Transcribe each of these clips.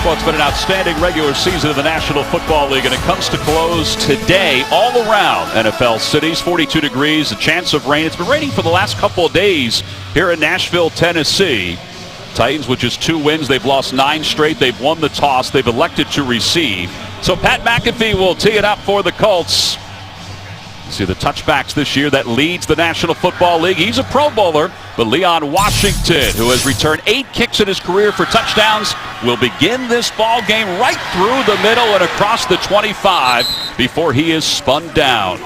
Well, it's been an outstanding regular season of the National Football League, and it comes to close today all around NFL cities. 42 degrees, a chance of rain. It's been raining for the last couple of days here in Nashville, Tennessee. Titans with just 2 wins. They've lost 9 straight. They've won the toss. They've elected to receive. So Pat McAfee will tee it up for the Colts. See the touchbacks this year that leads the National Football League. He's a Pro Bowler, but Leon Washington, who has returned 8 kicks in his career for touchdowns, will begin this ball game right through the middle and across the 25 before he is spun down.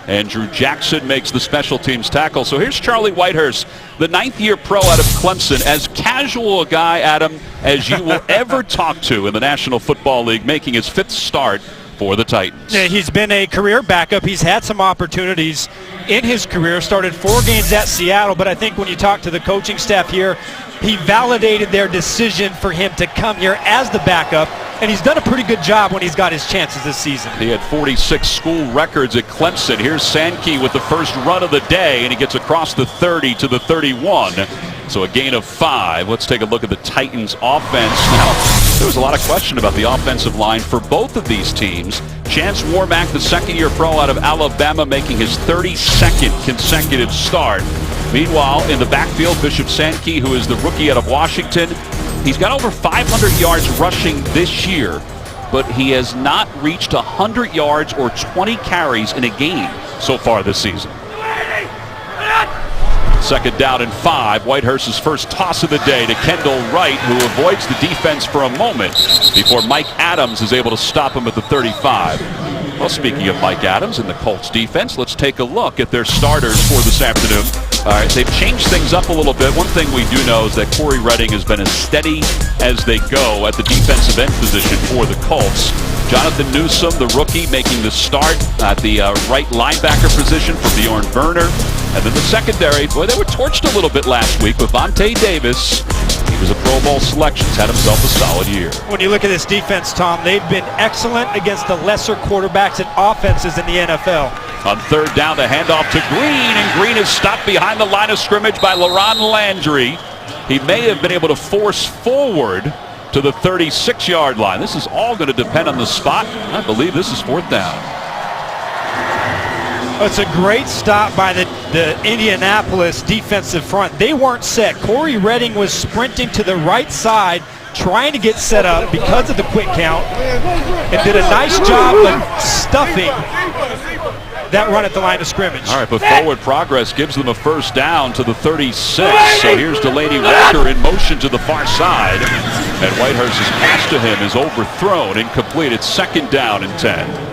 Andrew Jackson makes the special teams tackle. So here's Charlie Whitehurst, the 9th-year pro out of Clemson, as casual a guy, Adam, as you will ever talk to in the National Football League, making his 5th start for the Titans. Yeah, he's been a career backup. He's had some opportunities in his career. Started 4 games at Seattle, but I think when you talk to the coaching staff here, he validated their decision for him to come here as the backup, and he's done a pretty good job when he's got his chances this season. He had 46 school records at Clemson. Here's Sankey with the first run of the day, and he gets across the 30 to the 31. So a gain of 5. Let's take a look at the Titans offense. Now, there was a lot of question about the offensive line for both of these teams. Chance Warmack, the 2nd-year pro out of Alabama, making his 32nd consecutive start. Meanwhile, in the backfield, Bishop Sankey, who is the rookie out of Washington, he's got over 500 yards rushing this year, but he has not reached 100 yards or 20 carries in a game so far this season. 2nd down and 5. Whitehurst's first toss of the day to Kendall Wright, who avoids the defense for a moment before Mike Adams is able to stop him at the 35. Well, speaking of Mike Adams and the Colts defense, let's take a look at their starters for this afternoon. All right, they've changed things up a little bit. One thing we do know is that Corey Redding has been as steady as they go at the defensive end position for the Colts. Jonathan Newsom, the rookie, making the start at the right linebacker position for Bjorn Werner. And then the secondary, boy, they were torched a little bit last week with Vontae Davis. He was a Pro Bowl selection, had himself a solid year. When you look at this defense, Tom, they've been excellent against the lesser quarterbacks and offenses in the NFL. On 3rd down, the handoff to Green, and Green is stopped behind the line of scrimmage by LaRon Landry. He may have been able to force forward to the 36-yard line. This is all going to depend on the spot. I believe this is 4th down. It's a great stop by the Indianapolis defensive front. They weren't set. Corey Redding was sprinting to the right side, trying to get set up because of the quick count, and did a nice job of stuffing that run at the line of scrimmage. All right, but forward progress gives them a 1st down to the 36. So here's Delaney Walker in motion to the far side, and Whitehurst's pass to him is overthrown, incomplete. It's 2nd down and 10.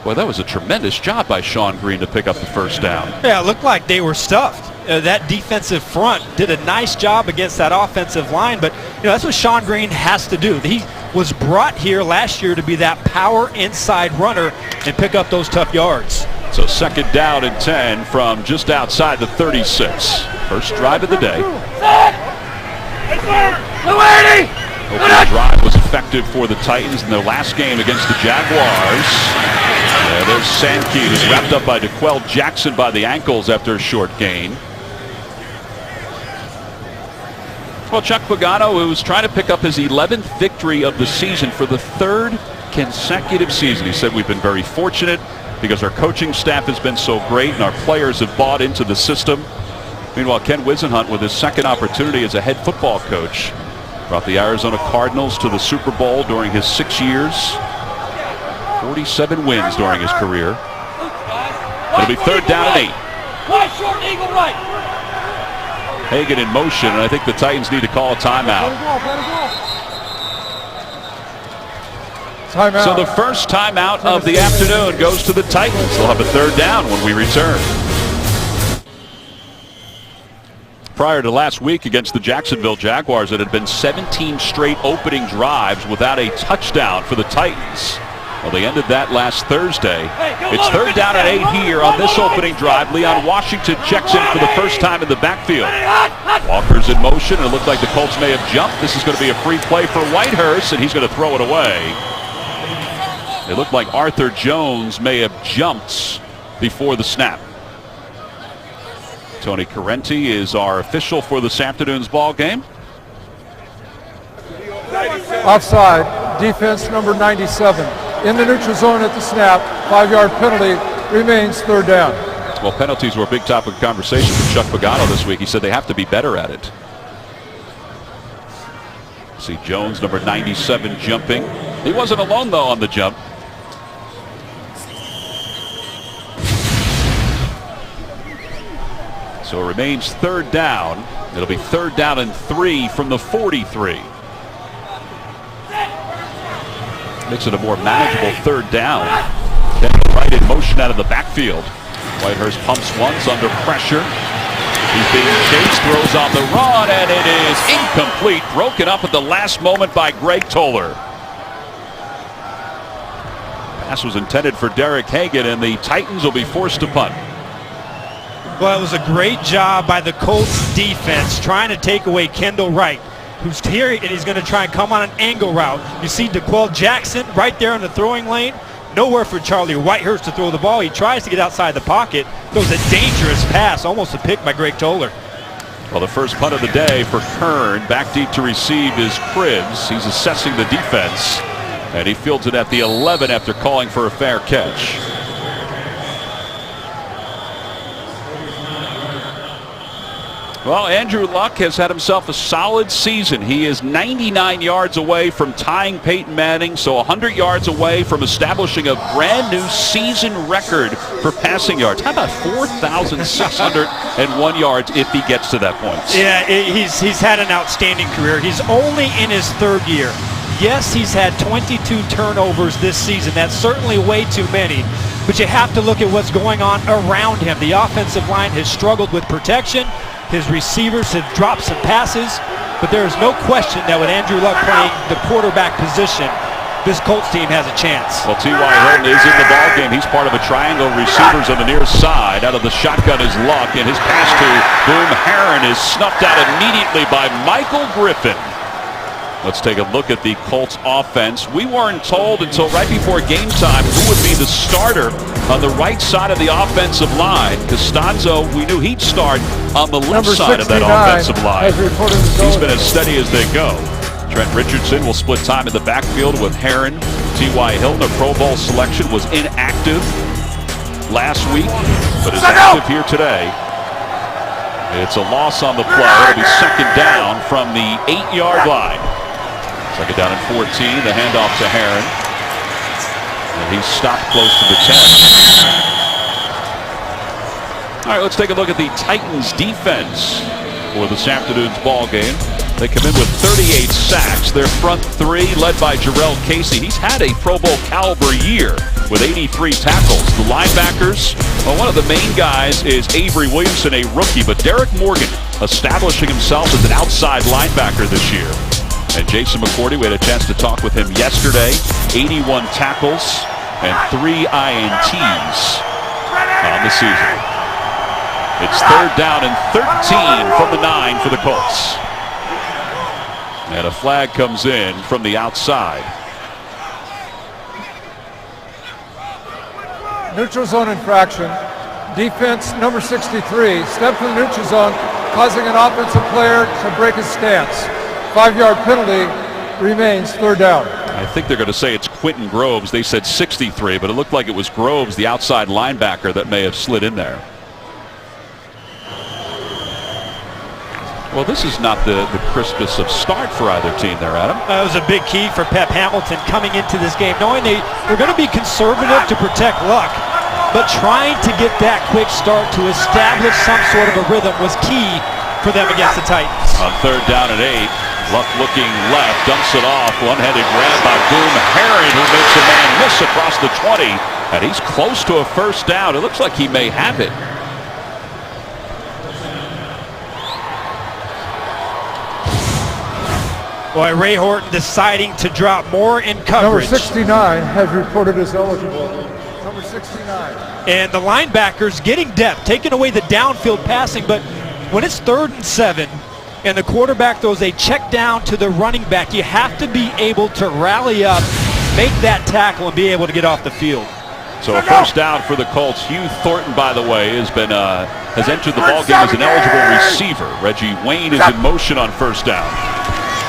Well, that was a tremendous job by Sean Green to pick up the 1st down. Yeah, it looked like they were stuffed. That defensive front did a nice job against that offensive line, but that's what Sean Green has to do. He was brought here last year to be that power inside runner and pick up those tough yards. So 2nd down and 10 from just outside the 36. First drive of the day. Opening drive was effective for the Titans in their last game against the Jaguars. There's Sankey, who's wrapped up by DeQuell Jackson by the ankles after a short gain. Well, Chuck Pagano, who was trying to pick up his 11th victory of the season for the 3rd consecutive season. He said, we've been very fortunate because our coaching staff has been so great and our players have bought into the system. Meanwhile, Ken Wisenhunt, with his 2nd opportunity as a head football coach, brought the Arizona Cardinals to the Super Bowl during his 6 years. 47 wins during his career. It'll be 3rd down and 8. Short eagle right. Hagan in motion, and I think the Titans need to call a timeout. So the first timeout of the afternoon goes to the Titans. They'll have a 3rd down when we return. Prior to last week against the Jacksonville Jaguars, it had been 17 straight opening drives without a touchdown for the Titans. Well, they ended that last Thursday. It's 3rd down and 8 here on this opening drive. Leon Washington checks in for the first time in the backfield. Walker's in motion, and it looked like the Colts may have jumped. This is going to be a free play for Whitehurst, and he's going to throw it away. It looked like Arthur Jones may have jumped before the snap. Tony Correnti is our official for this afternoon's ball game. Offside. Defense number 97. In the neutral zone at the snap. 5-yard penalty. Remains third down. Well, penalties were a big topic of conversation with Chuck Pagano this week. He said they have to be better at it. See Jones, number 97, jumping. He wasn't alone, though, on the jump. So it remains third down. It'll be third down and 3 from the 43. Makes it a more manageable third down. Kendall Wright in motion out of the backfield. Whitehurst pumps once under pressure. He's being chased, throws on the run, and it is incomplete. Broken up at the last moment by Greg Toller. Pass was intended for Derek Hagan, and the Titans will be forced to punt. Well, it was a great job by the Colts defense trying to take away Kendall Wright, who's here, and he's going to try and come on an angle route. You see DeQuell Jackson right there in the throwing lane. Nowhere for Charlie Whitehurst to throw the ball. He tries to get outside the pocket. Throws a dangerous pass, almost a pick by Greg Toller. Well, the first punt of the day for Kern. Back deep to receive is Cribbs. He's assessing the defense, and he fields it at the 11 after calling for a fair catch. Well, Andrew Luck has had himself a solid season. He is 99 yards away from tying Peyton Manning, so 100 yards away from establishing a brand new season record for passing yards. How about 4,601 yards if he gets to that point? Yeah, he's had an outstanding career. He's only in his third year. Yes, he's had 22 turnovers this season. That's certainly way too many. But you have to look at what's going on around him. The offensive line has struggled with protection. His receivers have dropped some passes, but there is no question that with Andrew Luck playing the quarterback position, this Colts team has a chance. Well, T.Y. Hilton is in the ballgame. He's part of a triangle of receivers on the near side. Out of the shotgun is Luck, and his pass to Boom Herron is snuffed out immediately by Michael Griffin. Let's take a look at the Colts offense. We weren't told until right before game time who would be the starter on the right side of the offensive line. Costanzo, we knew he'd start on the left side of that offensive line. He's been as steady as they go. Trent Richardson will split time in the backfield with Herron. T.Y. Hilton, a Pro Bowl selection, was inactive last week, but is active here today. It's a loss on the play. It'll be second down from the 8-yard line. Second down and 14, the handoff to Herron. And he's stopped close to the 10. All right, let's take a look at the Titans defense for this afternoon's ball game. They come in with 38 sacks. Their front three led by Jarrell Casey. He's had a Pro Bowl caliber year with 83 tackles. The linebackers, well, one of the main guys is Avery Williamson, a rookie, but Derek Morgan establishing himself as an outside linebacker this year. And Jason McCourty, we had a chance to talk with him yesterday. 81 tackles and 3 INTs on the season. It's third down and 13 from the 9 for the Colts. And a flag comes in from the outside. Neutral zone infraction. Defense number 63 stepped to the neutral zone, causing an offensive player to break his stance. 5-yard penalty, remains third down. I think they're going to say it's Quentin Groves. They said 63, but it looked like it was Groves, the outside linebacker, that may have slid in there. Well, this is not the crispest of start for either team there, Adam. That was a big key for Pep Hamilton coming into this game, knowing they were going to be conservative to protect Luck, but trying to get that quick start to establish some sort of a rhythm was key for them against the Titans. On third down and 8, Luck looking left, dumps it off, one-handed grab by Boom Herron, who makes a man miss across the 20, and he's close to a first down. It looks like he may have it. Boy, Ray Horton deciding to drop more in Number coverage. 69 has reported as eligible. Number 69. And the linebackers getting depth, taking away the downfield passing, but when it's 3rd and 7 and the quarterback throws a check down to the running back, you have to be able to rally up, make that tackle, and be able to get off the field. So a first down for the Colts. Hugh Thornton, by the way, has entered the ballgame as an eligible receiver. Reggie Wayne is in motion on first down.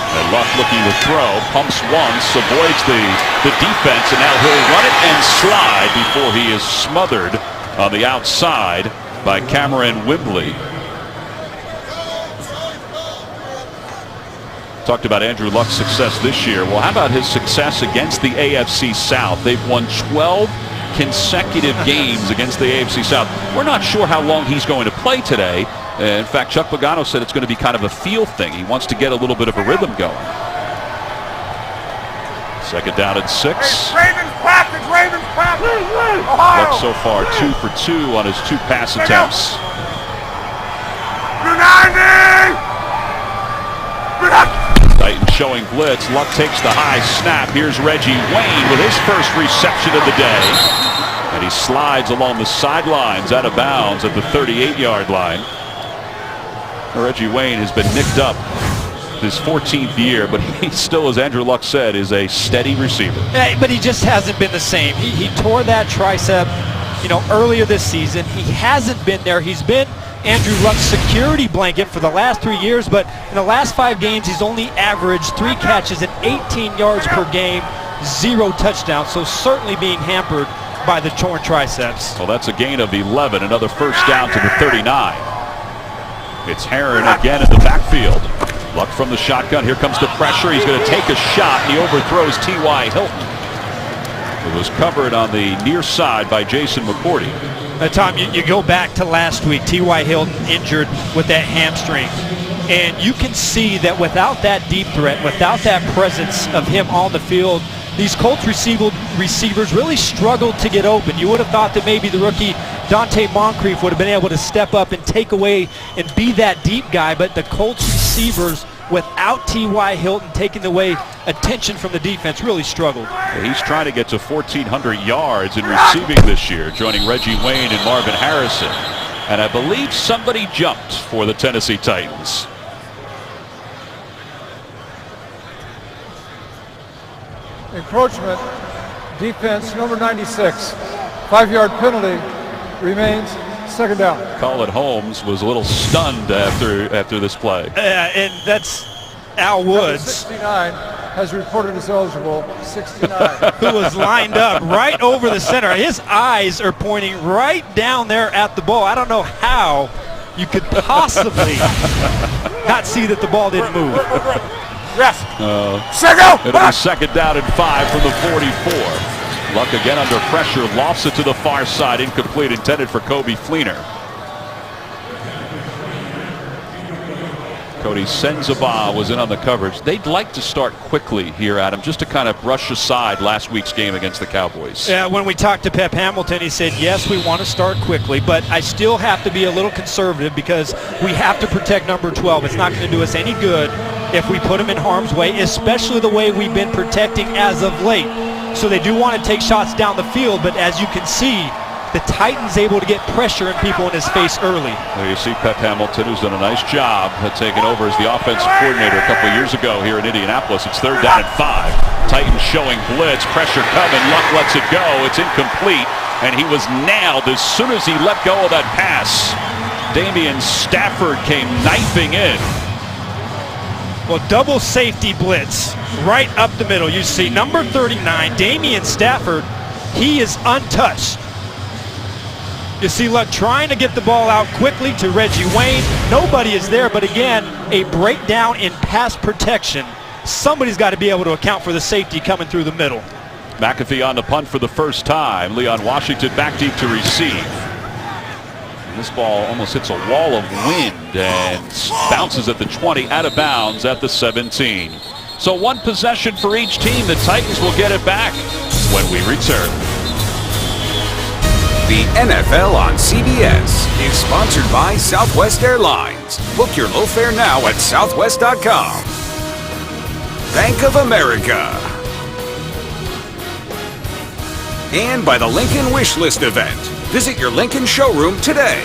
And Luck looking to throw, pumps once, avoids the defense, and now he'll run it and slide before he is smothered on the outside by Cameron Wimbley. Talked about Andrew Luck's success this year. Well, how about his success against the AFC South? They've won 12 consecutive games against the AFC South. We're not sure how long he's going to play today. In fact, Chuck Pagano said it's going to be kind of a feel thing. He wants to get a little bit of a rhythm going. Second down and 6. Ravens practice, Ravens practice. Luck so far 2 for 2 on his 2 pass attempts. 290. Titans showing blitz. Luck takes the high snap. Here's Reggie Wayne with his first reception of the day. And he slides along the sidelines out of bounds at the 38-yard line. Reggie Wayne has been nicked up his 14th year, but he still, as Andrew Luck said, is a steady receiver. Yeah, but he just hasn't been the same. He tore that tricep, earlier this season. He hasn't been there. He's been Andrew Luck's security blanket for the last 3 years, but in the last 5 games, he's only averaged 3 catches and 18 yards per game, 0 touchdowns, so certainly being hampered by the torn triceps. Well, that's a gain of 11, another first down to the 39. It's Herron again in the backfield. Luck from the shotgun. Here comes the pressure. He's going to take a shot, and he overthrows T.Y. Hilton. It was covered on the near side by Jason McCourty. Tom, you go back to last week, T.Y. Hilton injured with that hamstring. And you can see that without that deep threat, without that presence of him on the field, these Colts receivers really struggled to get open. You would have thought that maybe the rookie Dante Moncrief would have been able to step up and take away and be that deep guy, but the Colts receivers, without T.Y. Hilton taking away attention from the defense, really struggled. He's trying to get to 1,400 yards in receiving this year, joining Reggie Wayne and Marvin Harrison. And I believe somebody jumped for the Tennessee Titans. Encroachment, defense number 96. 5-yard penalty, remains second down. Colin Holmes was a little stunned after this play. And that's Al Woods. 69 has reported as eligible. 69. Who was lined up right over the center. His eyes are pointing right down there at the ball. I don't know how you could possibly not see that the ball didn't move. Yes. It'll be second down and 5 from the 44. Luck again under pressure, lofts it to the far side, incomplete, intended for Kobe Fleener. Cody Sensabaugh was in on the coverage. They'd like to start quickly here, Adam, just to kind of brush aside last week's game against the Cowboys. Yeah, when we talked to Pep Hamilton, he said, yes, we want to start quickly, but I still have to be a little conservative because we have to protect number 12. It's not going to do us any good if we put him in harm's way, especially the way we've been protecting as of late. So they do want to take shots down the field, but as you can see, the Titans able to get pressure and people in his face early. There you see Pep Hamilton, who's done a nice job at taking over as the offensive coordinator a couple of years ago here in Indianapolis. It's third down and 5. Titans showing blitz, pressure coming, Luck lets it go. It's incomplete, and he was nailed as soon as he let go of that pass. Damian Stafford came knifing in. Well, double safety blitz right up the middle. You see number 39, Damian Stafford, he is untouched. You see Luck trying to get the ball out quickly to Reggie Wayne. Nobody is there, but again, a breakdown in pass protection. Somebody's got to be able to account for the safety coming through the middle. McAfee on the punt for the first time. Leon Washington back deep to receive. And this ball almost hits a wall of wind and bounces at the 20, out of bounds at the 17. So one possession for each team. The Titans will get it back when we return. The NFL on CBS is sponsored by Southwest Airlines. Book your low fare now at southwest.com. Bank of America. And by the Lincoln Wish List event. Visit your Lincoln showroom today.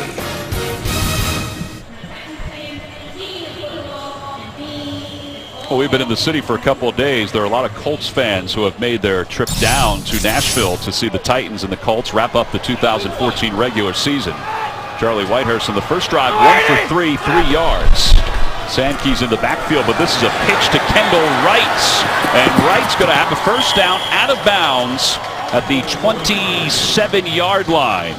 Well, we've been in the city for a couple of days. There are a lot of Colts fans who have made their trip down to Nashville to see the Titans and the Colts wrap up the 2014 regular season. Charlie Whitehurst in the first drive, 1 for 3, 3 yards. Sankey's in the backfield, but this is a pitch to Kendall Wright. And Wright's going to have a first down out of bounds at the 27-yard line.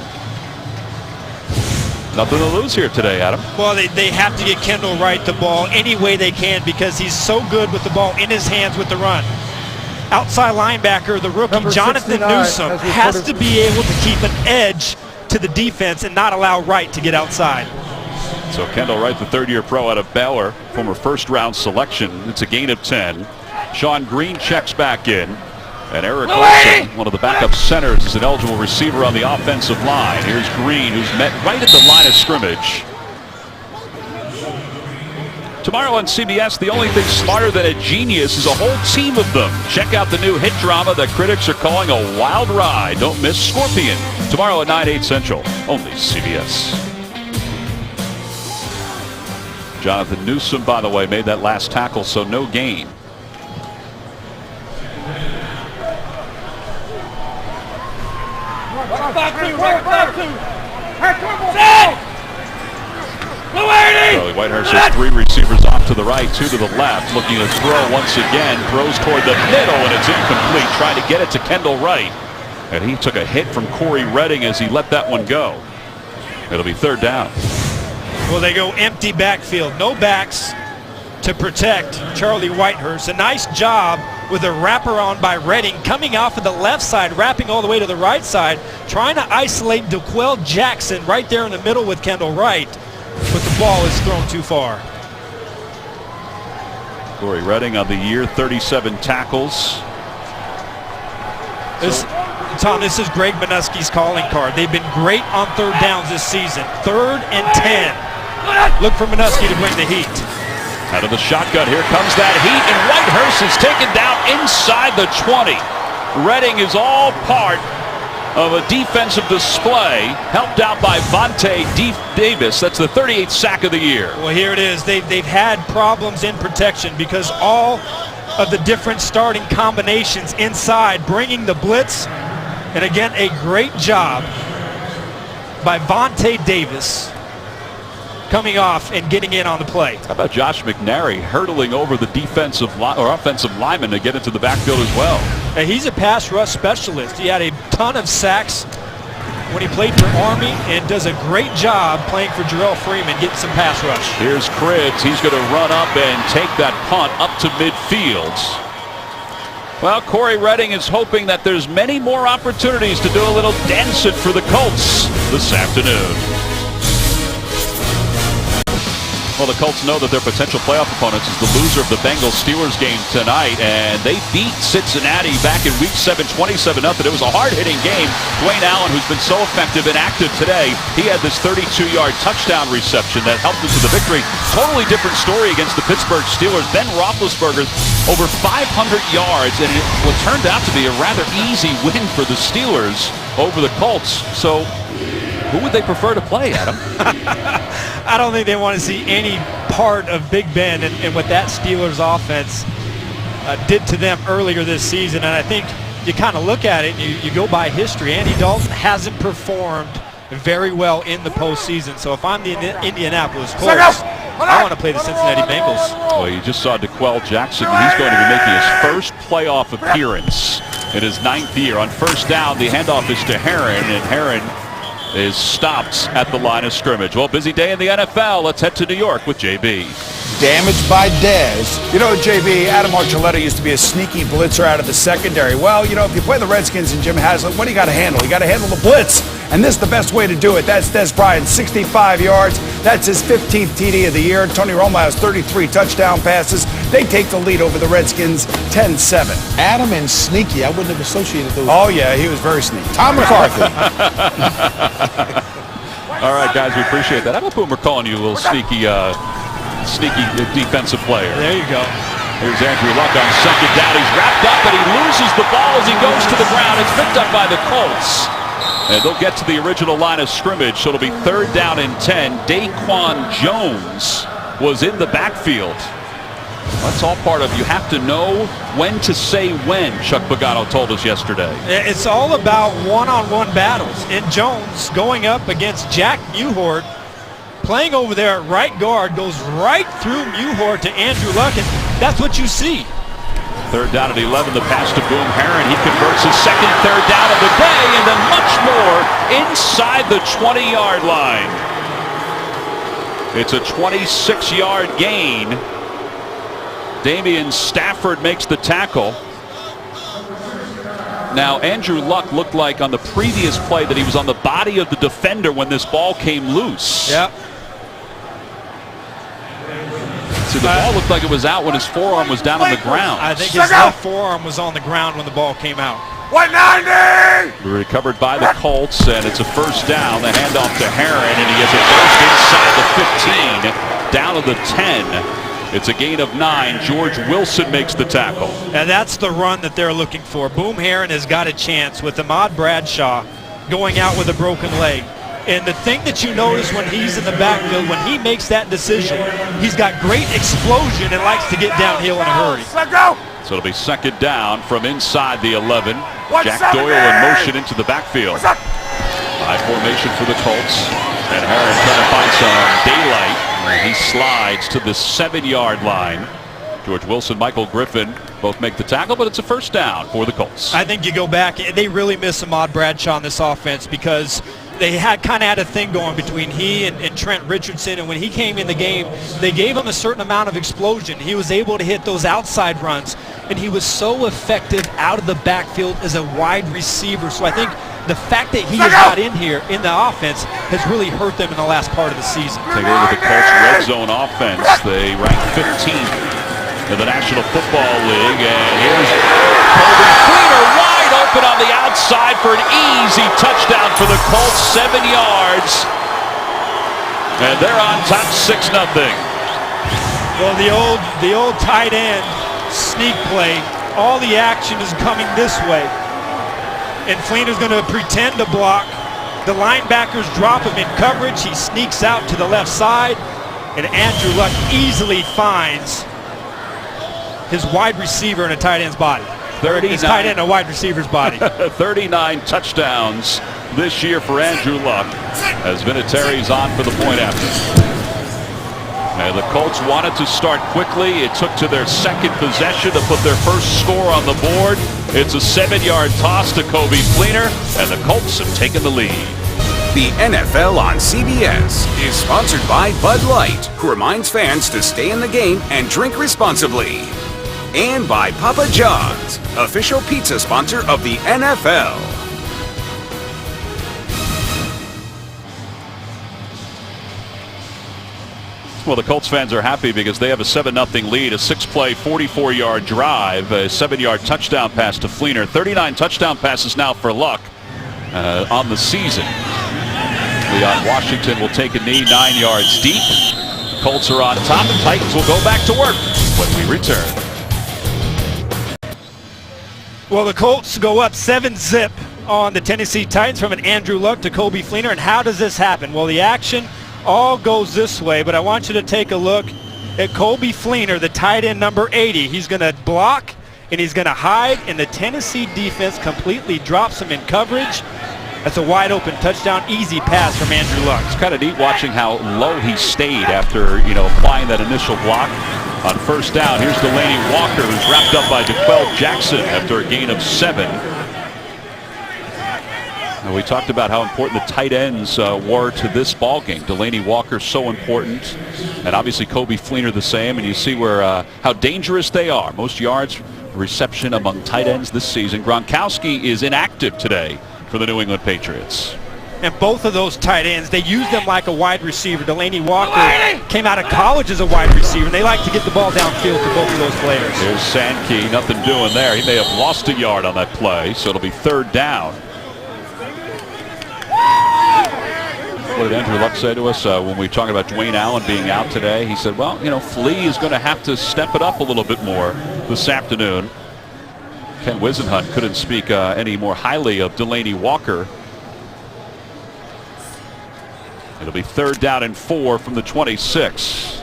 Nothing to lose here today, Adam. Well, they have to get Kendall Wright the ball any way they can because he's so good with the ball in his hands with the run. Outside linebacker, the rookie Number Jonathan 69 Newsom has to be able to keep an edge to the defense and not allow Wright to get outside. So Kendall Wright, the third-year pro out of Baylor, former first-round selection. It's a gain of 10. Sean Green checks back in. And Eric Olsen, one of the backup centers, is an eligible receiver on the offensive line. Here's Green, who's met right at the line of scrimmage. Tomorrow on CBS, the only thing smarter than a genius is a whole team of them. Check out the new hit drama that critics are calling a wild ride. Don't miss Scorpion. Tomorrow at 9, 8 Central. Only CBS. Jonathan Newsom, by the way, made that last tackle, so no gain. Charlie Whitehurst has 3 receivers off to the right, 2 to the left. Looking to throw once again. Throws toward the middle, and it's incomplete. Trying to get it to Kendall Wright. And he took a hit from Corey Redding as he let that one go. It'll be third down. Well, they go empty backfield. No backs to protect Charlie Whitehurst. A nice job with a wraparound by Redding coming off of the left side, wrapping all the way to the right side, trying to isolate DeQuell Jackson right there in the middle with Kendall Wright, but the ball is thrown too far. Corey Redding on the year, 37 tackles. Tom, this is Greg Minuski's calling card. They've been great on third downs this season. 3rd and 10. Look for Minuski to bring the heat. Out of the shotgun, here comes that heat, and Whitehurst is taken down inside the 20. Redding is all part of a defensive display, helped out by Vontae Davis. That's the 38th sack of the year. Well, here it is. They've had problems in protection because all of the different starting combinations inside, bringing the blitz, and again, a great job by Vontae Davis coming off and getting in on the play. How about Josh McNary hurdling over the defensive or offensive lineman to get into the backfield as well? And he's a pass rush specialist. He had a ton of sacks when he played for Army and does a great job playing for Jarrell Freeman, getting some pass rush. Here's Cribbs. He's going to run up and take that punt up to midfield. Well, Corey Redding is hoping that there's many more opportunities to do a little dancing for the Colts this afternoon. Well, the Colts know that their potential playoff opponents is the loser of the Bengals-Steelers game tonight, and they beat Cincinnati back in Week 7, 27-0. It was a hard-hitting game. Dwayne Allen, who's been so effective and active today, he had this 32-yard touchdown reception that helped them to the victory. Totally different story against the Pittsburgh Steelers. Ben Roethlisberger, over 500 yards, and what turned out to be a rather easy win for the Steelers over the Colts. So who would they prefer to play, Adam? I don't think they want to see any part of Big Ben and what that Steelers offense did to them earlier this season. And I think you kind of look at it and you go by history. Andy Dalton hasn't performed very well in the postseason. So if I'm the Indianapolis Colts, I want to play the Cincinnati Bengals. Well, you just saw DeQuell Jackson. He's going to be making his first playoff appearance in his 9th year. On first down, the handoff is to Herron, and Herron is stopped at the line of scrimmage. Well, busy day in the NFL. Let's head to New York with JB. Damaged by Dez. You know, JB, Adam Archuleta used to be a sneaky blitzer out of the secondary. Well, you know, if you play the Redskins and Jim Haslett, what do you got to handle? You got to handle the blitz. And this is the best way to do it. That's Dez Bryant, 65 yards. That's his 15th TD of the year. Tony Romo has 33 touchdown passes. They take the lead over the Redskins 10-7. Adam and sneaky, I wouldn't have associated those. Oh, yeah, he was very sneaky. Tom McCarthy. All right, guys, we appreciate that. How about Boomer calling you a little sneaky defensive player? There you go. Here's Andrew Luck on second down. He's wrapped up, and he loses the ball as he goes to the ground. It's picked up by the Colts. And they'll get to the original line of scrimmage, so it'll be 3rd down and 10. Daquan Jones was in the backfield. That's all part of, you have to know when to say when, Chuck Pagano told us yesterday. It's all about one-on-one battles. And Jones going up against Jack Newhart, playing over there at right guard, goes right through Muhor to Andrew Luck, and that's what you see. Third down at 11, the pass to Boom Herron. He converts his second third down of the day, and then much more inside the 20-yard line. It's a 26-yard gain. Damian Stafford makes the tackle. Now, Andrew Luck looked like on the previous play that he was on the body of the defender when this ball came loose. Yep. So the ball looked like it was out when his forearm was down on the ground. I think his left forearm was on the ground when the ball came out. 190! Recovered by the Colts, and it's a first down. The handoff to Herron, and he gets it first inside the 15, down to the 10. It's a gain of 9. George Wilson makes the tackle. And that's the run that they're looking for. Boom Herron has got a chance with Ahmad Bradshaw going out with a broken leg. And the thing that you notice when he's in the backfield, when he makes that decision, he's got great explosion and likes to get downhill in a hurry. Let go! So it'll be second down from inside the 11. 170! Jack Doyle in motion into the backfield. High formation for the Colts. And Herron trying to find some daylight. He slides to the 7-yard line. George Wilson, Michael Griffin both make the tackle, but it's a first down for the Colts. I think you go back, they really miss Ahmad Bradshaw in this offense because they kind of had a thing going between he and Trent Richardson, and when he came in the game, they gave him a certain amount of explosion. He was able to hit those outside runs, and he was so effective out of the backfield as a wide receiver. So I think the fact that he is not in here in the offense has really hurt them in the last part of the season. Take a look at the Colts red zone offense. They rank 15th in the National Football League, and here's Colby Fleener wide open on the outside for an easy touchdown for the Colts, 7 yards, and they're on top 6-0. Well, the old tight end sneak play, all the action is coming this way, and Fleener's going to pretend to block. The linebackers drop him in coverage. He sneaks out to the left side, and Andrew Luck easily finds his wide receiver in a tight end's body. His tight end in a wide receiver's body. 39 touchdowns this year for Andrew Luck as Vinatieri's on for the point after. And the Colts wanted to start quickly. It took to their second possession to put their first score on the board. It's a 7-yard toss to Colby Fleener, and the Colts have taken the lead. The NFL on CBS is sponsored by Bud Light, who reminds fans to stay in the game and drink responsibly. And by Papa John's, official pizza sponsor of the NFL. Well, the Colts fans are happy because they have a 7-0 lead, a 6-play, 44-yard drive, a 7-yard touchdown pass to Fleener. 39 touchdown passes now for Luck on the season. Leon Washington will take a knee 9 yards deep. Colts are on top, and Titans will go back to work when we return. Well, the Colts go up 7-0 on the Tennessee Titans from an Andrew Luck to Colby Fleener. And how does this happen? Well, the action all goes this way, but I want you to take a look at Colby Fleener, the tight end number 80. He's going to block and he's going to hide, and the Tennessee defense completely drops him in coverage. That's a wide open touchdown, easy pass from Andrew Luck. It's kind of neat watching how low he stayed after, applying that initial block. On first down, here's Delaney Walker, who's wrapped up by DeQuell Jackson after a gain of 7. And we talked about how important the tight ends were to this ball game. Delaney Walker so important, and obviously Colby Fleener the same. And you see where how dangerous they are. Most yards reception among tight ends this season. Gronkowski is inactive today for the New England Patriots. And both of those tight ends, they use them like a wide receiver. Delaney Walker came out of college as a wide receiver, and they like to get the ball downfield to both of those players. Here's Sankey, nothing doing there. He may have lost a yard on that play, so it'll be third down. What did Andrew Luck say to us when we talked about Dwayne Allen being out today? He said, well, Flea is going to have to step it up a little bit more this afternoon. Ken Wisenhunt couldn't speak any more highly of Delaney Walker. It'll be third down and 4 from the 26.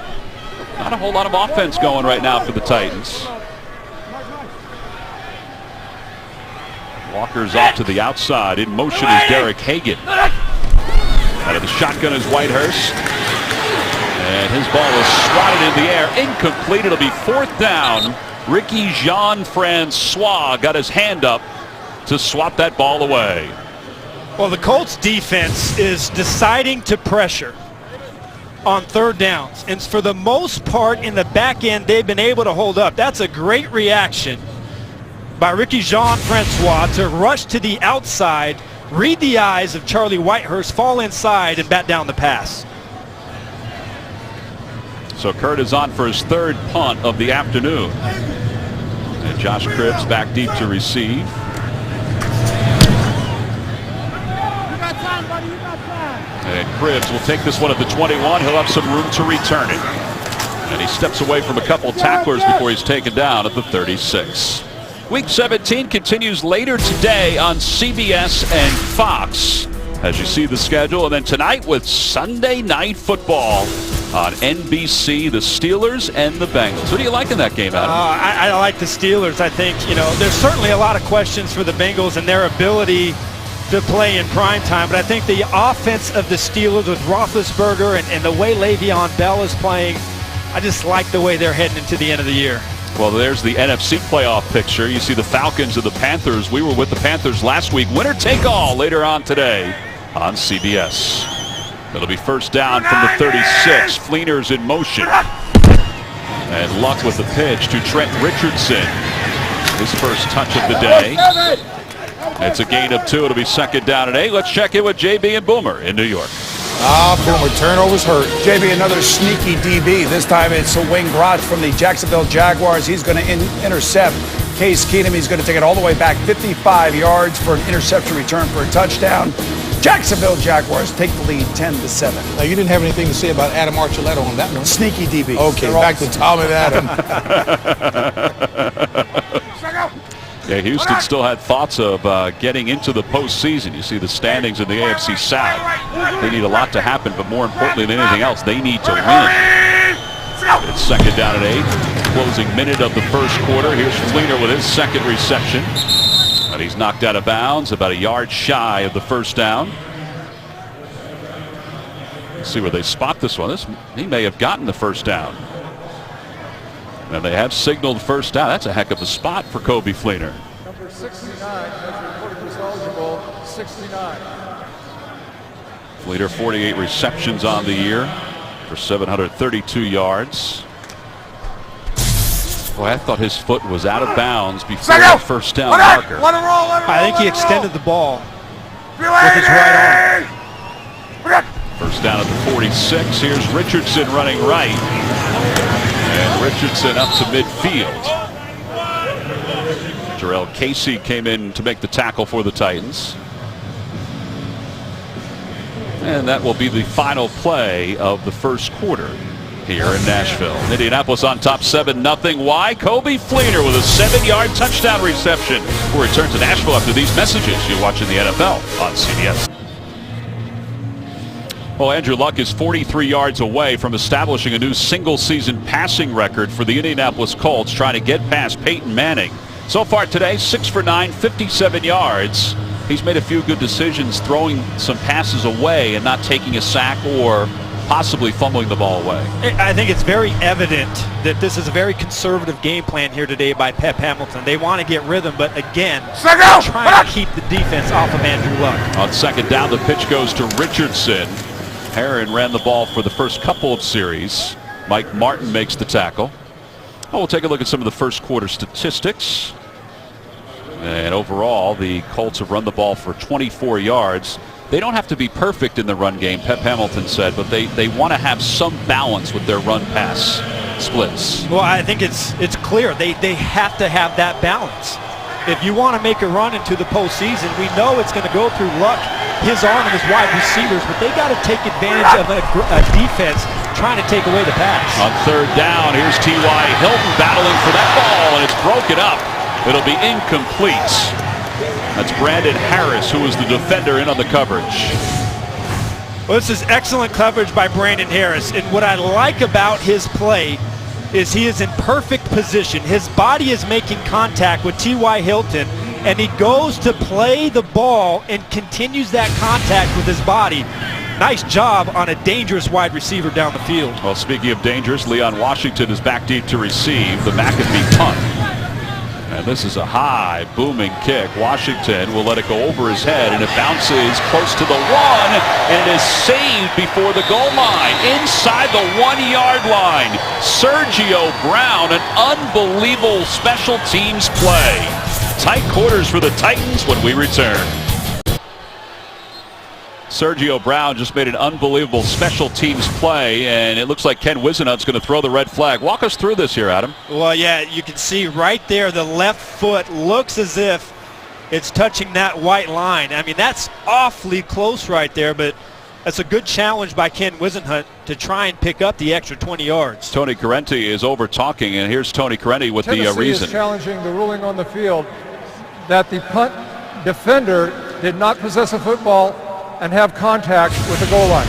Not a whole lot of offense going right now for the Titans. Walker's off to the outside. In motion is Derek Hagan. Out of the shotgun is Whitehurst. And his ball is swatted in the air. Incomplete. It'll be 4th down. Ricky Jean-Francois got his hand up to swat that ball away. Well, the Colts defense is deciding to pressure on 3rd downs. And for the most part in the back end, they've been able to hold up. That's a great reaction by Ricky Jean-Francois to rush to the outside, read the eyes of Charlie Whitehurst, fall inside, and bat down the pass. So Kurt is on for his 3rd punt of the afternoon. And Josh Cribbs back deep to receive. And Cribbs will take this one at the 21. He'll have some room to return it. And he steps away from a couple tacklers before he's taken down at the 36. Week 17 continues later today on CBS and Fox, as you see the schedule. And then tonight with Sunday Night Football on NBC, the Steelers and the Bengals. Who do you like in that game, Adam? I like the Steelers. I think, there's certainly a lot of questions for the Bengals and their ability to play in prime time, but I think the offense of the Steelers with Roethlisberger and the way Le'Veon Bell is playing, I just like the way they're heading into the end of the year. Well, there's the NFC playoff picture. You see the Falcons and the Panthers. We were with the Panthers last week. Winner take all later on today on CBS. It'll be 1st down from the 36. Fleener's in motion. And Luck with the pitch to Trent Richardson. His first touch of the day. It's a gain of 2. It'll be 2nd down and 8. Let's check in with JB and Boomer in New York. Boomer, turnovers hurt. JB, another sneaky DB. This time it's Wayne Grotch from the Jacksonville Jaguars. He's going to intercept Case Keenum. He's going to take it all the way back 55 yards for an interception return for a touchdown. Jacksonville Jaguars take the lead 10-7. Now, you didn't have anything to say about Adam Archuleta on that one. Sneaky DB. Okay, back to Tom and Adam. Yeah, Houston still had thoughts of getting into the postseason. You see the standings in the AFC South. They need a lot to happen, but more importantly than anything else, they need to win. It's 2nd down and 8. Closing minute of the 1st quarter. Here's Fleener with his 2nd reception. And he's knocked out of bounds, about a yard shy of the 1st down. Let's see where they spot this one. He may have gotten the 1st down. And they have signaled 1st down. That's a heck of a spot for Coby Fleener. Number 69 has reported was eligible. 69. Fleener, 48 receptions on the year for 732 yards. Boy, I thought his foot was out of bounds before the 1st down marker. I think he extended the ball with his right arm. 1st down at the 46. Here's Richardson running right. And Richardson up to midfield. Jarrell Casey came in to make the tackle for the Titans. And that will be the final play of the 1st quarter here in Nashville. Indianapolis on top 7-0. Why? Coby Fleener with a 7-yard touchdown reception. We'll return to Nashville after these messages. You're watching the NFL on CBS. Well, Andrew Luck is 43 yards away from establishing a new single-season passing record for the Indianapolis Colts, trying to get past Peyton Manning. So far today, 6 for 9, 57 yards. He's made a few good decisions, throwing some passes away and not taking a sack or possibly fumbling the ball away. I think it's very evident that this is a very conservative game plan here today by Pep Hamilton. They want to get rhythm, but again, trying to keep the defense off of Andrew Luck. On 2nd down, the pitch goes to Richardson. Herron ran the ball for the first couple of series. Mike Martin makes the tackle. Oh, we'll take a look at some of the 1st quarter statistics. And overall, the Colts have run the ball for 24 yards. They don't have to be perfect in the run game, Pep Hamilton said, but they want to have some balance with their run-pass splits. Well, I think it's clear. They have to have that balance. If you want to make a run into the postseason, we know it's going to go through Luck, his arm, and his wide receivers, but they got to take advantage of a defense trying to take away the pass. On 3rd down, here's T.Y. Hilton battling for that ball, and it's broken up. It'll be incomplete. That's Brandon Harris, who was the defender in on the coverage. Well, this is excellent coverage by Brandon Harris, and what I like about his play is he is in perfect position. His body is making contact with T.Y. Hilton, and he goes to play the ball and continues that contact with his body. nice job on a dangerous wide receiver down the field. Well, speaking of dangerous, Leon Washington is back deep to receive the McAfee punt. And this is a high, booming kick. Washington will let it go over his head, and it bounces close to the 1, and it is saved before the goal line, inside the 1-yard line. Sergio Brown, an unbelievable special teams play. Tight quarters for the Titans when we return. Sergio Brown just made an unbelievable special teams play, and it looks like Ken Wisenhunt's going to throw the red flag. Walk us through this here, Adam. Well, yeah, you can see right there the left foot looks as if it's touching that white line. I mean, that's awfully close right there, but that's a good challenge by Ken Wisenhunt to try and pick up the extra 20 yards. Tony Correnti is over talking, and here's Tony Correnti with the reason. Tennessee is challenging the ruling on the field that the punt defender did not possess a football and have contact with the goal line.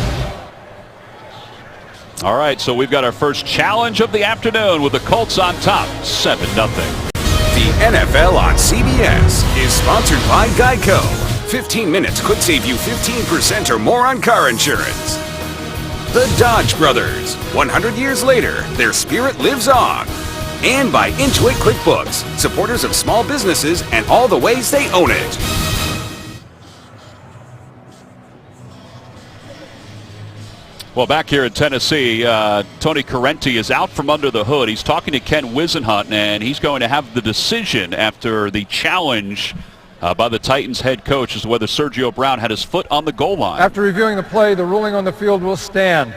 All right, so we've got our first challenge of the afternoon with the Colts on top, 7-0. The NFL on CBS is sponsored by Geico. 15 minutes could save you 15% or more on car insurance. The Dodge Brothers. 100 years later, their spirit lives on. And by Intuit QuickBooks, supporters of small businesses and all the ways they own it. Well, back here in Tennessee, Tony Correnti is out from under the hood. He's talking to Ken Wisenhunt, and he's going to have the decision after the challenge by the Titans head coach as to whether Sergio Brown had his foot on the goal line. After reviewing the play, the ruling on the field will stand.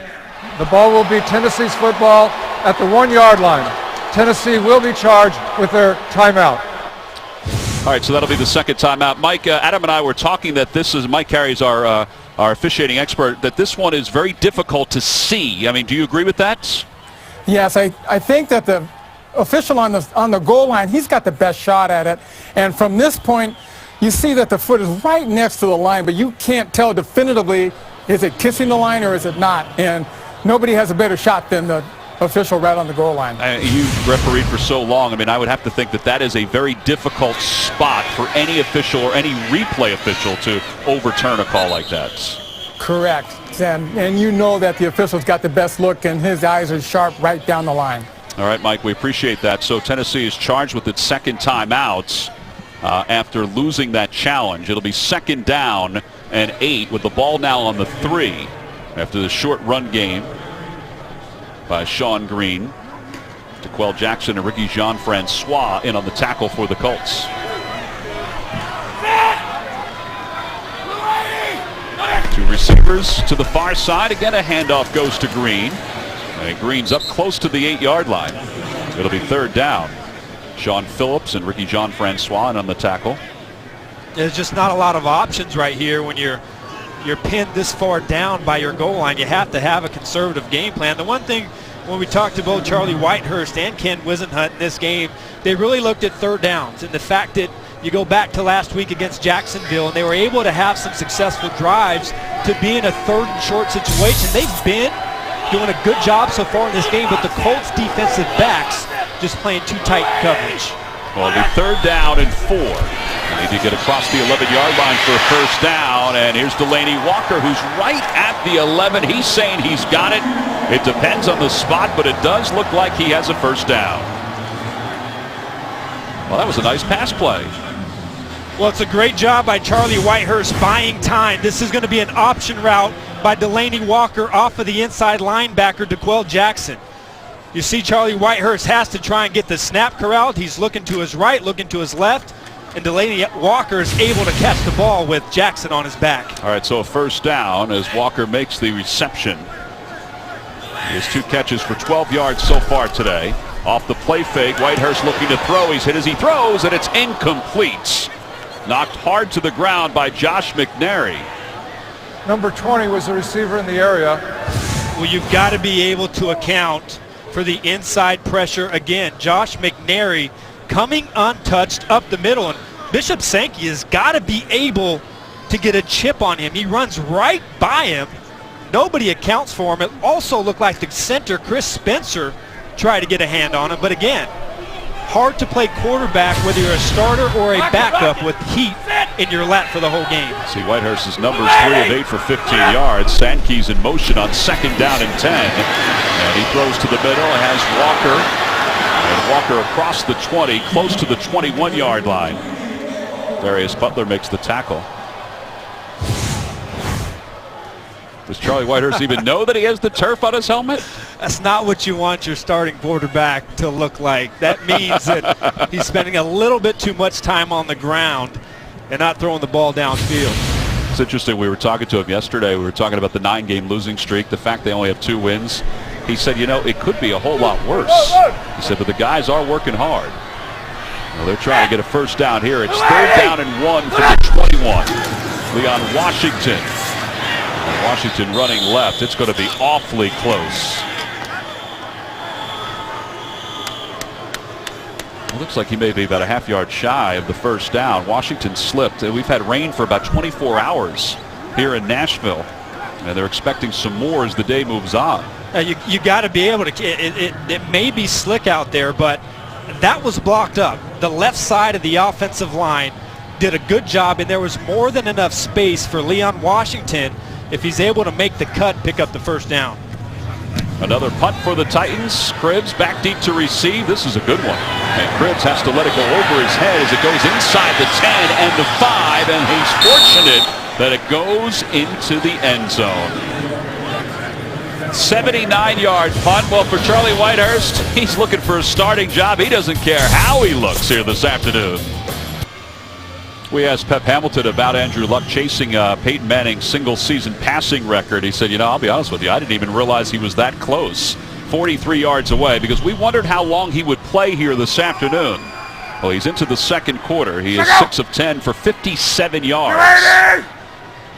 The ball will be Tennessee's football at the 1-yard line. Tennessee will be charged with their timeout. All right, so that'll be the second timeout. Mike, Adam and I were talking that this is, Mike Carey's our officiating expert, that this one is very difficult to see. I mean, do you agree with that? Yes, I think that the official on the goal line, he's got the best shot at it. And from this point, you see that the foot is right next to the line, but you can't tell definitively, is it kissing the line or is it not? And nobody has a better shot than the official right on the goal line. You refereed for so long. I mean, I would have to think that that is a very difficult spot for any official or any replay official to overturn a call like that. Correct. And you know that the official's got the best look, and his eyes are sharp right down the line. All right, Mike, we appreciate that. So Tennessee is charged with its second timeout after losing that challenge. It'll be 2nd down and 8 with the ball now on the 3 after the short run game by Sean Green. DeQuell Jackson and Ricky Jean-Francois in on the tackle for the Colts. Two receivers to the far side. Again, a handoff goes to Green. And Green's up close to the 8-yard line. It'll be 3rd down. Sean Phillips and Ricky Jean-Francois in on the tackle. There's just not a lot of options right here when you're pinned this far down by your goal line. You have to have a conservative game plan. The one thing when we talked to both Charlie Whitehurst and Ken Wisenhunt in this game, they really looked at 3rd downs, and the fact that you go back to last week against Jacksonville and they were able to have some successful drives to be in a 3rd and short situation. They've been doing a good job so far in this game, but the Colts defensive backs just playing too tight coverage. Well, it'll be 3rd down and 4. They need to get across the 11-yard line for a 1st down, and here's Delaney Walker, who's right at the 11. He's saying he's got it. It depends on the spot, but it does look like he has a 1st down. Well, that was a nice pass play. Well, it's a great job by Charlie Whitehurst buying time. This is going to be an option route by Delaney Walker off of the inside linebacker, DeQuell Jackson. You see Charlie Whitehurst has to try and get the snap corralled. He's looking to his right, looking to his left, and Delaney Walker is able to catch the ball with Jackson on his back. All right, so a 1st down as Walker makes the reception. He has 2 catches for 12 yards so far today. Off the play fake, Whitehurst looking to throw. He's hit as he throws, and it's incomplete. Knocked hard to the ground by Josh McNary. Number 20 was the receiver in the area. Well, you've got to be able to account for the inside pressure again. Josh McNary coming untouched up the middle, and Bishop Sankey has got to be able to get a chip on him. He runs right by him. Nobody accounts for him. It also looked like the center, Chris Spencer, tried to get a hand on him, but again, hard to play quarterback whether you're a starter or a backup with heat in your lap for the whole game. See, Whitehurst's numbers 3 of 8 for 15 yards. Sankey's in motion on 2nd down and 10. And he throws to the middle, has Walker. And Walker across the 20, close to the 21-yard line. Darius Butler makes the tackle. Does Charlie Whitehurst even know that he has the turf on his helmet? That's not what you want your starting quarterback to look like. That means that he's spending a little bit too much time on the ground and not throwing the ball downfield. It's interesting. We were talking to him yesterday. We were talking about the 9-game losing streak, the fact they only have 2 wins. He said, you know, it could be a whole lot worse. He said, but the guys are working hard. Well, they're trying to get a first down here. It's 3rd down and 1 from the 21. Leon Washington. Washington running left. It's going to be awfully close. It looks like he may be about a half-yard shy of the first down. Washington slipped. We've had rain for about 24 hours here in Nashville, and they're expecting some more as the day moves on. You got to be able to. It may be slick out there, but that was blocked up. The left side of the offensive line did a good job, and there was more than enough space for Leon Washington, if he's able to make the cut, pick up the first down. Another punt for the Titans. Cribbs back deep to receive. This is a good one. And Cribbs has to let it go over his head as it goes inside the 10 and the 5, and he's fortunate that it goes into the end zone. 79-yard punt. Well, for Charlie Whitehurst, he's looking for a starting job. He doesn't care how he looks here this afternoon. We asked Pep Hamilton about Andrew Luck chasing Peyton Manning's single-season passing record. He said, you know, I'll be honest with you, I didn't even realize he was that close. 43 yards away, because we wondered how long he would play here this afternoon. Well, he's into the second quarter. He is 6 of 10 for 57 yards.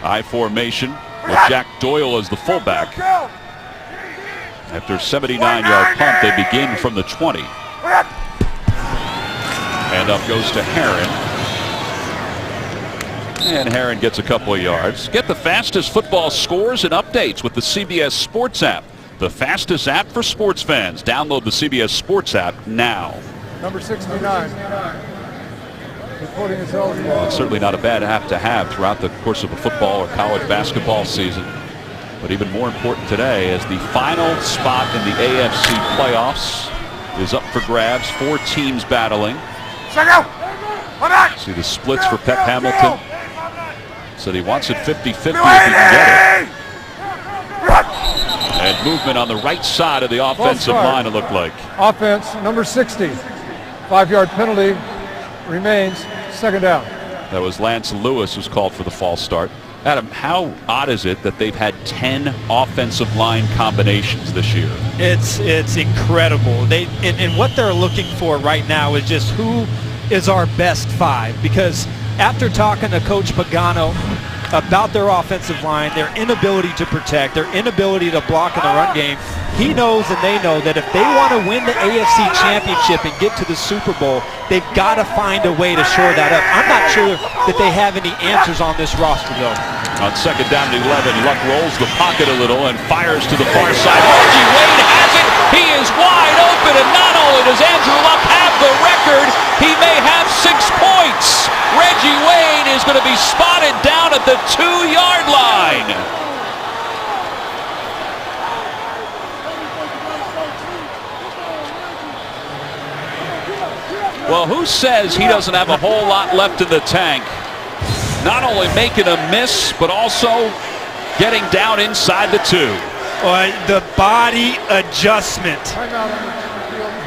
I formation with Jack Doyle as the fullback. After a 79-yard punt, they begin from the 20. And up goes to Herron. And Herron gets a couple of yards. Get the fastest football scores and updates with the CBS Sports app. The fastest app for sports fans. Download the CBS Sports app now. Number 69. Reporting is eligible. Well, it's certainly not a bad app to have throughout the course of a football or college basketball season. But even more important today, as the final spot in the AFC playoffs is up for grabs. 4 teams battling. See the splits for Pep Hamilton. Said he wants it 50-50 if he can get it. And movement on the right side of the offensive line, it looked like. Offense, number 60. 5-yard penalty remains, 2nd down. That was Lance Lewis who's called for the false start. Adam, how odd is it that they've had 10 offensive line combinations this year? It's incredible. And what they're looking for right now is just who is our best 5, because after talking to Coach Pagano about their offensive line, their inability to protect, their inability to block in the run game, he knows and they know that if they want to win the AFC Championship and get to the Super Bowl, they've got to find a way to shore that up. I'm not sure that they have any answers on this roster, though. On 2nd down and 11, Luck rolls the pocket a little and fires to the far side. Reggie Wayne has it. He is wide open, and not only does Andrew Luck have the record, he may have 6 points. Reggie Wayne is going to be spotted down at the 2-yard line. Well, who says he doesn't have a whole lot left in the tank? Not only making a miss, but also getting down inside the 2. The body adjustment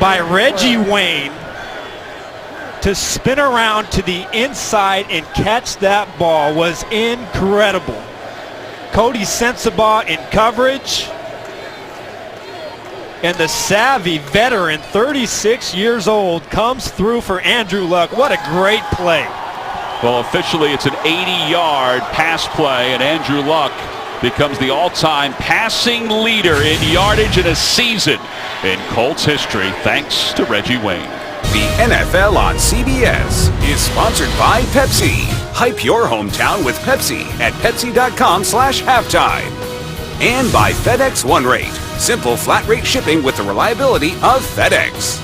by Reggie Wayne to spin around to the inside and catch that ball was incredible. Cody Sensabaugh in coverage. And the savvy veteran, 36 years old, comes through for Andrew Luck. What a great play. Well, officially it's an 80-yard pass play, and Andrew Luck becomes the all-time passing leader in yardage in a season in Colts history, thanks to Reggie Wayne. The NFL on CBS is sponsored by Pepsi. Hype your hometown with Pepsi at Pepsi.com/halftime. And by FedEx One Rate. Simple flat rate shipping with the reliability of FedEx.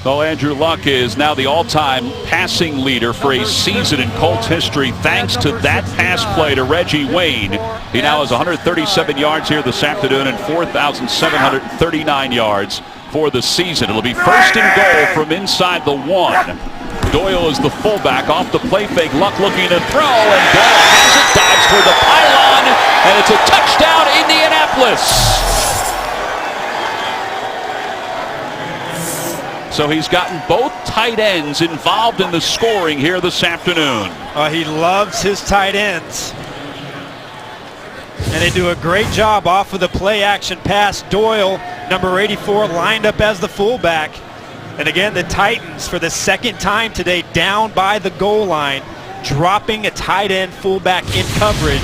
Well, Andrew Luck is now the all-time passing leader for a season in Colts history thanks to that pass play to Reggie Wayne. He now has 137 yards here this afternoon and 4,739 yards for the season. It'll be first and goal from inside the 1. Doyle is the fullback off the play fake. Luck looking to throw, and Doyle has it, dives for the pylon, and it's a touchdown, Indianapolis. So he's gotten both tight ends involved in the scoring here this afternoon. He loves his tight ends. And they do a great job off of the play action pass. Doyle, number 84, lined up as the fullback. And again, the Titans, for the second time today, down by the goal line, dropping a tight end fullback in coverage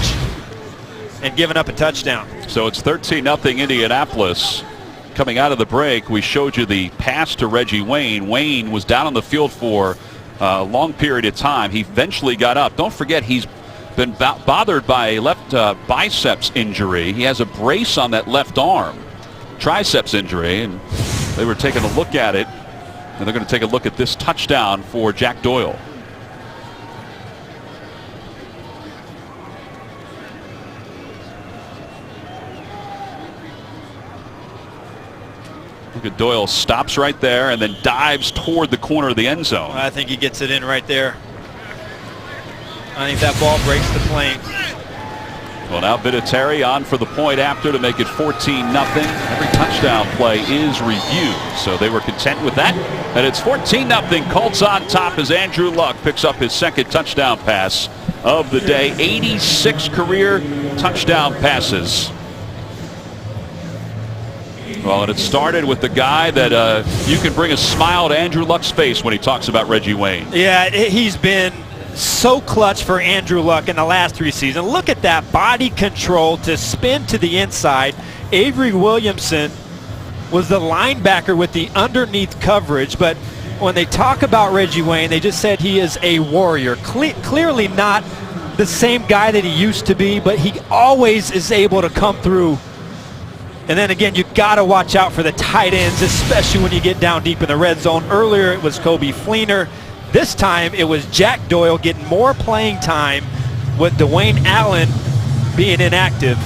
and giving up a touchdown. So it's 13-0 Indianapolis. Coming out of the break, we showed you the pass to Reggie Wayne. Wayne was down on the field for a long period of time. He eventually got up. Don't forget, he's been bothered by a left biceps injury. He has a brace on that left arm, triceps injury, and they were taking a look at it, and they're going to take a look at this touchdown for Jack Doyle. Look at Doyle, stops right there and then dives toward the corner of the end zone. I think he gets it in right there. I think that ball breaks the plane. Well, now Vinatieri on for the point after to make it 14-0. Every touchdown play is reviewed, so they were content with that. And it's 14-0. Colts on top as Andrew Luck picks up his second touchdown pass of the day. 86 career touchdown passes. Well, and it started with the guy that you can bring a smile to Andrew Luck's face when he talks about Reggie Wayne. Yeah, he's been so clutch for Andrew Luck in the last 3 seasons. Look at that body control to spin to the inside. Avery Williamson was the linebacker with the underneath coverage, but when they talk about Reggie Wayne, they just said he is a warrior. Clearly not the same guy that he used to be, but he always is able to come through. And then again, you got to watch out for the tight ends, especially when you get down deep in the red zone. Earlier, it was Kobe Fleener. This time, it was Jack Doyle getting more playing time with Dwayne Allen being inactive,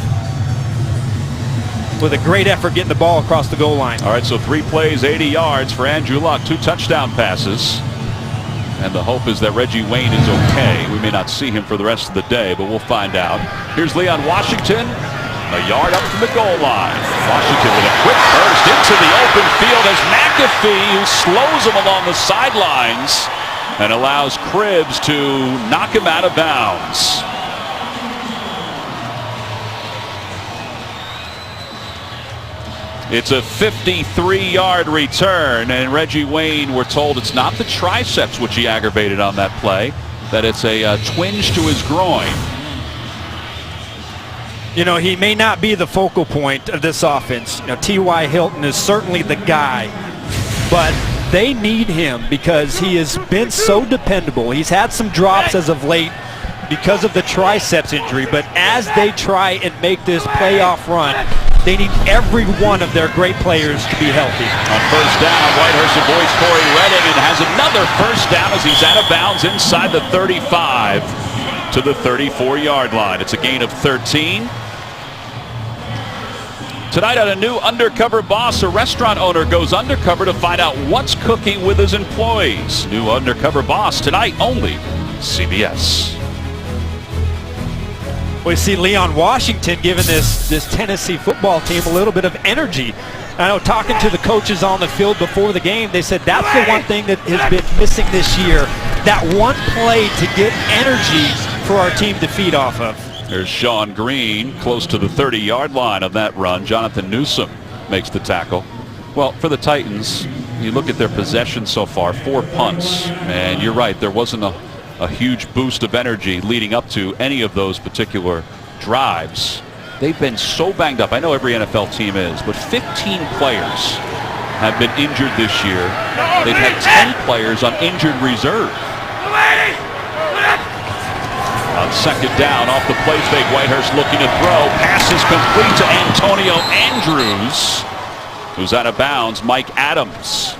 with a great effort getting the ball across the goal line. All right, so 3 plays, 80 yards for Andrew Luck, 2 touchdown passes. And the hope is that Reggie Wayne is okay. We may not see him for the rest of the day, but we'll find out. Here's Leon Washington. A yard up from the goal line. Washington with a quick burst into the open field as McAfee, who slows him along the sidelines and allows Cribbs to knock him out of bounds. It's a 53-yard return, and Reggie Wayne, we're told it's not the triceps which he aggravated on that play, that it's a twinge to his groin. You know, he may not be the focal point of this offense. You know, T.Y. Hilton is certainly the guy, but they need him because he has been so dependable. He's had some drops as of late because of the triceps injury, but as they try and make this playoff run, they need every one of their great players to be healthy. On first down, Whitehurst avoids Corey Redding and has another first down as he's out of bounds inside the 35 to the 34-yard line. It's a gain of 13. Tonight on A New Undercover Boss, a restaurant owner goes undercover to find out what's cooking with his employees. New Undercover Boss tonight only CBS. We see Leon Washington giving this Tennessee football team a little bit of energy. I know, talking to the coaches on the field before the game, they said that's the one thing that has been missing this year, that one play to get energy for our team to feed off of. There's Sean Green close to the 30-yard line of that run. Jonathan Newsom makes the tackle. Well, for the Titans, you look at their possession so far, 4 punts. And you're right, there wasn't a huge boost of energy leading up to any of those particular drives. They've been so banged up. I know every NFL team is, but 15 players have been injured this year. They've had 10 players on injured reserve. On second down, off the play fake, Whitehurst looking to throw. Pass is complete to Antonio Andrews, who's out of bounds. Mike Adams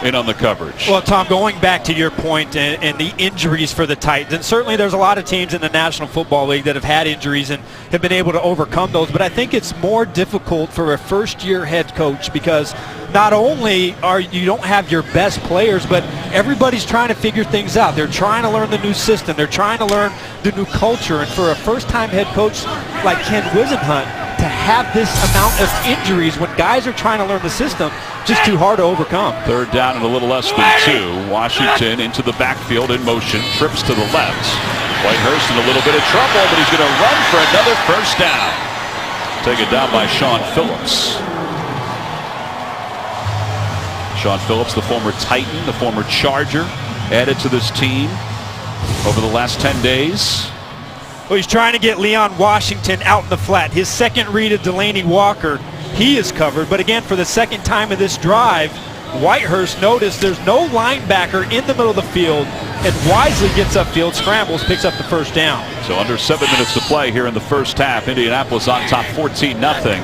in on the coverage. Well, Tom, going back to your point and the injuries for the Titans, and certainly there's a lot of teams in the National Football League that have had injuries and have been able to overcome those, but I think it's more difficult for a first-year head coach because not only you don't have your best players, but everybody's trying to figure things out. They're trying to learn the new system. They're trying to learn the new culture, and for a first-time head coach like Ken Wisenhunt to have this amount of injuries when guys are trying to learn the system, just too hard to overcome. Third down and a little less than 2. Washington into the backfield in motion, trips to the left. Whitehurst in a little bit of trouble, but he's going to run for another first down. Taken down by Sean Phillips. Sean Phillips, the former Titan, the former Charger, added to this team over the last 10 days. Well, he's trying to get Leon Washington out in the flat. His second read of Delaney Walker, he is covered. But again, for the second time in this drive, Whitehurst noticed there's no linebacker in the middle of the field and wisely gets upfield, scrambles, picks up the first down. So under 7 minutes to play here in the first half. Indianapolis on top 14-0,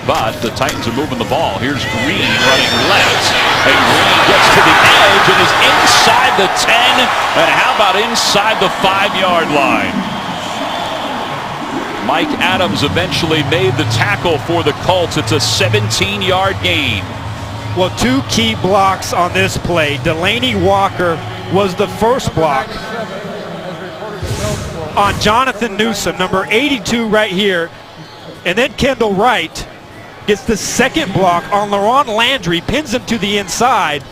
but the Titans are moving the ball. Here's Green running left, and Green gets to the edge and is inside the 10, and how about inside the 5-yard line? Mike Adams eventually made the tackle for the Colts. It's a 17-yard gain. Well, 2 key blocks on this play. Delaney Walker was the first block on Jonathan Newsom, number 82 right here. And then Kendall Wright gets the second block on LaRon Landry, pins him to the inside.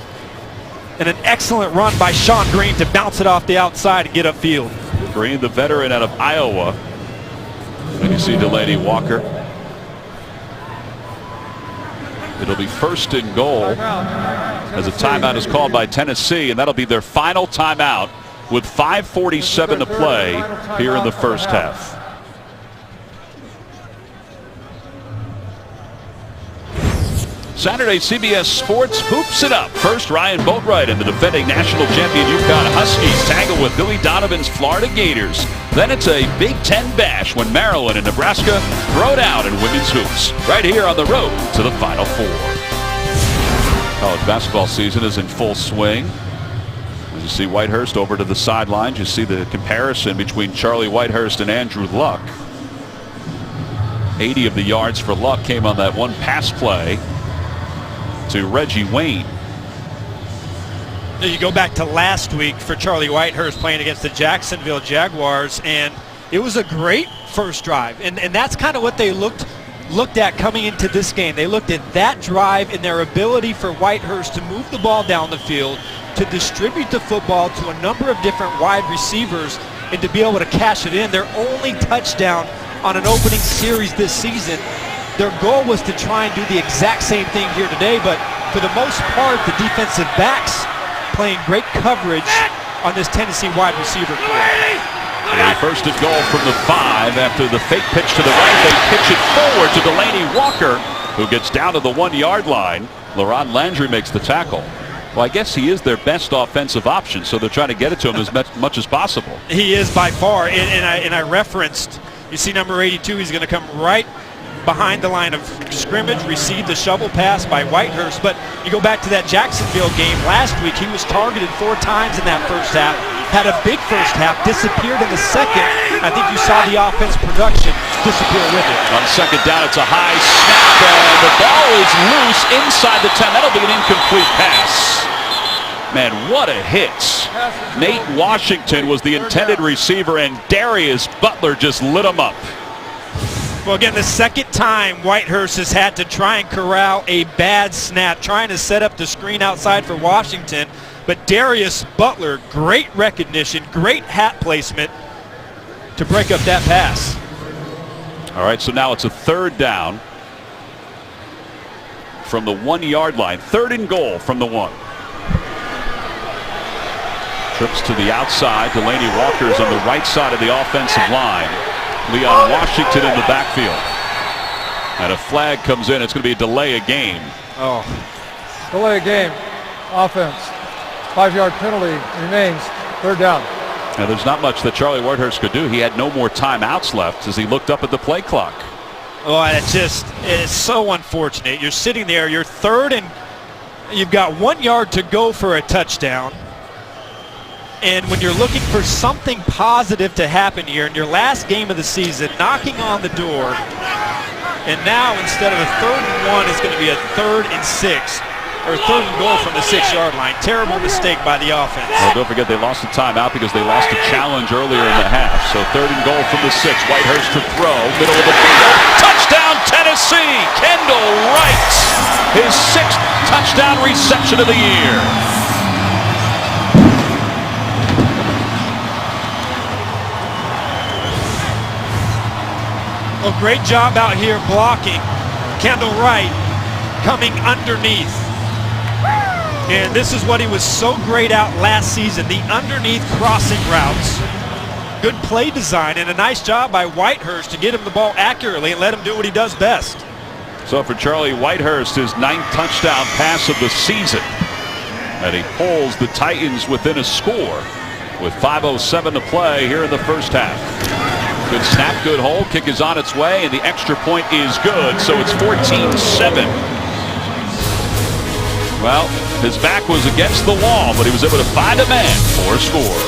And an excellent run by Sean Green to bounce it off the outside and get upfield. Green, the veteran out of Iowa. And you see Delaney Walker. It'll be first and goal as a timeout is called by Tennessee, and that'll be their final timeout with 5:47 to play here in the first half. Saturday, CBS Sports hoops it up. First, Ryan Boatwright and the defending national champion UConn Huskies tangle with Billy Donovan's Florida Gators. Then it's a Big Ten bash when Maryland and Nebraska throw down in women's hoops. Right here on the road to the Final Four. College basketball season is in full swing. As you see Whitehurst over to the sidelines, you see the comparison between Charlie Whitehurst and Andrew Luck. 80 of the yards for Luck came on that one pass play to Reggie Wayne. You go back to last week for Charlie Whitehurst playing against the Jacksonville Jaguars, and it was a great first drive. And that's kind of what they looked at coming into this game. They looked at that drive and their ability for Whitehurst to move the ball down the field, to distribute the football to a number of different wide receivers, and to be able to cash it in. Their only touchdown on an opening series this season. Their goal was to try and do the exact same thing here today, but for the most part, the defensive backs playing great coverage on this Tennessee wide receiver corps. First and goal from the 5 after the fake pitch to the right. They pitch it forward to Delaney Walker, who gets down to the 1-yard line. LaRon Landry makes the tackle. Well, I guess he is their best offensive option, so they're trying to get it to him as much as possible. He is by far, and I referenced, you see number 82, he's going to come right behind the line of scrimmage, received the shovel pass by Whitehurst. But you go back to that Jacksonville game last week, he was targeted 4 times in that first half, had a big first half, disappeared in the second. I think you saw the offense production disappear with it. On second down, it's a high snap, and the ball is loose inside the 10. That'll be an incomplete pass. Man, what a hit. Nate Washington was the intended receiver, and Darius Butler just lit him up. Well, again, the second time Whitehurst has had to try and corral a bad snap, trying to set up the screen outside for Washington. But Darius Butler, great recognition, great hat placement to break up that pass. All right, so now it's a third down from the 1-yard line. Third and goal from the 1. Trips to the outside. Delaney Walker's on the right side of the offensive line. Leon Washington in the backfield. And a flag comes in. It's going to be a delay of game. Oh. Delay of game. Offense. 5-yard penalty remains. Third down. Now, there's not much that Charlie Whitehurst could do. He had no more timeouts left as he looked up at the play clock. Oh, it's so unfortunate. You're sitting there. You're third and You've got 1 yard to go for a touchdown. And when you're looking for something positive to happen here in your last game of the season, knocking on the door, and now instead of a 3rd and 1, it's going to be a 3rd and 6, or 3rd and goal from the 6-yard line. Terrible mistake by the offense. Well, don't forget they lost the timeout because they lost a challenge earlier in the half. So 3rd and goal from the 6. Whitehurst to throw, middle of the field. Touchdown, Tennessee! Kendall Wright, his 6th touchdown reception of the year. Well, great job out here blocking. Kendall Wright coming underneath. And this is what he was so great at last season, the underneath crossing routes. Good play design and a nice job by Whitehurst to get him the ball accurately and let him do what he does best. So for Charlie Whitehurst, his 9th touchdown pass of the season. And he pulls the Titans within a score with 5:07 to play here in the first half. Good snap, good hold, kick is on its way, and the extra point is good, so it's 14-7. Well, his back was against the wall, but he was able to find a man for a score.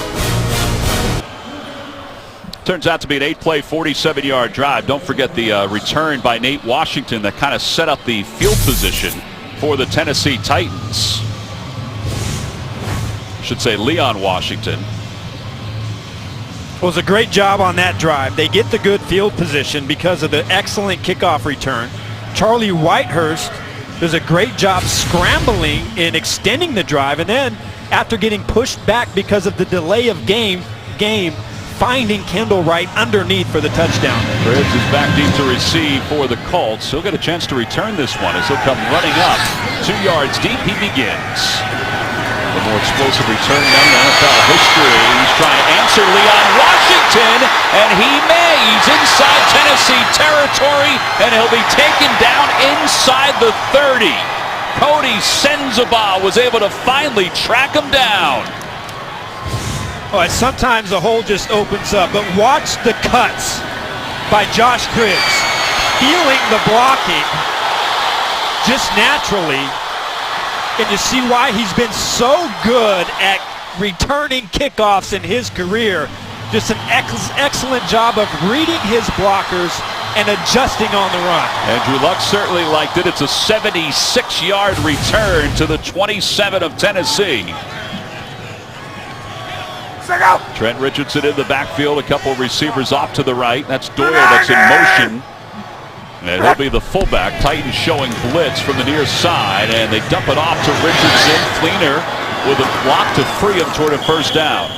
Turns out to be an 8-play, 47-yard drive. Don't forget the return by Nate Washington that kind of set up the field position for the Tennessee Titans. I should say Leon Washington. It was a great job on that drive. They get the good field position because of the excellent kickoff return. Charlie Whitehurst does a great job scrambling and extending the drive, and then after getting pushed back because of the delay of game finding Kendall Wright underneath for the touchdown. Cribbs is back deep to receive for the Colts. He'll get a chance to return this one as he'll come running up 2 yards deep. He begins. The more explosive return in NFL history. He's trying to answer Leon Washington, and he may. He's inside Tennessee territory, and he'll be taken down inside the 30. Cody Sensabaugh was able to finally track him down. Oh, sometimes the hole just opens up, but watch the cuts by Josh Cribbs. Feeling the blocking just naturally. And you see why he's been so good at returning kickoffs in his career. Just an excellent job of reading his blockers and adjusting on the run. Andrew Luck certainly liked it. It's a 76-yard return to the 27 of Tennessee. Trent Richardson in the backfield. A couple of receivers off to the right. That's Doyle that's in motion. And he'll be the fullback. Titans showing blitz from the near side, and they dump it off to Richardson. Fleener with a block to free him toward a first down.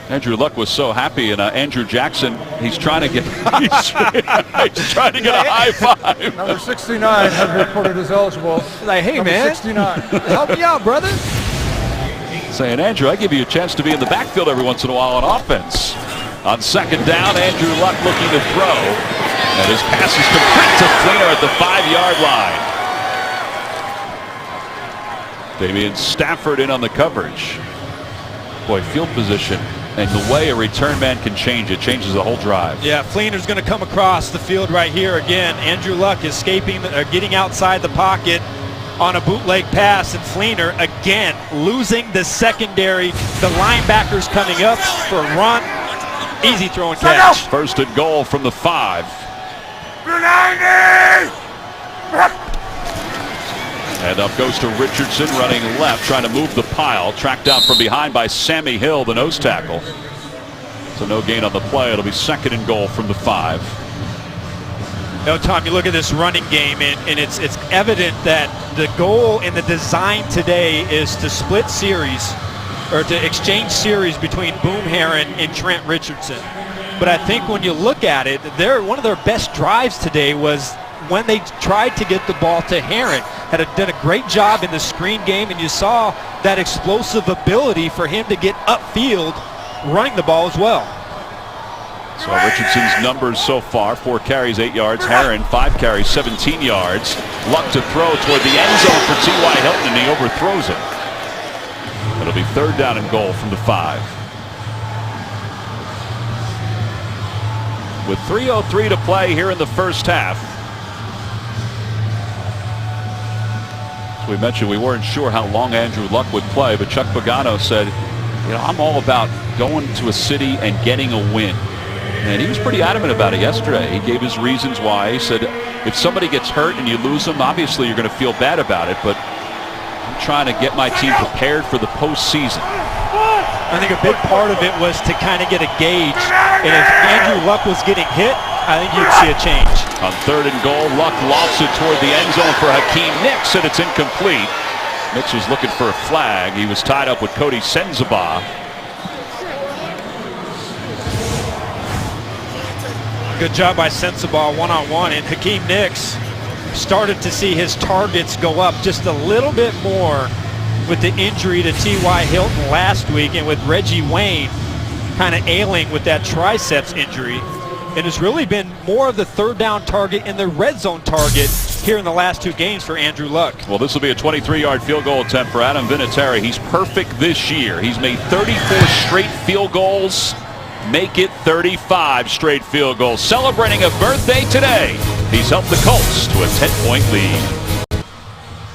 Andrew Luck was so happy, and Andrew Jackson, he's trying to get he's trying to get a high five. Number 69 has reported as eligible. Like, hey, Number man, 69. help me out, brother. Saying, Andrew, I give you a chance to be in the backfield every once in a while on offense. On 2nd down, Andrew Luck looking to throw. And his pass is complete to Fleener at the 5-yard line. Damian Stafford in on the coverage. Boy, field position and the way a return man can change it changes the whole drive. Yeah, Fleener's going to come across the field right here again. Andrew Luck escaping, getting outside the pocket on a bootleg pass, and Fleener again losing the secondary. The linebackers coming up for a run. Easy throw and catch. 1st and goal from the 5. And up goes to Richardson running left, trying to move the pile. Tracked down from behind by Sammy Hill, the nose tackle. So no gain on the play. It'll be 2nd and goal from the 5. You know, Tom, you look at this running game, and it's evident that the goal and the design today is to split series, or to exchange series between Boom Herron and Trent Richardson. But I think when you look at it, one of their best drives today was when they tried to get the ball to Herron. Done a great job in the screen game, and you saw that explosive ability for him to get upfield running the ball as well. So Richardson's numbers so far: 4 carries, 8 yards. Herron, 5 carries, 17 yards. Luck to throw toward the end zone for T.Y. Hilton, and he overthrows it. It'll be 3rd down and goal from the 5. with 3:03 to play here in the first half. As we mentioned, we weren't sure how long Andrew Luck would play, but Chuck Pagano said, you know, I'm all about going to a city and getting a win. And he was pretty adamant about it yesterday. He gave his reasons why. He said, if somebody gets hurt and you lose them, obviously you're going to feel bad about it, but I'm trying to get my team prepared for the postseason. I think a big part of it was to kind of get a gauge. And if Andrew Luck was getting hit, I think you'd see a change. On 3rd and goal, Luck lofts it toward the end zone for Hakeem Nicks, and it's incomplete. Nicks was looking for a flag. He was tied up with Cody Sensabaugh. Good job by Sensabaugh one-on-one, and Hakeem Nicks started to see his targets go up just a little bit more with the injury to T.Y. Hilton last week, and with Reggie Wayne kind of ailing with that triceps injury. It has really been more of the 3rd down target and the red zone target here in the last 2 games for Andrew Luck. Well, this will be a 23-yard field goal attempt for Adam Vinatieri. He's perfect this year. He's made 34 straight field goals. Make it 35 straight field goals. Celebrating a birthday today. He's helped the Colts to a 10-point lead.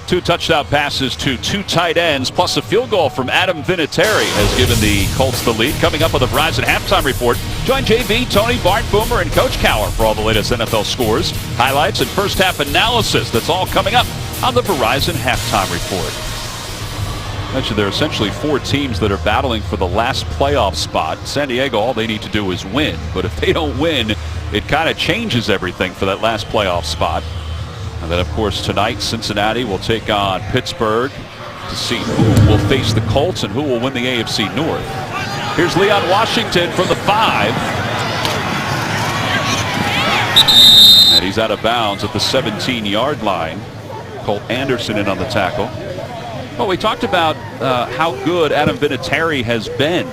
2 touchdown passes to 2 tight ends, plus a field goal from Adam Vinatieri has given the Colts the lead. Coming up on the Verizon Halftime Report, join JV, Tony, Bart, Boomer, and Coach Cower for all the latest NFL scores, highlights, and first half analysis. That's all coming up on the Verizon Halftime Report. Mentioned there are essentially 4 teams that are battling for the last playoff spot. San Diego, all they need to do is win. But if they don't win, it kind of changes everything for that last playoff spot. And then, of course, tonight, Cincinnati will take on Pittsburgh to see who will face the Colts and who will win the AFC North. Here's Leon Washington from the 5. And he's out of bounds at the 17-yard line. Colt Anderson in on the tackle. Well, we talked about how good Adam Vinatieri has been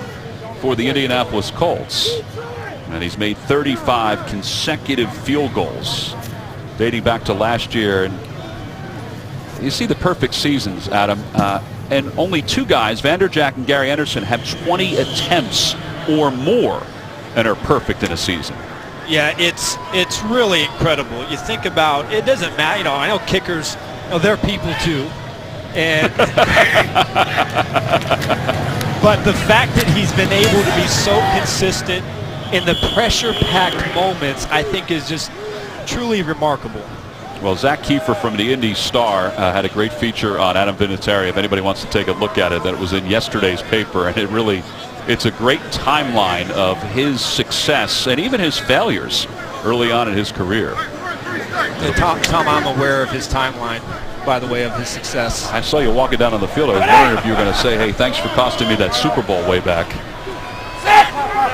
for the Indianapolis Colts. And he's made 35 consecutive field goals dating back to last year. And you see the perfect seasons, Adam. And only 2 guys, Vanderjagt and Gary Anderson, have 20 attempts or more and are perfect in a season. Yeah, it's really incredible. You think about, it doesn't matter, you know, I know kickers, you know, they're people too. And but the fact that he's been able to be so consistent in the pressure-packed moments, I think is just truly remarkable. Well, Zach Kiefer from the Indy Star had a great feature on Adam Vinatieri. If anybody wants to take a look at it, that was in yesterday's paper, and it's a great timeline of his success and even his failures early on in his career. Tom, I'm aware of his timeline, by the way, of his success. I saw you walking down on the field. I was wondering if you were going to say, hey, thanks for costing me that Super Bowl way back.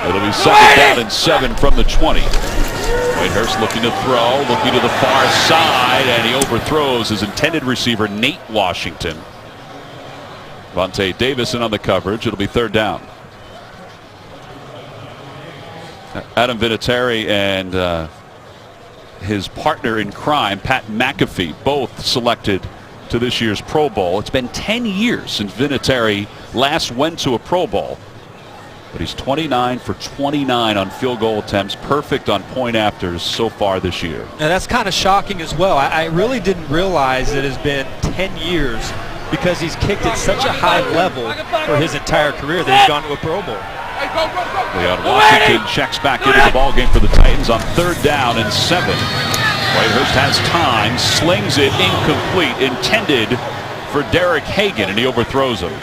It'll be 2nd down and 7 from the 20. Whitehurst looking to throw, looking to the far side, and he overthrows his intended receiver, Nate Washington. Vontae Davis in on the coverage. It'll be 3rd down. Adam Vinatieri and his partner in crime, Pat McAfee, both selected to this year's Pro Bowl. It's been 10 years since Vinatieri last went to a Pro Bowl. But he's 29 for 29 on field goal attempts, perfect on point afters so far this year. Now that's kind of shocking as well. I really didn't realize it has been 10 years because he's kicked at such a high level for his entire career that he's gone to a Pro Bowl. Leon Washington checks back into the ballgame for the Titans on 3rd down and 7. Whitehurst has time, slings it incomplete, intended for Derek Hagan, and he overthrows him.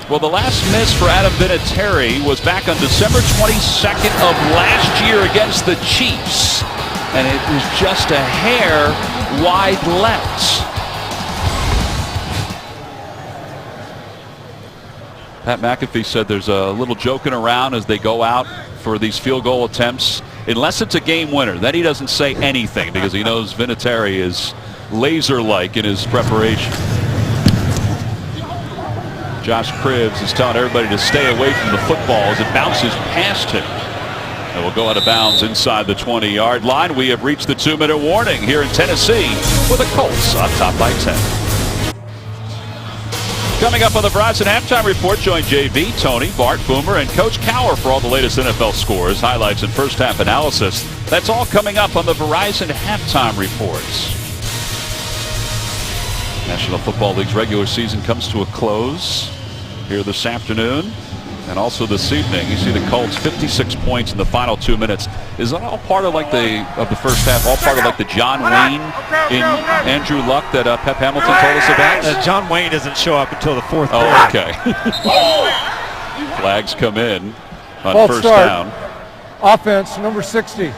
Well, the last miss for Adam Vinatieri was back on December 22nd of last year against the Chiefs, and it was just a hair wide left. Pat McAfee said there's a little joking around as they go out for these field goal attempts. Unless it's a game winner, then he doesn't say anything because he knows Vinatieri is laser-like in his preparation. Josh Cribbs is telling everybody to stay away from the football as it bounces past him. And will go out of bounds inside the 20-yard line. We have reached the 2-minute warning here in Tennessee with the Colts on top by 10. Coming up on the Verizon Halftime Report, join JB, Tony, Bart, Boomer, and Coach Cower for all the latest NFL scores, highlights, and first half analysis. That's all coming up on the Verizon Halftime Reports. National Football League's regular season comes to a close here this afternoon and also this evening. You see the Colts 56 points in the final 2 minutes. Is that all part of the first half, all part of like the John Wayne in Andrew Luck that Pep Hamilton told us about? John Wayne doesn't show up until the fourth quarter. Oh, okay. Flags come in on False first start. down. Offense, number 60.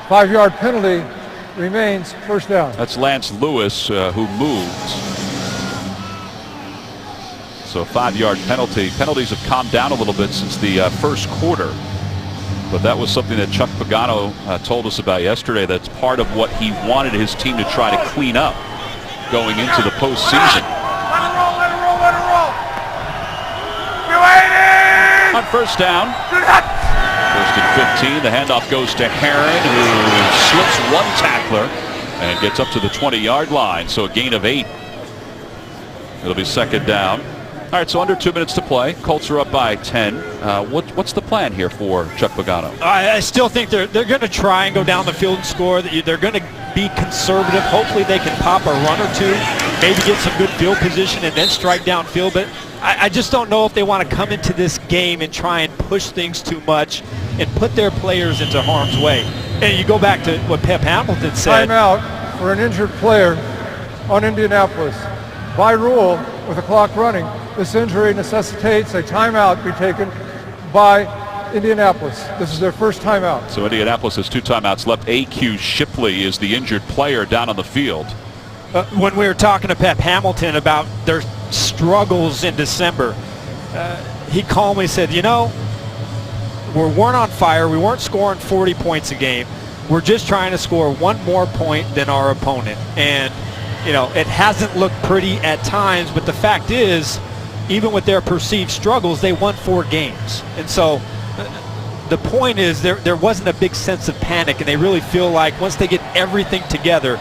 5-yard penalty remains first down. That's Lance Lewis who moved. So 5-yard penalty. Penalties have calmed down a little bit since the first quarter. But that was something that Chuck Pagano told us about yesterday. That's part of what he wanted his team to try to clean up going into the postseason. Let it roll, let it roll, let it roll. Be waiting. On first down, first and 15, the handoff goes to Herron, who slips one tackler and gets up to the 20-yard line. So a gain of 8. It'll be second down. All right, so under 2 minutes to play. Colts are up by 10. What's the plan here for Chuck Pagano? I still think they're going to try and go down the field and score. They're going to be conservative. Hopefully they can pop a run or two, maybe get some good field position and then strike downfield. But I just don't know if they want to come into this game and try and push things too much and put their players into harm's way. And you go back to what Pep Hamilton said. Timeout for an injured player on Indianapolis. By rule, with the clock running, this injury necessitates a timeout be taken by Indianapolis. This is their first timeout. So Indianapolis has 2 timeouts left. A.Q. Shipley is the injured player down on the field. When we were talking to Pep Hamilton about their struggles in December, he calmly said, you know, we weren't on fire. We weren't scoring 40 points a game. We're just trying to score one more point than our opponent. And, you know, it hasn't looked pretty at times, but the fact is, even with their perceived struggles, they won 4 games. And so the point is there wasn't a big sense of panic, and they really feel like once they get everything together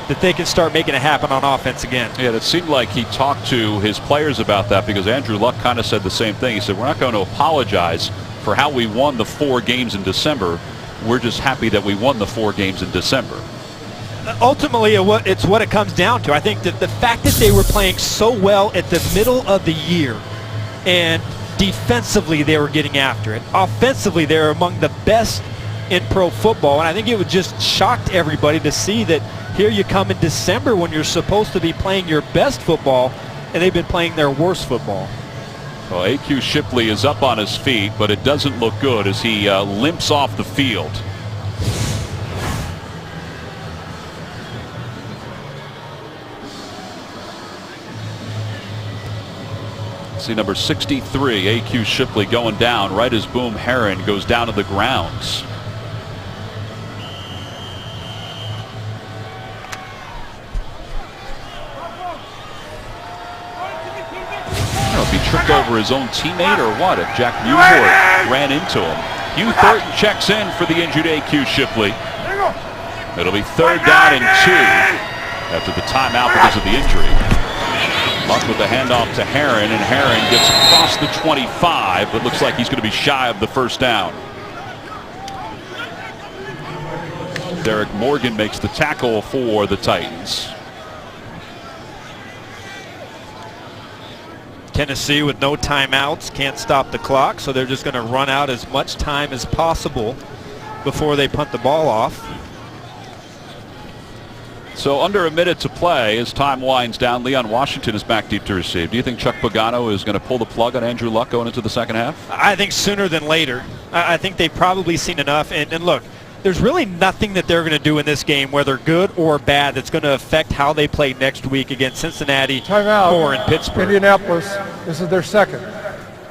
that they can start making it happen on offense again. Yeah, it seemed like he talked to his players about that because Andrew Luck kind of said the same thing. He said, we're not going to apologize for how we won the 4 games in December. We're just happy that we won the 4 games in December. Ultimately, it's what it comes down to. I think that the fact that they were playing so well at the middle of the year, and defensively they were getting after it. Offensively, they're among the best in pro football, and I think it would just shocked everybody to see that here you come in December when you're supposed to be playing your best football, and they've been playing their worst football. Well, A.Q. Shipley is up on his feet, but it doesn't look good as he limps off the field. See number 63, A.Q. Shipley, going down right as Boom Herron goes down to the grounds. I don't know if he tripped over his own teammate or what, if Jack Newport ran into him. Hugh Thornton checks in for the injured A.Q. Shipley. It'll be third down and 2 after the timeout because of the injury. Luck with the handoff to Herron, and Herron gets across the 25, but looks like he's going to be shy of the first down. Derek Morgan makes the tackle for the Titans. Tennessee with no timeouts can't stop the clock, so they're just going to run out as much time as possible before they punt the ball off. So under a minute to play as time winds down. Leon Washington is back deep to receive. Do you think Chuck Pagano is going to pull the plug on Andrew Luck going into the second half? I think sooner than later. I think they've probably seen enough. And look, there's really nothing that they're going to do in this game, whether good or bad, that's going to affect how they play next week against Cincinnati or in Pittsburgh. Indianapolis, this is their second.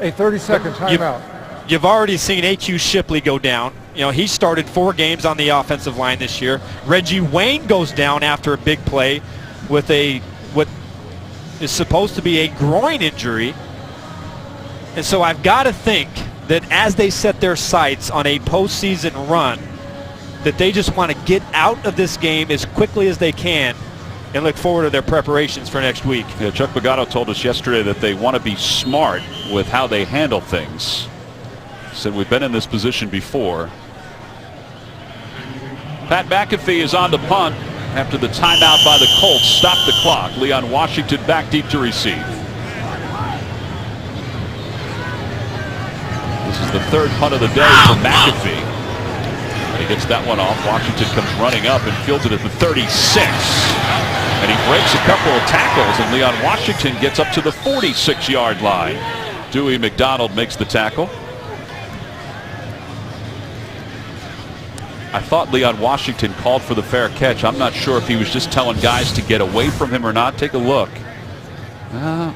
A 30-second timeout. You've already seen A.Q. Shipley go down. You know, he started 4 games on the offensive line this year. Reggie Wayne goes down after a big play with what is supposed to be a groin injury. And so I've got to think that as they set their sights on a postseason run, that they just want to get out of this game as quickly as they can and look forward to their preparations for next week. Yeah, Chuck Pagano told us yesterday that they want to be smart with how they handle things. He said, we've been in this position before. Pat McAfee is on to punt after the timeout by the Colts stopped the clock. Leon Washington back deep to receive. This is the third punt of the day for McAfee. And he gets that one off. Washington comes running up and fields it at the 36. And he breaks a couple of tackles, and Leon Washington gets up to the 46-yard line. Dewey McDonald makes the tackle. I thought Leon Washington called for the fair catch. I'm not sure if he was just telling guys to get away from him or not. Take a look. I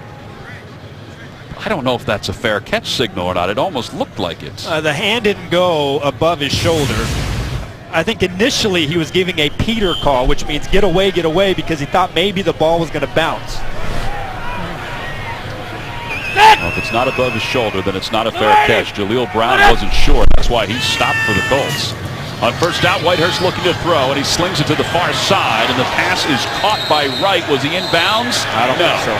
don't know if that's a fair catch signal or not. It almost looked like it. The hand didn't go above his shoulder. I think initially he was giving a Peter call, which means get away, because he thought maybe the ball was going to bounce. Well, if it's not above his shoulder, then it's not a fair catch. Jaleel Brown wasn't sure. That's why he stopped for the Colts. On first down, Whitehurst looking to throw, and he slings it to the far side, and the pass is caught by Wright. Was he in bounds? I don't think so.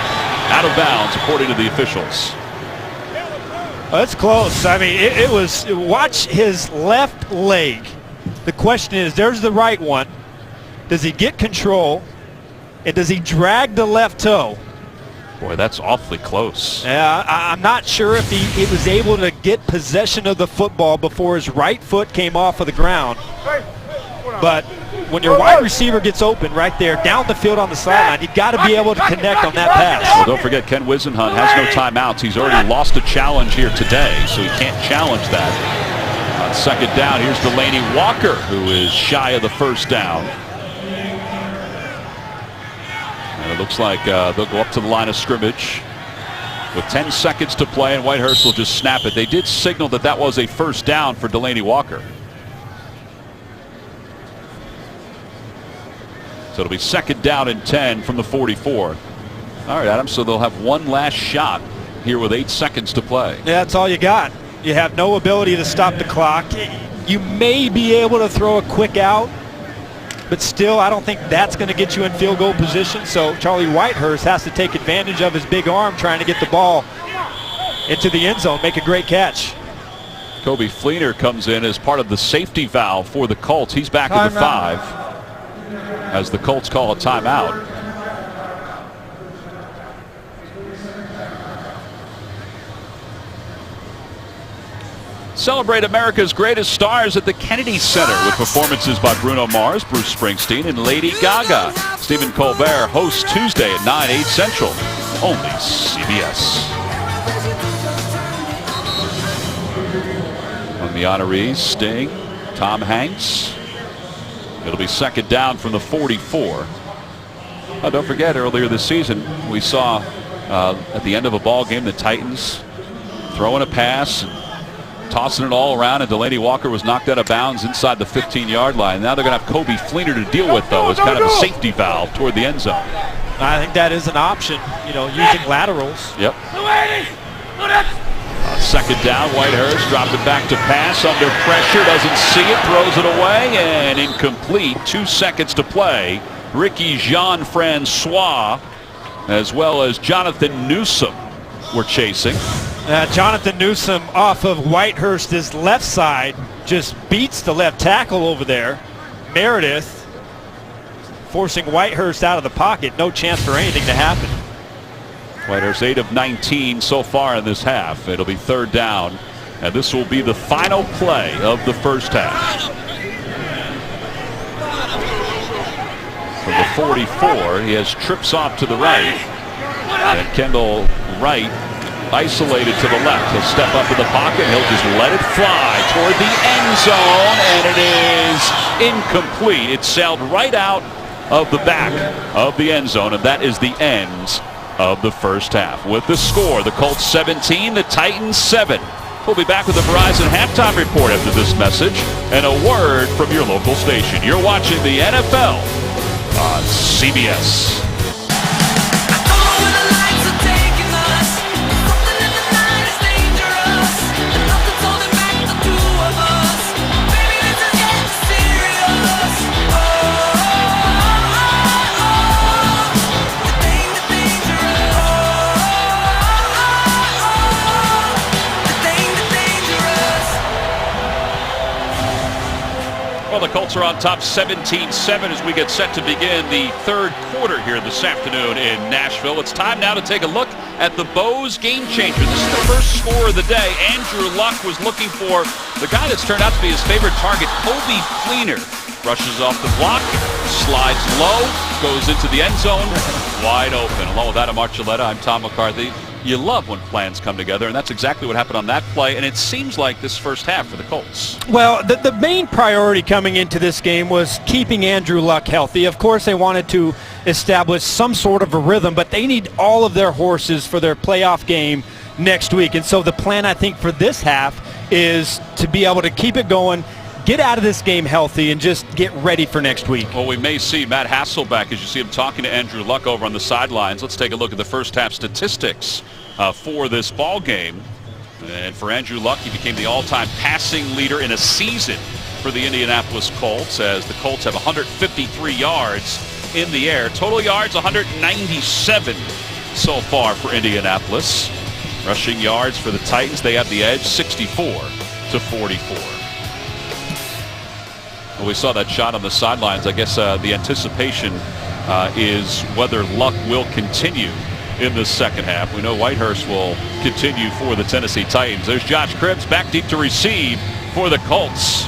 Out of bounds, according to the officials. That's close. I mean, it was, watch his left leg. The question is, there's the right one. Does he get control, and does he drag the left toe? Boy, that's awfully close. Yeah, I'm not sure if he was able to get possession of the football before his right foot came off of the ground. But when your wide receiver gets open right there, down the field on the sideline, you've got to be able to connect on that pass. Well, don't forget, Ken Wisenhunt has no timeouts. He's already lost a challenge here today, so he can't challenge that. On second down, here's Delaney Walker, who is shy of the first down. And it looks like they'll go up to the line of scrimmage with 10 seconds to play, and Whitehurst will just snap it. They did signal that that was a first down for Delaney Walker. So it'll be second down and 10 from the 44. All right, Adam, so they'll have one last shot here with 8 seconds to play. Yeah, that's all you got. You have no ability to stop the clock. You may be able to throw a quick out, but still, I don't think that's going to get you in field goal position. So Charlie Whitehurst has to take advantage of his big arm trying to get the ball into the end zone, make a great catch. Kobe Fleener comes in as part of the safety valve for the Colts. He's back at the 5 as the Colts call a timeout. Celebrate America's greatest stars at the Kennedy Center with performances by Bruno Mars, Bruce Springsteen, and Lady Gaga. Stephen Colbert hosts Tuesday at 9, 8 Central. Only CBS. On the honorees, Sting, Tom Hanks. It'll be second down from the 44. Don't forget, earlier this season, we saw at the end of a ball game the Titans throwing a pass, tossing it all around, and Delaney Walker was knocked out of bounds inside the 15-yard line. Now they're going to have Kobe Fleener to deal with, though, as kind of a safety valve toward the end zone. I think that is an option, using laterals. Yep. Second down, Whitehurst dropped it back to pass under pressure, doesn't see it, throws it away, and incomplete. 2 seconds to play. Ricky Jean-Francois as well as Jonathan Newsom were chasing. Jonathan Newsom off of Whitehurst's left side just beats the left tackle over there. Meredith forcing Whitehurst out of the pocket. No chance for anything to happen. Whitehurst 8 of 19 so far in this half. It'll be third down, and this will be the final play of the first half. From the 44, he has trips off to the right, and Kendall Wright isolated to the left. He'll step up in the pocket, and he'll just let it fly toward the end zone, and it is incomplete. It sailed right out of the back of the end zone, and that is the end of the first half. With the score, the Colts 17, the Titans 7. We'll be back with the Verizon halftime report after this message and a word from your local station. You're watching the NFL on CBS. Colts are on top 17-7 as we get set to begin the third quarter here this afternoon in Nashville. It's time now to take a look at the Bows game changer. This is the first score of the day. Andrew Luck was looking for the guy that's turned out to be his favorite target, Kobe Fleener. Rushes off the block, slides low, goes into the end zone, wide open. Along with Adam Archuleta, I'm Tom McCarthy. You love when plans come together, and that's exactly what happened on that play, and it seems like this first half for the Colts. Well, the main priority coming into this game was keeping Andrew Luck healthy. Of course, they wanted to establish some sort of a rhythm, but they need all of their horses for their playoff game next week. And so the plan, I think, for this half is to be able to keep it going, get out of this game healthy, and just get ready for next week. Well, we may see Matt Hasselbeck as you see him talking to Andrew Luck over on the sidelines. Let's take a look at the first half statistics for this ball game. And for Andrew Luck, he became the all-time passing leader in a season for the Indianapolis Colts, as the Colts have 153 yards in the air. Total yards, 197 so far for Indianapolis. Rushing yards for the Titans, they have the edge, 64-44. Well, we saw that shot on the sidelines. I guess the anticipation is whether Luck will continue in the second half. We know Whitehurst will continue for the Tennessee Titans. There's Josh Cribbs back deep to receive for the Colts.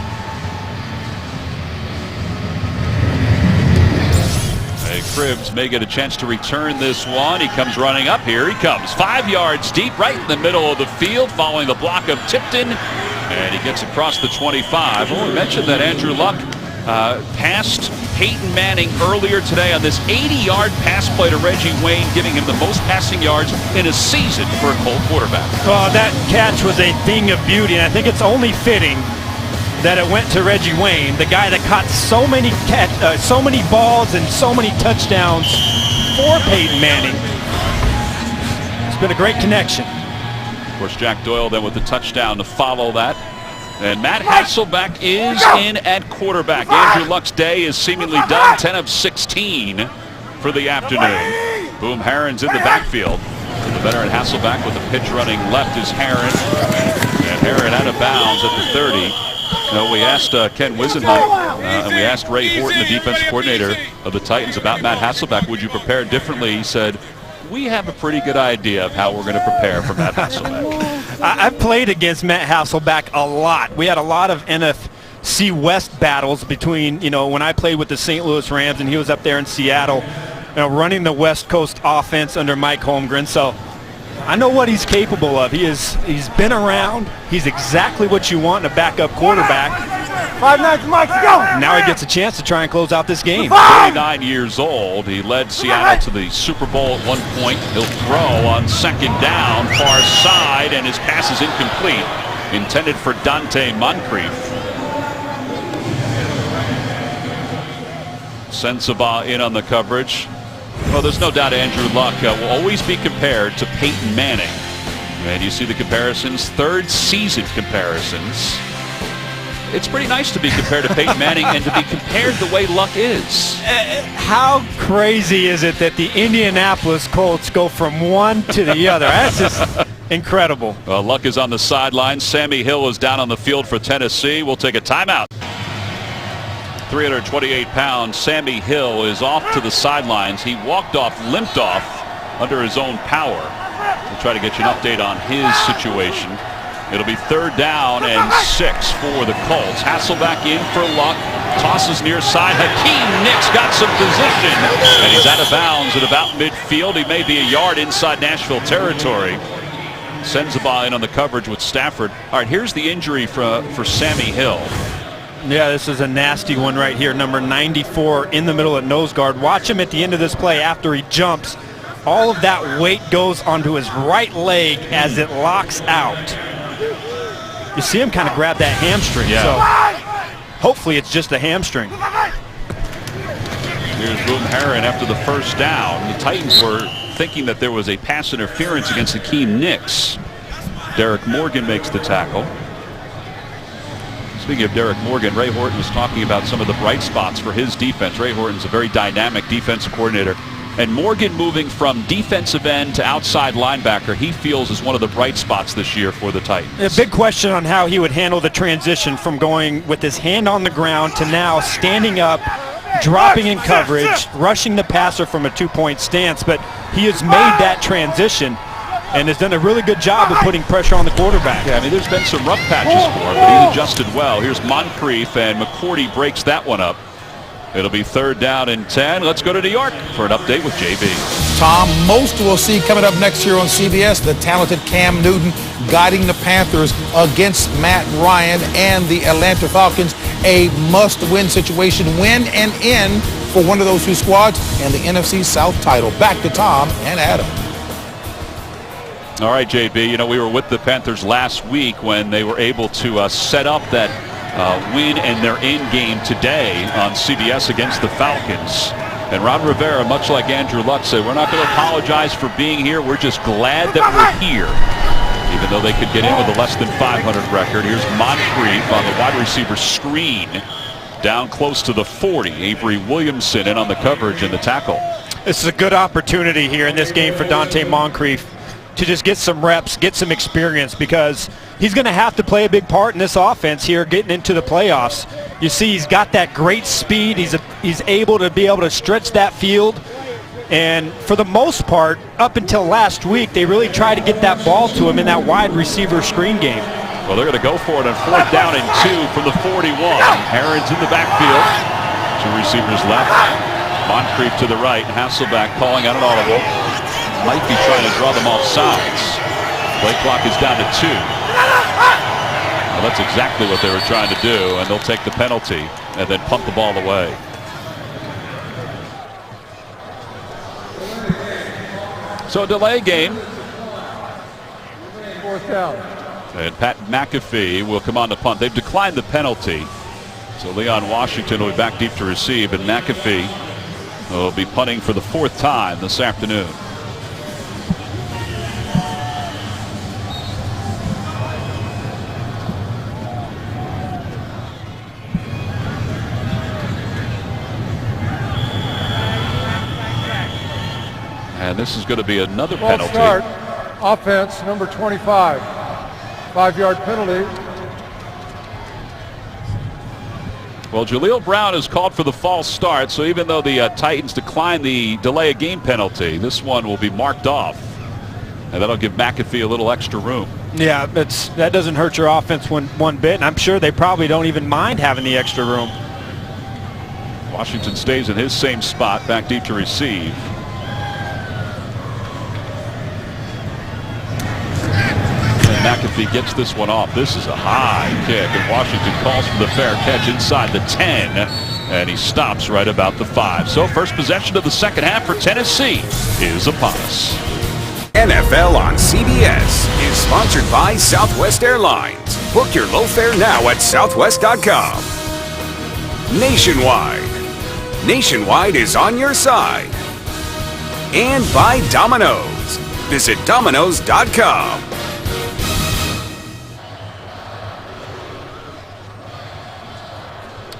Hey, Cribbs may get a chance to return this one. He comes running up. Here he comes. 5 yards deep, right in the middle of the field, following the block of Tipton. And he gets across the 25. Well, we mentioned that Andrew Luck passed Peyton Manning earlier today on this 80-yard pass play to Reggie Wayne, giving him the most passing yards in a season for a Colt quarterback. Well, that catch was a thing of beauty, and I think it's only fitting that it went to Reggie Wayne, the guy that caught so many balls and so many touchdowns for Peyton Manning. It's been a great connection. Of course, Jack Doyle then with the touchdown to follow that. And Matt Hasselbeck is in at quarterback. Andrew Luck's day is seemingly done. 10 of 16 for the afternoon. Boom Herron's in the backfield. And the veteran Hasselbeck with the pitch running left is Herron. And Herron out of bounds at the 30. We asked Ken Wisenhunt and we asked Ray Horton, the defense coordinator of the Titans, about Matt Hasselbeck. Would you prepare differently? He said, we have a pretty good idea of how we're going to prepare for Matt Hasselbeck. I've played against Matt Hasselbeck a lot. We had a lot of NFC West battles between, when I played with the St. Louis Rams and he was up there in Seattle, running the West Coast offense under Mike Holmgren. So I know what he's capable of. He's been around. He's exactly what you want in a backup quarterback. 5-9, Mike, go! Now he gets a chance to try and close out this game. 39 years old. He led Seattle to the Super Bowl at one point. He'll throw on second down, far side, and his pass is incomplete. Intended for Dante Moncrief. Sensabaugh in on the coverage. Well, there's no doubt Andrew Luck will always be compared to Peyton Manning. And you see the comparisons, third season comparisons. It's pretty nice to be compared to Peyton Manning and to be compared the way Luck is. How crazy is it that the Indianapolis Colts go from one to the other? That's just incredible. Well, Luck is on the sideline. Sammy Hill is down on the field for Tennessee. We'll take a timeout. 328-pound Sammy Hill is off to the sidelines. He walked off, limped off under his own power. We'll try to get you an update on his situation. It'll be 3rd down and 6 for the Colts. Hasselbeck in for Luck. Tosses near side. Hakeem Nicks got some position. And he's out of bounds at about midfield. He may be a yard inside Nashville territory. Sensabaugh in on the coverage with Stafford. All right, here's the injury for Sammy Hill. Yeah, this is a nasty one right here. Number 94 in the middle at nose guard. Watch him at the end of this play after he jumps. All of that weight goes onto his right leg as it locks out. You see him kind of grab that hamstring. Yeah. So hopefully it's just a hamstring. Here's Boom Herron after the first down. The Titans were thinking that there was a pass interference against Hakeem Nicks. Derek Morgan makes the tackle. Speaking of Derek Morgan, Ray Horton was talking about some of the bright spots for his defense. Ray Horton's a very dynamic defensive coordinator. And Morgan moving from defensive end to outside linebacker, he feels is one of the bright spots this year for the Titans. A big question on how he would handle the transition from going with his hand on the ground to now standing up, dropping in coverage, rushing the passer from a two-point stance. But he has made that transition and has done a really good job of putting pressure on the quarterback. Yeah, I mean, there's been some rough patches for him, but he's adjusted well. Here's Moncrief, and McCourty breaks that one up. It'll be 3rd down and 10. Let's go to New York for an update with JB. Tom, most will see coming up next year on CBS, the talented Cam Newton guiding the Panthers against Matt Ryan and the Atlanta Falcons. A must-win situation, win and in for one of those two squads and the NFC South title. Back to Tom and Adam. All right, JB, you know, we were with the Panthers last week when they were able to set up that win and their in game today on CBS against the Falcons. And Ron Rivera, much like Andrew Luck, said, we're not going to apologize for being here. We're just glad that we're here. Even though they could get in with a less than 500 record. Here's Moncrief on the wide receiver screen. Down close to the 40. Avery Williamson in on the coverage and the tackle. This is a good opportunity here in this game for Dante Moncrief to just get some reps, get some experience, because he's going to have to play a big part in this offense here getting into the playoffs. You see he's got that great speed. He's able to stretch that field. And for the most part, up until last week, they really tried to get that ball to him in that wide receiver screen game. Well, they're going to go for it on 4th down and 2 from the 41. Herron's in the backfield. 2 receivers left. Moncrief to the right. Hasselbeck calling out an audible. Might be trying to draw them off sides. Play clock is down to 2. Well, that's exactly what they were trying to do, and they'll take the penalty and then punt the ball away. So a delay game. 4th down. And Pat McAfee will come on to punt. They've declined the penalty. So Leon Washington will be back deep to receive, and McAfee will be punting for the 4th time this afternoon. And this is going to be another penalty. Start. Offense, number 25. 5-yard penalty. Well, Jaleel Brown is called for the false start, so even though the Titans declined the delay of game penalty, this one will be marked off. And that'll give McAfee a little extra room. Yeah, that doesn't hurt your offense one bit, and I'm sure they probably don't even mind having the extra room. Washington stays in his same spot, back deep to receive. McAfee gets this one off. This is a high kick, and Washington calls for the fair catch inside the 10, and he stops right about the 5. So first possession of the second half for Tennessee is upon us. NFL on CBS is sponsored by Southwest Airlines. Book your low fare now at southwest.com. Nationwide. Nationwide is on your side. And by Domino's. Visit Domino's.com.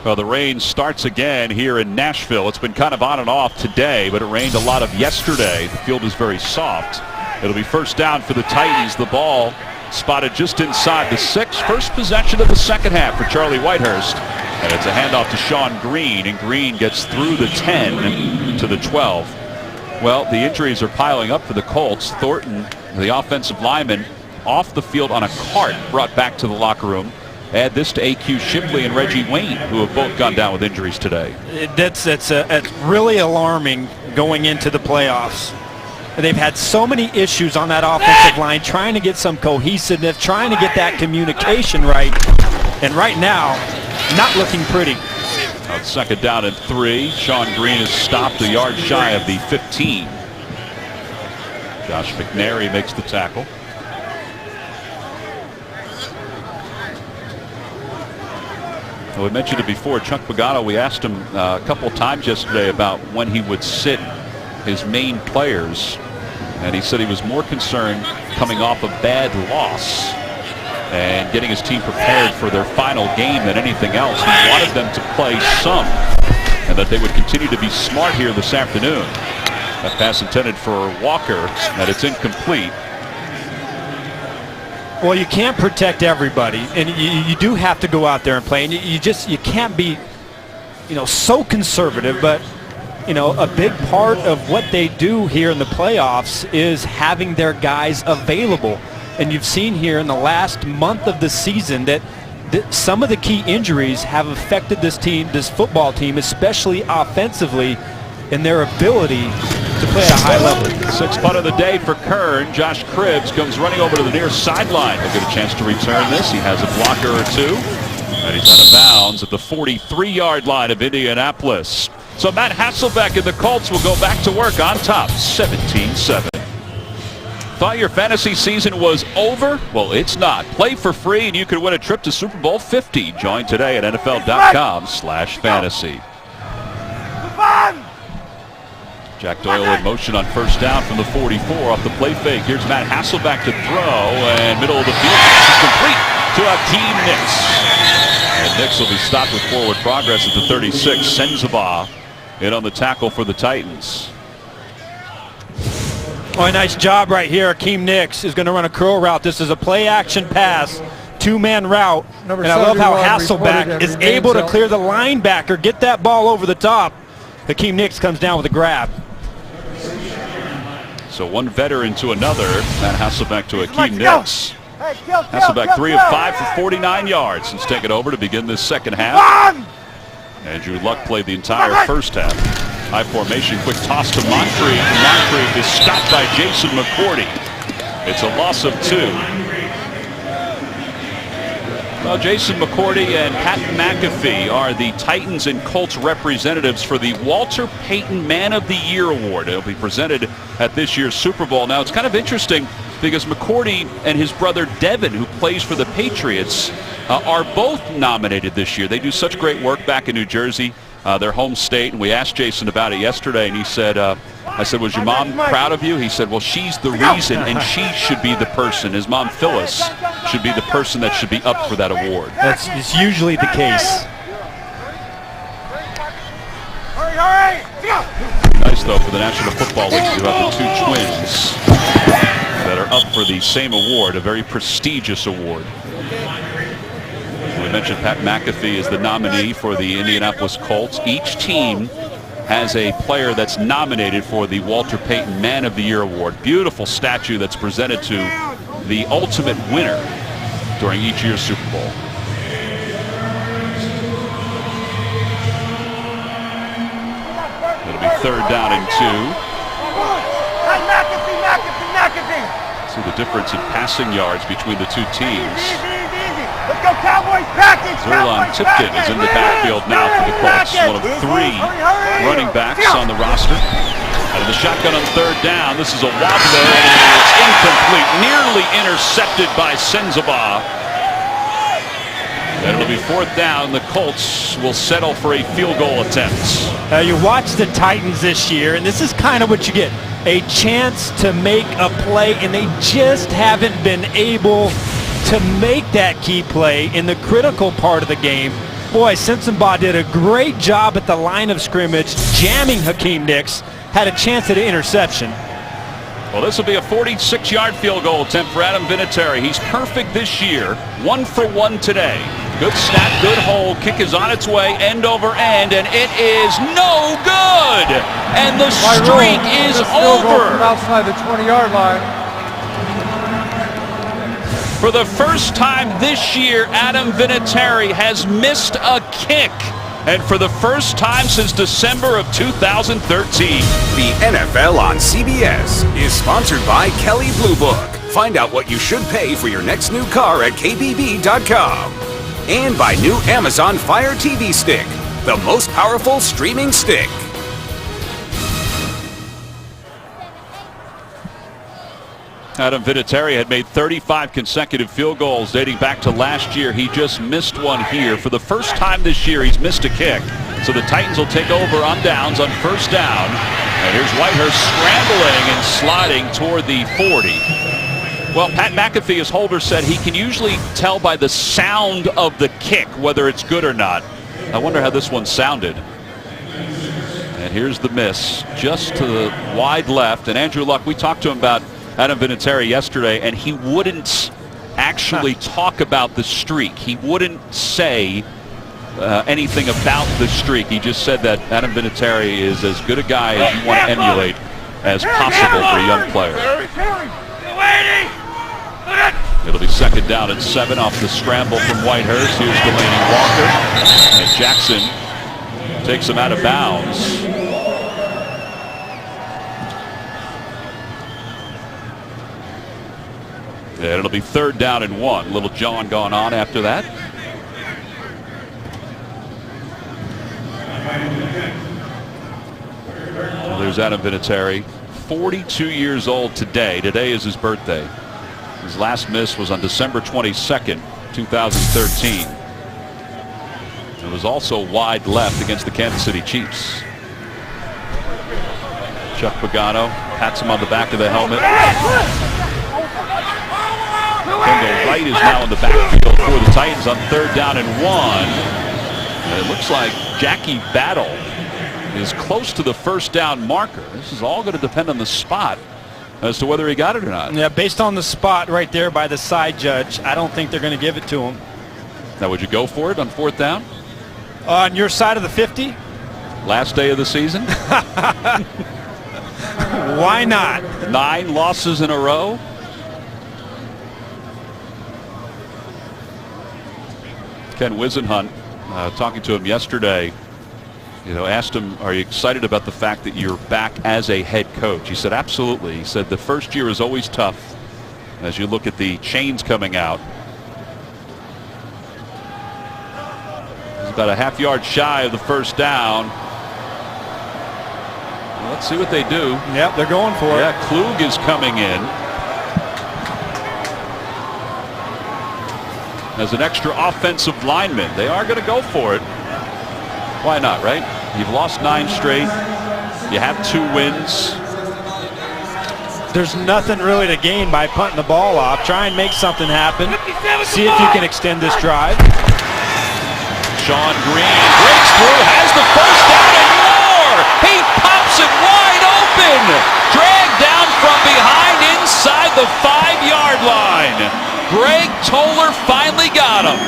Well, the rain starts again here in Nashville. It's been kind of on and off today, but it rained a lot of yesterday. The field is very soft. It'll be first down for the Titans. The ball spotted just inside the 6. First possession of the second half for Charlie Whitehurst. And it's a handoff to Sean Green, and Green gets through the 10 to the 12. Well, the injuries are piling up for the Colts. Thornton, the offensive lineman, off the field on a cart, brought back to the locker room. Add this to A.Q. Shipley and Reggie Wayne, who have both gone down with injuries today. It's really alarming going into the playoffs. They've had so many issues on that offensive line, trying to get some cohesiveness, trying to get that communication right. And right now, not looking pretty. On 2nd down and 3, Sean Green is stopped a yard shy of the 15. Josh McNary makes the tackle. Well, we mentioned it before. Chuck Pagano, we asked him a couple of times yesterday about when he would sit his main players, and he said he was more concerned coming off a bad loss and getting his team prepared for their final game than anything else. He wanted them to play some, and that they would continue to be smart here this afternoon. That pass intended for Walker, and it's incomplete. Well, you can't protect everybody, and you do have to go out there and play, and you can't be, so conservative. But a big part of what they do here in the playoffs is having their guys available. And you've seen here in the last month of the season that some of the key injuries have affected this football team, especially offensively, in their ability to play at a high level. Sixth punt of the day for Kern. Josh Cribbs comes running over to the near sideline. He'll get a chance to return this. He has a blocker or two. And he's out of bounds at the 43-yard line of Indianapolis. So Matt Hasselbeck and the Colts will go back to work on top, 17-7. Thought your fantasy season was over? Well, it's not. Play for free and you could win a trip to Super Bowl 50. Join today at NFL.com/fantasy. Jack Doyle in motion on first down from the 44 off the play fake. Here's Matt Hasselbeck to throw, and middle of the field pass is complete to Hakeem Nicks. And Nicks will be stopped with forward progress at the 36. Sensabaugh in on the tackle for the Titans. Oh, a nice job right here. Hakeem Nicks is going to run a curl route. This is a play-action pass, two-man route. And I love how Hasselbeck is able to clear the linebacker, get that ball over the top. Hakeem Nicks comes down with a grab. So one veteran to another. Matt Hasselbeck to Hakeem Nicks. Hasselbeck 3 of 5 for 49 yards since taking over to begin this second half. Andrew Luck played the entire first half. High formation, quick toss to Moncrief. Moncrief is stopped by Jason McCourty. It's a loss of 2. Well, Jason McCourty and Pat McAfee are the Titans and Colts representatives for the Walter Payton Man of the Year Award. It'll be presented at this year's Super Bowl. Now, it's kind of interesting because McCourty and his brother Devin, who plays for the Patriots, are both nominated this year. They do such great work back in New Jersey, their home state, and we asked Jason about it yesterday, and he said, I said, was your mom proud of you? He said, well, she's the reason, and she should be the person. His mom, Phyllis, should be the person that should be up for that award. That's usually the case. Nice, though, for the National Football League to have the two twins that are up for the same award, a very prestigious award. We mentioned Pat McAfee is the nominee for the Indianapolis Colts. Each team has a player that's nominated for the Walter Payton Man of the Year Award. Beautiful statue that's presented to the ultimate winner during each year's Super Bowl. It'll be third down and 2. See the difference in passing yards between the two teams. Let's go Cowboys, package! Zerlon Tipton is in the backfield now for the Colts. One of 3 running backs on the roster. Out of the shotgun on third down. This is a wobbler, and it's incomplete. Nearly intercepted by Sensabaugh. And it'll be fourth down. The Colts will settle for a field goal attempt. You watch the Titans this year, and this is kind of what you get. A chance to make a play, and they just haven't been able to make that key play in the critical part of the game. Boy, Sensabaugh did a great job at the line of scrimmage, jamming Hakeem Nicks, had a chance at an interception. Well, this will be a 46-yard field goal attempt for Adam Vinatieri. He's perfect this year, 1 for 1 today. Good snap, good hold, kick is on its way, end over end, and it is no good! And the streak is over! From outside the 20-yard line. For the first time this year, Adam Vinatieri has missed a kick. And for the first time since December of 2013. The NFL on CBS is sponsored by Kelley Blue Book. Find out what you should pay for your next new car at KBB.com. And by new Amazon Fire TV Stick, the most powerful streaming stick. Adam Vinatieri had made 35 consecutive field goals dating back to last year. He just missed one here. For the first time this year, he's missed a kick. So the Titans will take over on downs on first down. And here's Whitehurst scrambling and sliding toward the 40. Well, Pat McAfee, as Holder said, he can usually tell by the sound of the kick whether it's good or not. I wonder how this one sounded. And here's the miss, just to the wide left. And Andrew Luck, we talked to him about Adam Vinatieri yesterday, and he wouldn't actually talk about the streak. He wouldn't say anything about the streak. He just said that Adam Vinatieri is as good a guy as you want to emulate as possible for a young player. It'll be 2nd down and 7 off the scramble from Whitehurst. Here's Delaney Walker. And Jackson takes him out of bounds. And it'll be 3rd down and 1. Little John gone on after that. Well, there's Adam Vinatieri, 42 years old today. Today is his birthday. His last miss was on December 22nd, 2013. It was also wide left against the Kansas City Chiefs. Chuck Pagano pats him on the back of the helmet. Kendall Wright is now in the backfield for the Titans on 3rd down and 1. And it looks like Jackie Battle is close to the 1st down marker. This is all going to depend on the spot as to whether he got it or not. Yeah, based on the spot right there by the side judge, I don't think they're going to give it to him. Now, would you go for it on 4th down? On your side of the 50? Last day of the season? Why not? 9 losses in a row? Ken Wisenhunt, talking to him yesterday, asked him, are you excited about the fact that you're back as a head coach? He said, absolutely. He said the first year is always tough as you look at the chains coming out. He's about a half-yard shy of the 1st down. Let's see what they do. Yep, they're going for it. Yeah, Klug is coming in as an extra offensive lineman. They are going to go for it. Why not, right? You've lost 9 straight. You have 2 wins. There's nothing really to gain by punting the ball off. Try and make something happen. See if you can extend this drive. Sean Green breaks through, has the 1st down and more. He pops it wide open. Dragged down from behind inside the 5-yard line. Greg Toller finally got him.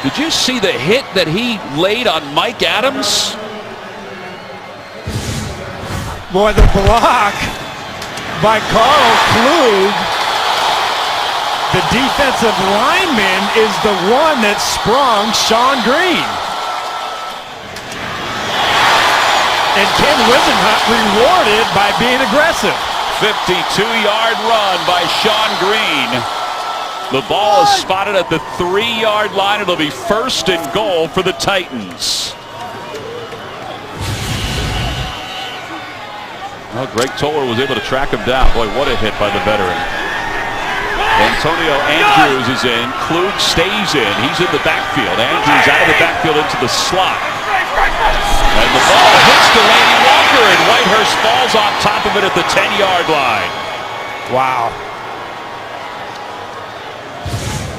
Did you see the hit that he laid on Mike Adams? Boy, the block by Carl Klug. The defensive lineman is the one that sprung Sean Green. And Ken Wisenhunt rewarded by being aggressive. 52-yard run by Sean Green. The ball is spotted at the 3-yard line. It'll be 1st and goal for the Titans. Well, Greg Toller was able to track him down. Boy, what a hit by the veteran. Antonio Andrews is in. Klug stays in. He's in the backfield. Andrews out of the backfield into the slot. And the ball hits Delaney Walker, and Whitehurst falls on top of it at the 10-yard line. Wow.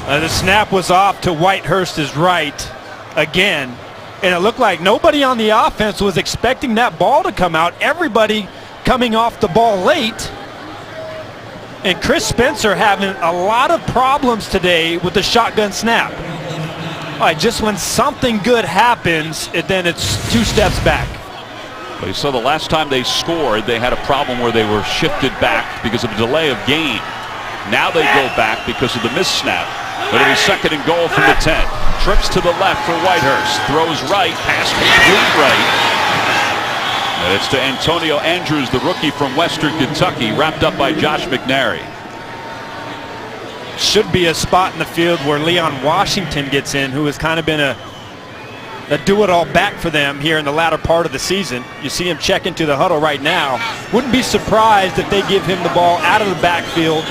The snap was off to Whitehurst's right again. And it looked like nobody on the offense was expecting that ball to come out. Everybody coming off the ball late. And Chris Spencer having a lot of problems today with the shotgun snap. All right, just when something good happens, then it's 2 steps back. Well, you saw the last time they scored, they had a problem where they were shifted back because of a delay of game. Now they go back because of the missed snap. It'll be 2nd and goal from the 10. Trips to the left for Whitehurst. Throws right, pass complete right. And it's to Antonio Andrews, the rookie from Western Kentucky, wrapped up by Josh McNary. Should be a spot in the field where Leon Washington gets in, who has kind of been a do-it-all back for them here in the latter part of the season. You see him check into the huddle right now. Wouldn't be surprised if they give him the ball out of the backfield,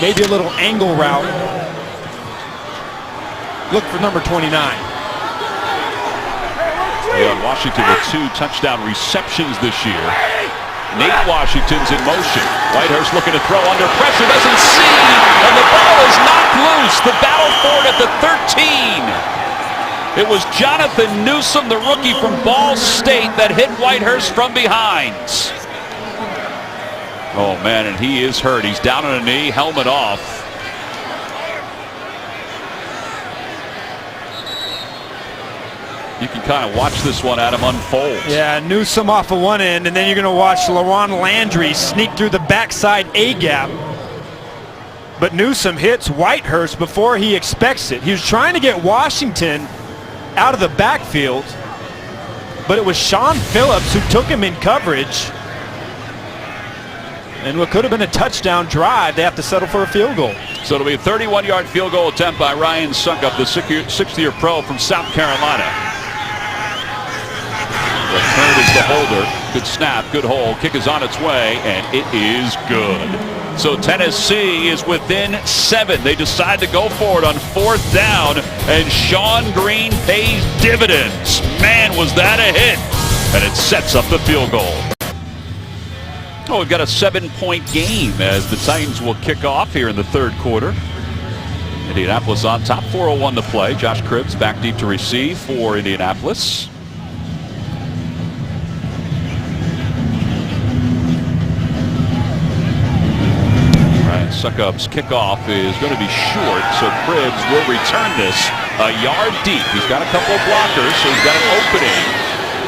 maybe a little angle route. Look for number 29. Leon Washington with 2 touchdown receptions this year. Nate Washington's in motion. Whitehurst looking to throw under pressure, doesn't see, and the ball is knocked loose. The battle for it at the 13. It was Jonathan Newsom, the rookie from Ball State, that hit Whitehurst from behind. Oh, man, and he is hurt. He's down on a knee, helmet off. You can kind of watch this one, Adam, unfold. Yeah, Newsom off of one end, and then you're going to watch LaRon Landry sneak through the backside A-gap. But Newsom hits Whitehurst before he expects it. He was trying to get Washington out of the backfield, but it was Sean Phillips who took him in coverage. And what could have been a touchdown drive, they have to settle for a field goal. So it'll be a 31-yard field goal attempt by Ryan Suckup, the sixth-year pro from South Carolina. Return is the holder. Good snap, good hold. Kick is on its way, and it is good. So Tennessee is within 7. They decide to go for it on 4th down, and Sean Green pays dividends. Man, was that a hit. And it sets up the field goal. Oh, we've got a 7-point game as the Titans will kick off here in the 3rd quarter. Indianapolis on top, 4:01 to play. Josh Cribbs back deep to receive for Indianapolis. Suckup's kickoff is going to be short, so Cribbs will return this a yard deep. He's got a couple of blockers, so he's got an opening.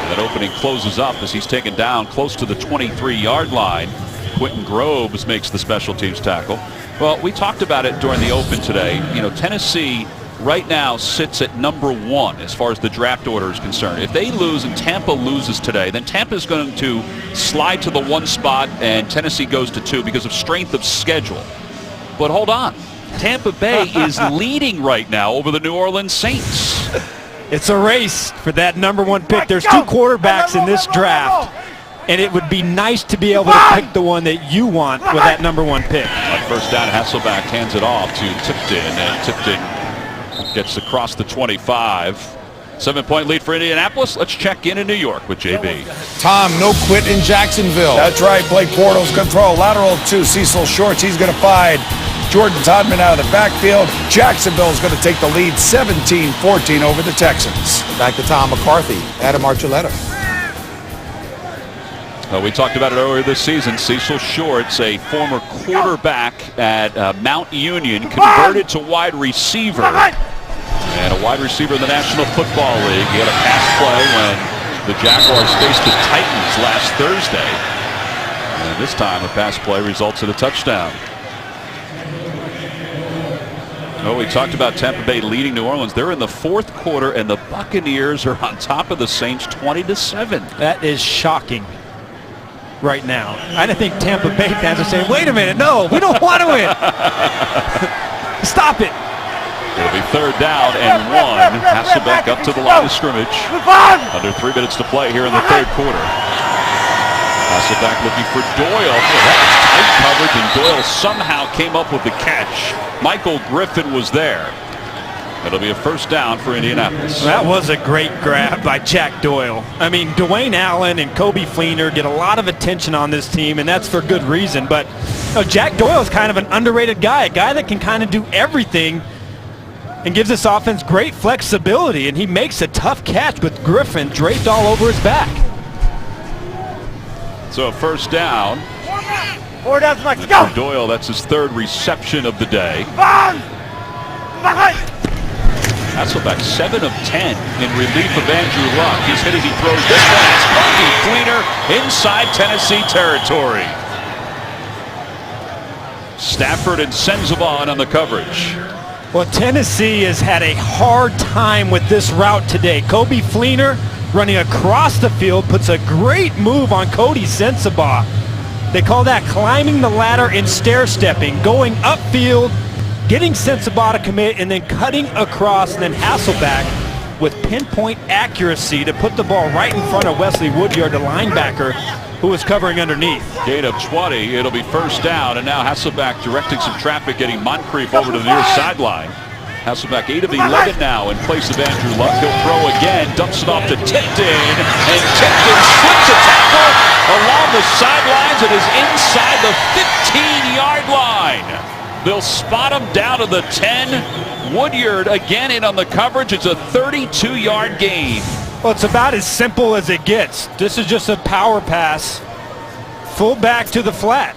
And that opening closes up as he's taken down close to the 23-yard line. Quentin Groves makes the special teams tackle. Well, we talked about it during the open today. You know, Tennessee right now sits at number 1 as far as the draft order is concerned. If they lose and Tampa loses today, then Tampa is going to slide to the 1 spot and Tennessee goes to 2 because of strength of schedule. But hold on. Tampa Bay is leading right now over the New Orleans Saints. It's a race for that number 1 pick. There's 2 quarterbacks in this draft, and it would be nice to be able to pick the one that you want with that number 1 pick. On 1st down, Hasselbeck hands it off to Tipton, and Tipton gets across the 25. 7-point lead for Indianapolis. Let's check in New York with JB. Tom, no quit in Jacksonville. That's right. Blake Bortles going to throw a lateral to Cecil Shorts. He's going to find Jordan Todman out of the backfield. Jacksonville is going to take the lead 17-14 over the Texans. Back to Tom McCarthy, Adam Archuleta. Well, we talked about it earlier this season. Cecil Shorts, a former quarterback at Mount Union, converted to wide receiver. And a wide receiver in the National Football League. He had a pass play when the Jaguars faced the Titans last Thursday. And this time a pass play results in a touchdown. Oh, we talked about Tampa Bay leading New Orleans. They're in the 4th quarter, and the Buccaneers are on top of the Saints 20-7. That is shocking right now. I think Tampa Bay fans are saying, wait a minute, no, we don't want to win. Stop it. It'll be 3rd down and 1. Hasselbeck up to the line of scrimmage. Under 3 minutes to play here in the 3rd quarter. Hasselbeck looking for Doyle. That was tight coverage, and Doyle somehow came up with the catch. Michael Griffin was there. It'll be a 1st down for Indianapolis. That was a great grab by Jack Doyle. I mean, Dwayne Allen and Kobe Fleener get a lot of attention on this team, and that's for good reason. But Jack Doyle is kind of an underrated guy, a guy that can kind of do everything and gives this offense great flexibility, and he makes a tough catch with Griffin draped all over his back. So 1st down. 4 downs, Mike. Go! For Doyle, that's his 3rd reception of the day. Hasselbeck 7 of 10 in relief of Andrew Luck. He's hit as he throws this one. It's Kobe Fleener inside Tennessee territory. Stafford and Sensabaugh on the coverage. Well, Tennessee has had a hard time with this route today. Kobe Fleener running across the field puts a great move on Cody Sensabaugh. They call that climbing the ladder and stair-stepping, going upfield, getting Sensabaugh to commit, and then cutting across, and then Hasselbeck with pinpoint accuracy to put the ball right in front of Wesley Woodyard, the linebacker, who was covering underneath. Gain of 20. It'll be 1st down, and now Hasselbeck directing some traffic, getting Moncrief over to the near sideline. Hasselbeck 8 of 11 now in place of Andrew Luck. He'll throw again, dumps it off to Tipton, and Tipton slips a tackle along the sidelines and is inside the 15-yard line. They'll spot him down to the 10. Woodyard again in on the coverage. It's a 32-yard gain. Well, it's about as simple as it gets. This is just a power pass, full back to the flat.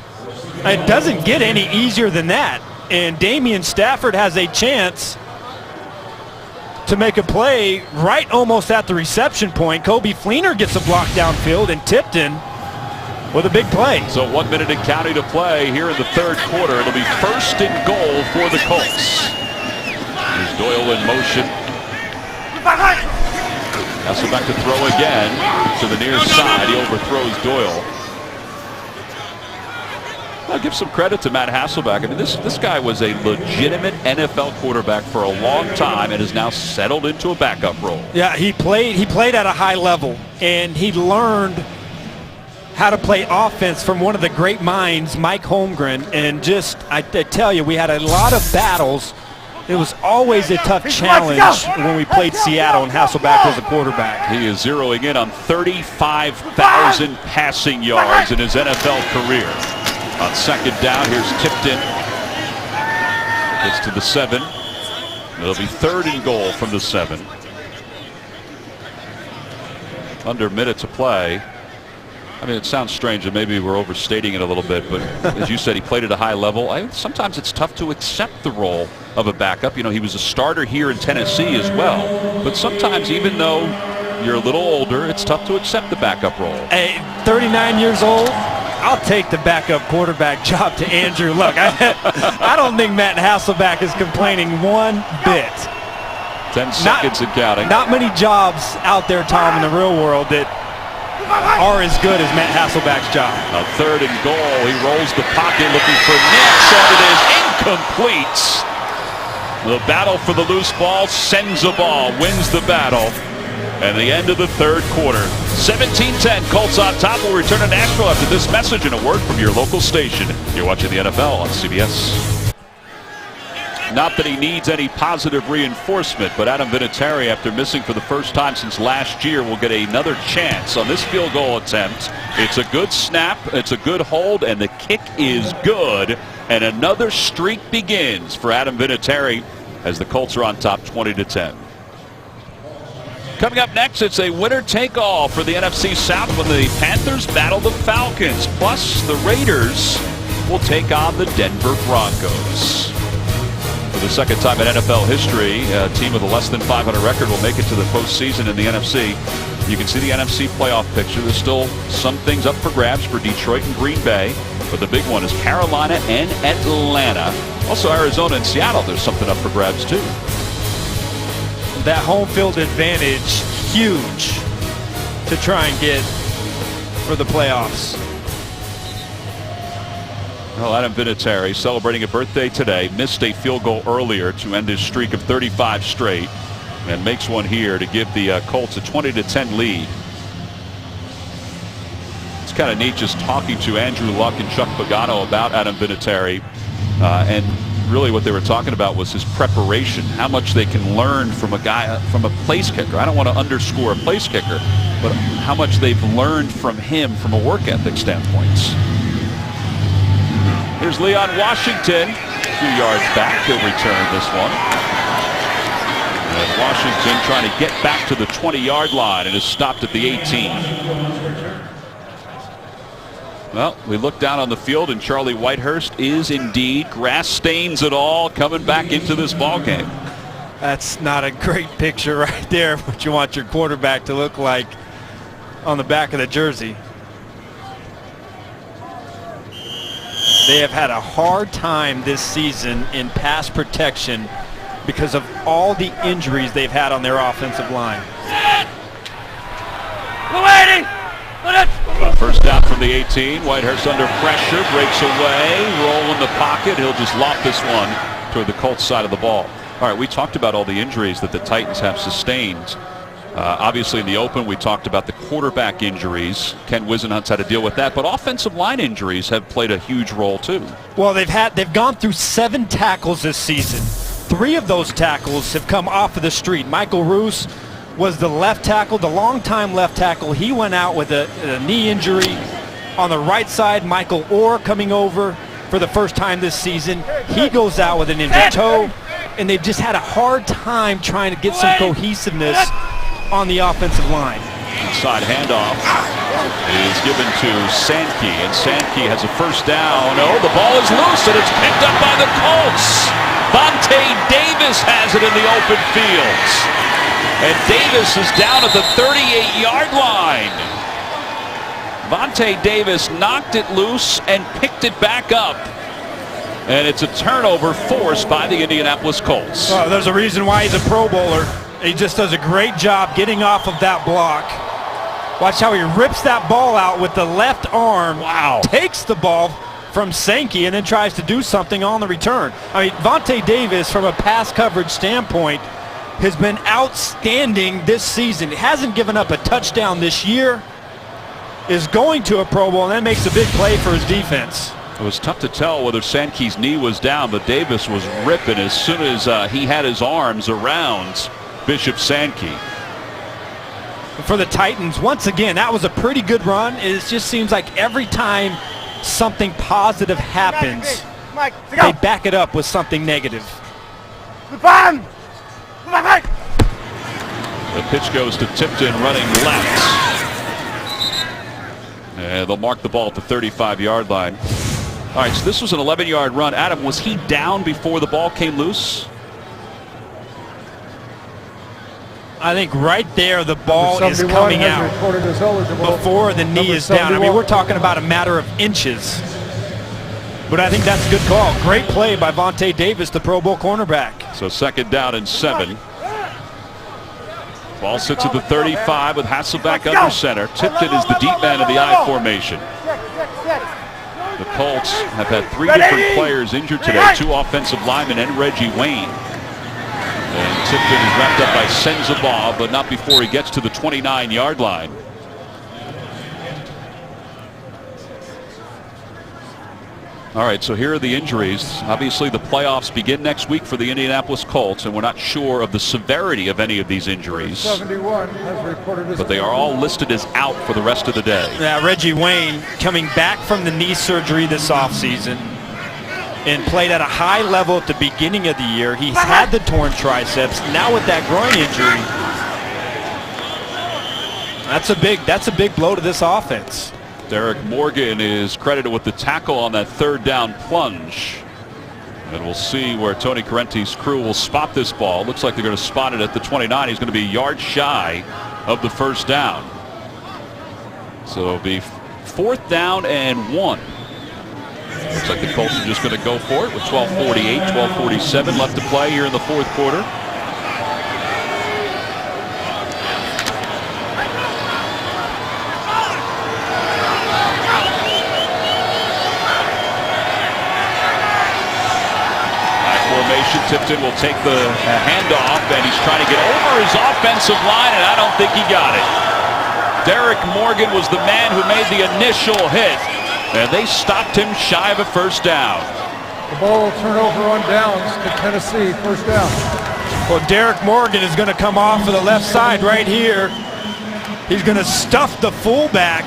It doesn't get any easier than that. And Damian Stafford has a chance to make a play right almost at the reception point. Kobe Fleener gets a block downfield, and Tipton with a big play. So 1 minute and counting to play here in the third quarter. It'll be first and goal for the Colts. Here's Doyle in motion. Hasselbeck to throw again to the near side. He overthrows Doyle. I'll give some credit to Matt Hasselbeck. I mean, this guy was a legitimate NFL quarterback for a long time and has now settled into a backup role. Yeah, he played at a high level, and he learned how to play offense from one of the great minds, Mike Holmgren. And just, I tell you, we had a lot of battles. It was always a tough challenge when we played Seattle and Hasselbeck was the quarterback. He is zeroing in on 35,000 passing yards in his NFL career. On second down, here's Tipton. Gets to the 7. It'll be third and goal from the 7. Under a minute to play. I mean, it sounds strange and maybe we're overstating it a little bit, but as you said, he played at a high level. Sometimes it's tough to accept the role of a backup. You know, he was a starter here in Tennessee as well. But sometimes, even though you're a little older, it's tough to accept the backup role. Hey, 39 years old, I'll take the backup quarterback job to Andrew Luck. I don't think Matt Hasselbeck is complaining one bit. 10 seconds and counting. Not many jobs out there, Tom, in the real world that are as good as Matt Hasselbeck's job. A third and goal. He rolls the pocket looking for Nix, and it is incomplete. The battle for the loose ball sends the ball, wins the battle. And the end of the third quarter. 17-10, Colts on top. We'll return to Nashville after this message and a word from your local station. You're watching the NFL on CBS. Not that he needs any positive reinforcement, but Adam Vinatieri, after missing for the first time since last year, will get another chance on this field goal attempt. It's a good snap, it's a good hold, and the kick is good. And another streak begins for Adam Vinatieri as the Colts are on top 20-10. Coming up next, it's a winner-take-all for the NFC South when the Panthers battle the Falcons. Plus, the Raiders will take on the Denver Broncos. For the second time in NFL history, a team with a less than 500 record will make it to the postseason in the NFC. You can see the NFC playoff picture. There's still some things up for grabs for Detroit and Green Bay, but the big one is Carolina and Atlanta. Also, Arizona and Seattle, there's something up for grabs, too. That home field advantage, huge to try and get for the playoffs. Well, Adam Vinatieri celebrating a birthday today, missed a field goal earlier to end his streak of 35 straight, and makes one here to give the Colts a 20-10 lead. It's kind of neat just talking to Andrew Luck and Chuck Pagano about Adam Vinatieri, and really what they were talking about was his preparation, how much they can learn from a guy, from a place kicker. I don't want to underscore a place kicker, but how much they've learned from him from a work ethic standpoint. Here's Leon Washington, a few yards back. He'll return this one. And Washington trying to get back to the 20-yard line and is stopped at the 18. Well, we look down on the field, and Charlie Whitehurst is indeed, grass stains and all, coming back into this ball game. That's not a great picture right there, what you want your quarterback to look like on the back of the jersey. They have had a hard time this season in pass protection because of all the injuries they've had on their offensive line. First down from the 18. Whitehurst under pressure, breaks away, roll in the pocket. He'll just lob this one toward the Colts side of the ball. All right, we talked about all the injuries that the Titans have sustained. Obviously, in the open, we talked about the quarterback injuries. Ken Wisenhunt's had to deal with that, but offensive line injuries have played a huge role too. Well, they've gone through 7 tackles this season. 3 of those tackles have come off of the street. Michael Roos was the left tackle, the longtime left tackle. He went out with a knee injury on the right side. Michael Orr coming over for the first time this season. He goes out with an injured toe, and they've just had a hard time trying to get some cohesiveness on the offensive line. Inside handoff is given to Sankey, and Sankey has a first down. Oh, the ball is loose, and it's picked up by the Colts. Vontae Davis has it in the open field. And Davis is down at the 38-yard line. Vontae Davis knocked it loose and picked it back up. And it's a turnover forced by the Indianapolis Colts. Oh, there's a reason why he's a Pro Bowler. He just does a great job getting off of that block. Watch how he rips that ball out with the left arm. Wow. Takes the ball from Sankey and then tries to do something on the return. I mean, Vontae Davis, from a pass coverage standpoint, has been outstanding this season. He hasn't given up a touchdown this year, is going to a Pro Bowl, and then makes a big play for his defense. It was tough to tell whether Sankey's knee was down, but Davis was ripping as soon as he had his arms around Bishop Sankey. For the Titans, once again, that was a pretty good run. It just seems like every time something positive happens, they back it up with something negative. The pitch goes to Tipton, running left. And they'll mark the ball at the 35-yard line. All right, so this was an 11-yard run. Adam, was he down before the ball came loose? I think right there the ball is coming out before the knee is down. I mean, we're talking about a matter of inches. But I think that's a good call. Great play by Vontae Davis, the Pro Bowl cornerback. So 2nd down and 7. Ball sits at the 35 with Hasselbeck under center. Tipton is the deep man of the I formation. The Colts have had 3 different players injured today, 2 offensive linemen and Reggie Wayne. And Tipton is wrapped up by Sensabaugh, but not before he gets to the 29-yard line. All right, so here are the injuries. Obviously, the playoffs begin next week for the Indianapolis Colts, and we're not sure of the severity of any of these injuries. 71 has reported as, but they are all listed as out for the rest of the day. Yeah, Reggie Wayne coming back from the knee surgery this offseason and played at a high level at the beginning of the year. He's had the torn triceps. Now with that groin injury, that's a big blow to this offense. Derek Morgan is credited with the tackle on that 3rd down plunge. And we'll see where Tony Correnti's crew will spot this ball. Looks like they're going to spot it at the 29. He's going to be a yard shy of the 1st down. So it'll be 4th down and 1. Looks like the Colts are just going to go for it with 12:48, 12:47 left to play here in the 4th quarter. Tipton will take the handoff, and he's trying to get over his offensive line, and I don't think he got it. Derek Morgan was the man who made the initial hit, and they stopped him shy of a 1st down. The ball will turn over on downs to Tennessee, 1st down. Well, Derek Morgan is going to come off of the left side right here. He's going to stuff the fullback,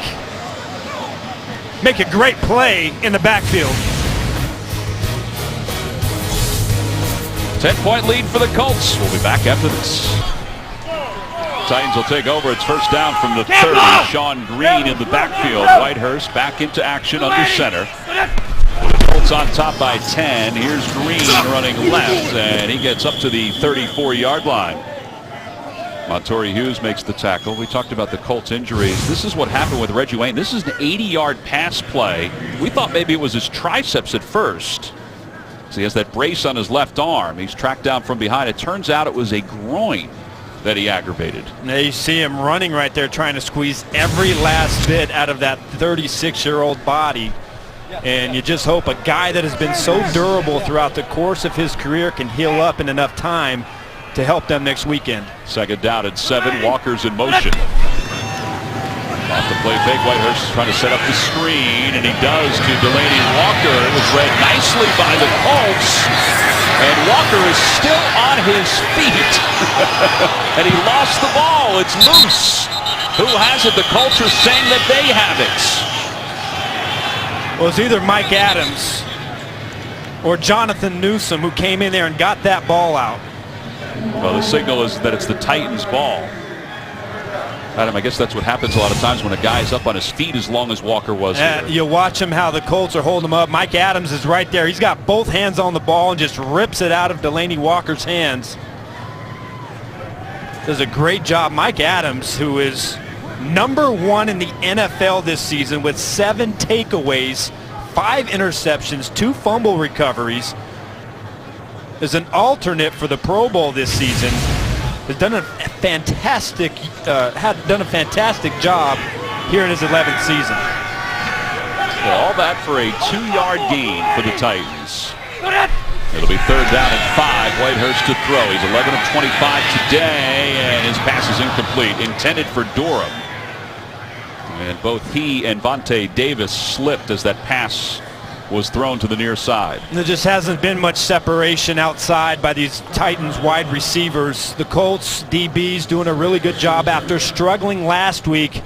make a great play in the backfield. 10-point lead for the Colts. We'll be back after this. Titans will take over. It's 1st down from the 30. Sean Green in the backfield. Whitehurst back into action under center. The Colts on top by 10. Here's Green running left, and he gets up to the 34-yard line. Montori Hughes makes the tackle. We talked about the Colts injuries. This is what happened with Reggie Wayne. This is an 80-yard pass play. We thought maybe it was his triceps at first. So he has that brace on his left arm. He's tracked down from behind. It turns out it was a groin that he aggravated. Now you see him running right there, trying to squeeze every last bit out of that 36-year-old body. And you just hope a guy that has been so durable throughout the course of his career can heal up in enough time to help them next weekend. 2nd down and 7. Walker's in motion. Off the play fake, Whitehurst is trying to set up the screen, and he does to Delaney Walker. It was read nicely by the Colts, and Walker is still on his feet. And he lost the ball. It's loose. Who has it? The Colts are saying that they have it. Well, it's either Mike Adams or Jonathan Newsom, who came in there and got that ball out. Well, the signal is that it's the Titans' ball. Adam, I guess that's what happens a lot of times when a guy's up on his feet as long as Walker was here. You watch him how the Colts are holding him up. Mike Adams is right there. He's got both hands on the ball and just rips it out of Delaney Walker's hands. Does a great job. Mike Adams, who is #1 in the NFL this season with 7 takeaways, 5 interceptions, 2 fumble recoveries, is an alternate for the Pro Bowl this season. Has done a fantastic job here in his 11th season. Well, all that for a 2-yard gain for the Titans. It'll be 3rd down and 5. Whitehurst to throw. He's 11 of 25 today, and his pass is incomplete. Intended for Durham. And both he and Vontae Davis slipped as that pass was thrown to the near side. There just hasn't been much separation outside by these Titans wide receivers. The Colts DBs doing a really good job after struggling last week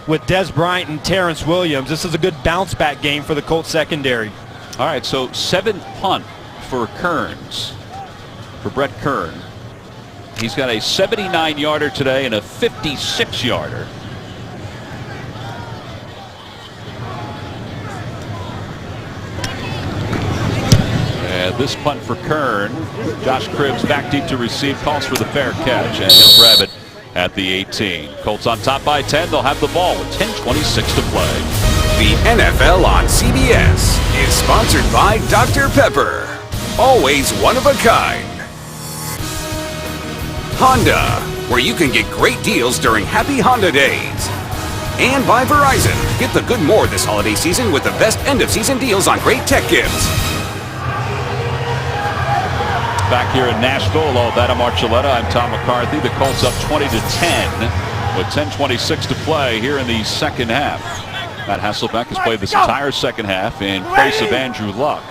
with Des Bryant and Terrence Williams. This is a good bounce back game for the Colts secondary. All right, so 7th punt for Kearns, for Brett Kern. He's got a 79-yarder today and a 56-yarder. And this punt for Kern. Josh Cribbs back deep to receive, calls for the fair catch, and he'll grab it at the 18. Colts on top by 10. They'll have the ball with 10:26 to play. The NFL on CBS is sponsored by Dr. Pepper. Always one of a kind. Honda, where you can get great deals during Happy Honda Days. And by Verizon, get the good more this holiday season with the best end-of-season deals on great tech gifts. Back here in Nashville, hello, Adam Archuleta. I'm Tom McCarthy. The Colts up 20-10 with 10:26 to play here in the second half. Matt Hasselbeck has played this entire second half in place of Andrew Luck.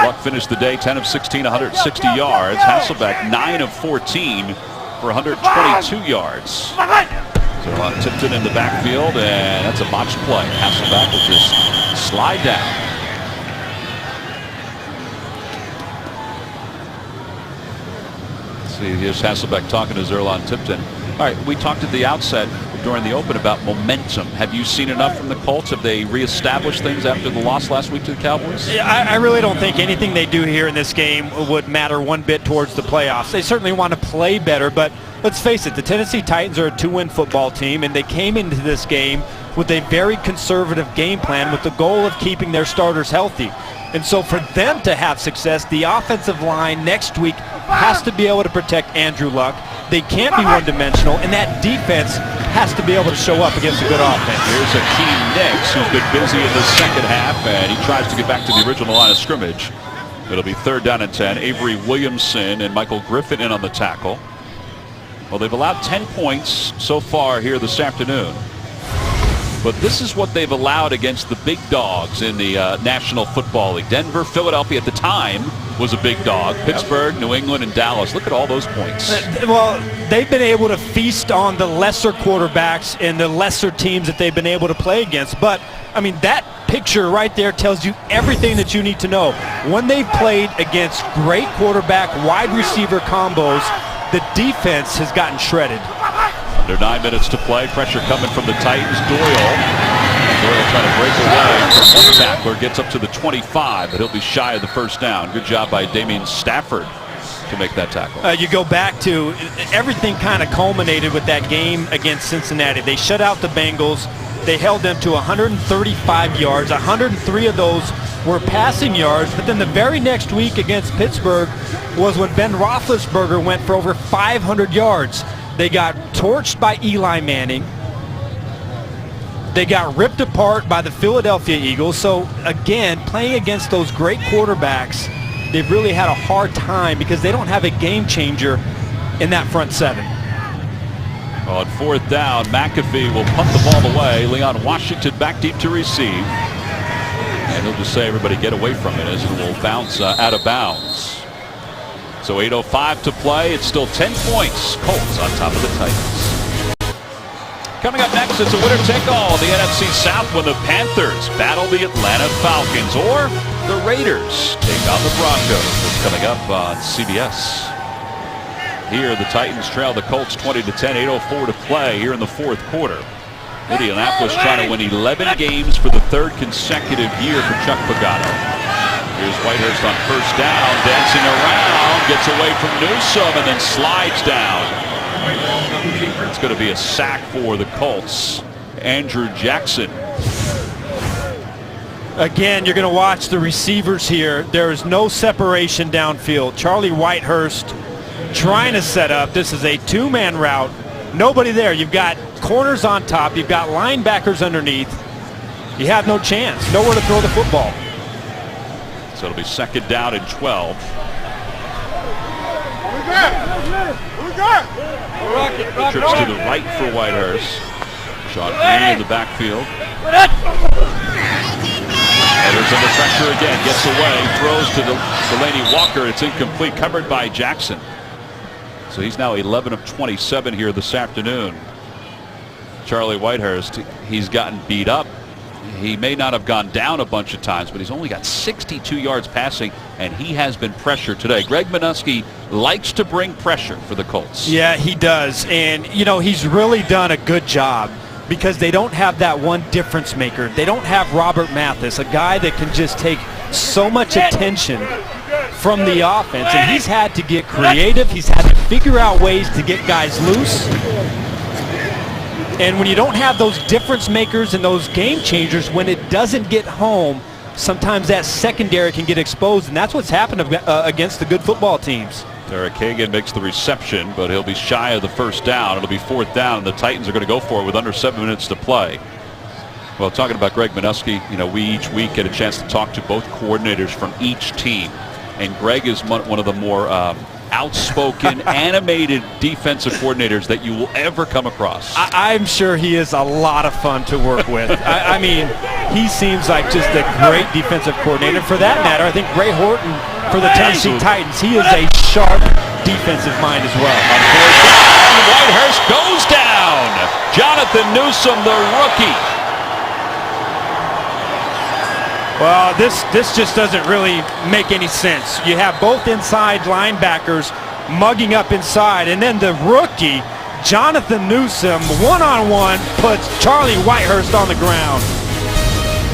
Luck finished the day 10 of 16, 160 yards. Hasselbeck 9 of 14 for 122 yards. So Tipton in the backfield, and that's a botched play. Hasselbeck will just slide down. See, here's Hasselbeck talking to Zerlon Tipton. All right, we talked at the outset during the open about momentum. Have you seen enough from the Colts? Have they reestablished things after the loss last week to the Cowboys? Yeah, I really don't think anything they do here in this game would matter one bit towards the playoffs. They certainly want to play better, but let's face it, the Tennessee Titans are a 2-win football team, and they came into this game with a very conservative game plan with the goal of keeping their starters healthy. And so for them to have success, the offensive line next week has to be able to protect Andrew Luck. They can't be one-dimensional, and that defense has to be able to show up against a good offense. Here's Akeem Nicks, who's been busy in the second half, and he tries to get back to the original line of scrimmage. It'll be 3rd down and 10. Avery Williamson and Michael Griffin in on the tackle. Well, they've allowed 10 points so far here this afternoon. But this is what they've allowed against the big dogs in the National Football League. Denver, Philadelphia at the time was a big dog. Pittsburgh, New England, and Dallas. Look at all those points. Well, they've been able to feast on the lesser quarterbacks and the lesser teams that they've been able to play against. But, I mean, that picture right there tells you everything that you need to know. When they've played against great quarterback, wide receiver combos, the defense has gotten shredded. Under 9 minutes to play. Pressure coming from the Titans. Doyle trying to break away from one tackler. Gets up to the 25, but he'll be shy of the first down. Good job by Damian Stafford to make that tackle. You go back to everything kind of culminated with that game against Cincinnati. They shut out the Bengals. They held them to 135 yards. 103 of those were passing yards. But then the very next week against Pittsburgh was when Ben Roethlisberger went for over 500 yards. They got torched by Eli Manning. They got ripped apart by the Philadelphia Eagles. So, again, playing against those great quarterbacks, they've really had a hard time because they don't have a game changer in that front seven. On 4th down, McAfee will punt the ball away. Leon Washington back deep to receive. And he'll just say, everybody get away from it, as it will bounce out of bounds. So 8:05 to play. It's still 10 points. Colts on top of the Titans. Coming up next, it's a winner-take-all in the NFC South when the Panthers battle the Atlanta Falcons, or the Raiders take on the Broncos. That's coming up on CBS. Here, the Titans trail the Colts 20-10, 8:04 to play here in the fourth quarter. Indianapolis trying to win 11 games for the third consecutive year for Chuck Pagano. Here's Whitehurst on first down, dancing around, gets away from Newsome, and then slides down. It's going to be a sack for the Colts. Andrew Jackson. Again, you're going to watch the receivers here. There is no separation downfield. Charlie Whitehurst trying to set up. This is a two-man route. Nobody there. You've got corners on top. You've got linebackers underneath. You have no chance. Nowhere to throw the football. So it'll be second down and 12. Trips to the right for Whitehurst. Sean Green in the backfield. Headers under pressure again. Gets away. Throws to Delaney Walker. It's incomplete. Covered by Jackson. So he's now 11 of 27 here this afternoon. Charlie Whitehurst, he's gotten beat up. He may not have gone down a bunch of times, but he's only got 62 yards passing, and he has been pressured today. Greg Minuski likes to bring pressure for the Colts. Yeah, he does. And, you know, he's really done a good job because they don't have that one difference maker. They don't have Robert Mathis, a guy that can just take so much attention from the offense. And he's had to get creative. He's had to figure out ways to get guys loose. And when you don't have those difference makers and those game changers, when it doesn't get home, sometimes that secondary can get exposed, and that's what's happened against the good football teams. Derek Hagan makes the reception, but he'll be shy of the first down. It'll be fourth down, and the Titans are going to go for it with under 7 minutes to play. Well, talking about Greg Minuski, you know, we each week get a chance to talk to both coordinators from each team, and Greg is one of the more outspoken, animated defensive coordinators that you will ever come across. I'm sure he is a lot of fun to work with. I mean, he seems like just a great defensive coordinator. For that matter, I think Ray Horton for the Tennessee Titans, he is a sharp defensive mind as well. On fourth down, Whitehurst goes down. Jonathan Newsome, the rookie. Well, this just doesn't really make any sense. You have both inside linebackers mugging up inside, and then the rookie, Jonathan Newsome, one-on-one puts Charlie Whitehurst on the ground.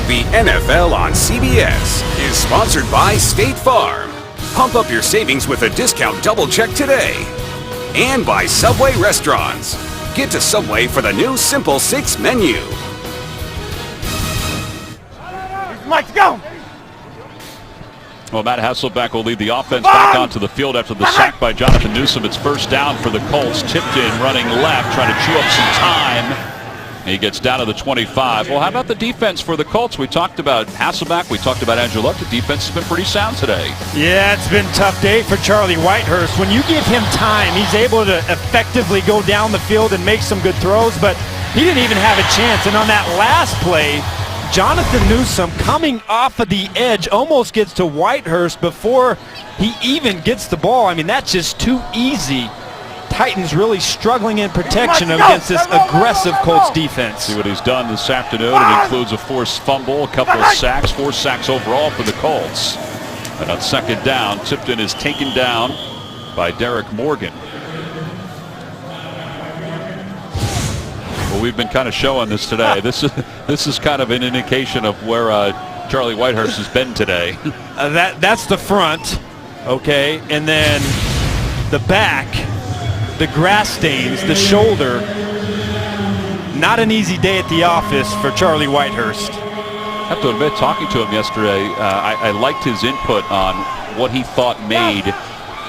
The NFL on CBS is sponsored by State Farm. Pump up your savings with a discount double check today. And by Subway Restaurants. Get to Subway for the new Simple 6 menu. Let's go! Well, Matt Hasselbeck will lead the offense back onto the field after the sack by Jonathan Newsome. It's first down for the Colts. Tipton running left, trying to chew up some time. He gets down to the 25. Well, how about the defense for the Colts? We talked about Hasselbeck. We talked about Andrew Luck. The defense has been pretty sound today. Yeah, it's been a tough day for Charlie Whitehurst. When you give him time, he's able to effectively go down the field and make some good throws, but he didn't even have a chance. And on that last play, Jonathan Newsome coming off of the edge almost gets to Whitehurst before he even gets the ball. I mean, that's just too easy. Titans really struggling in protection against this aggressive Colts defense. See what he's done this afternoon. It includes a forced fumble, a couple of sacks, 4 sacks overall for the Colts. And on second down, Tipton is taken down by Derek Morgan. Well, we've been kind of showing this today. This is kind of an indication of where Charlie Whitehurst has been today. That's the front, okay, and then the back, the grass stains, the shoulder. Not an easy day at the office for Charlie Whitehurst. I have to admit, talking to him yesterday, I liked his input on what he thought made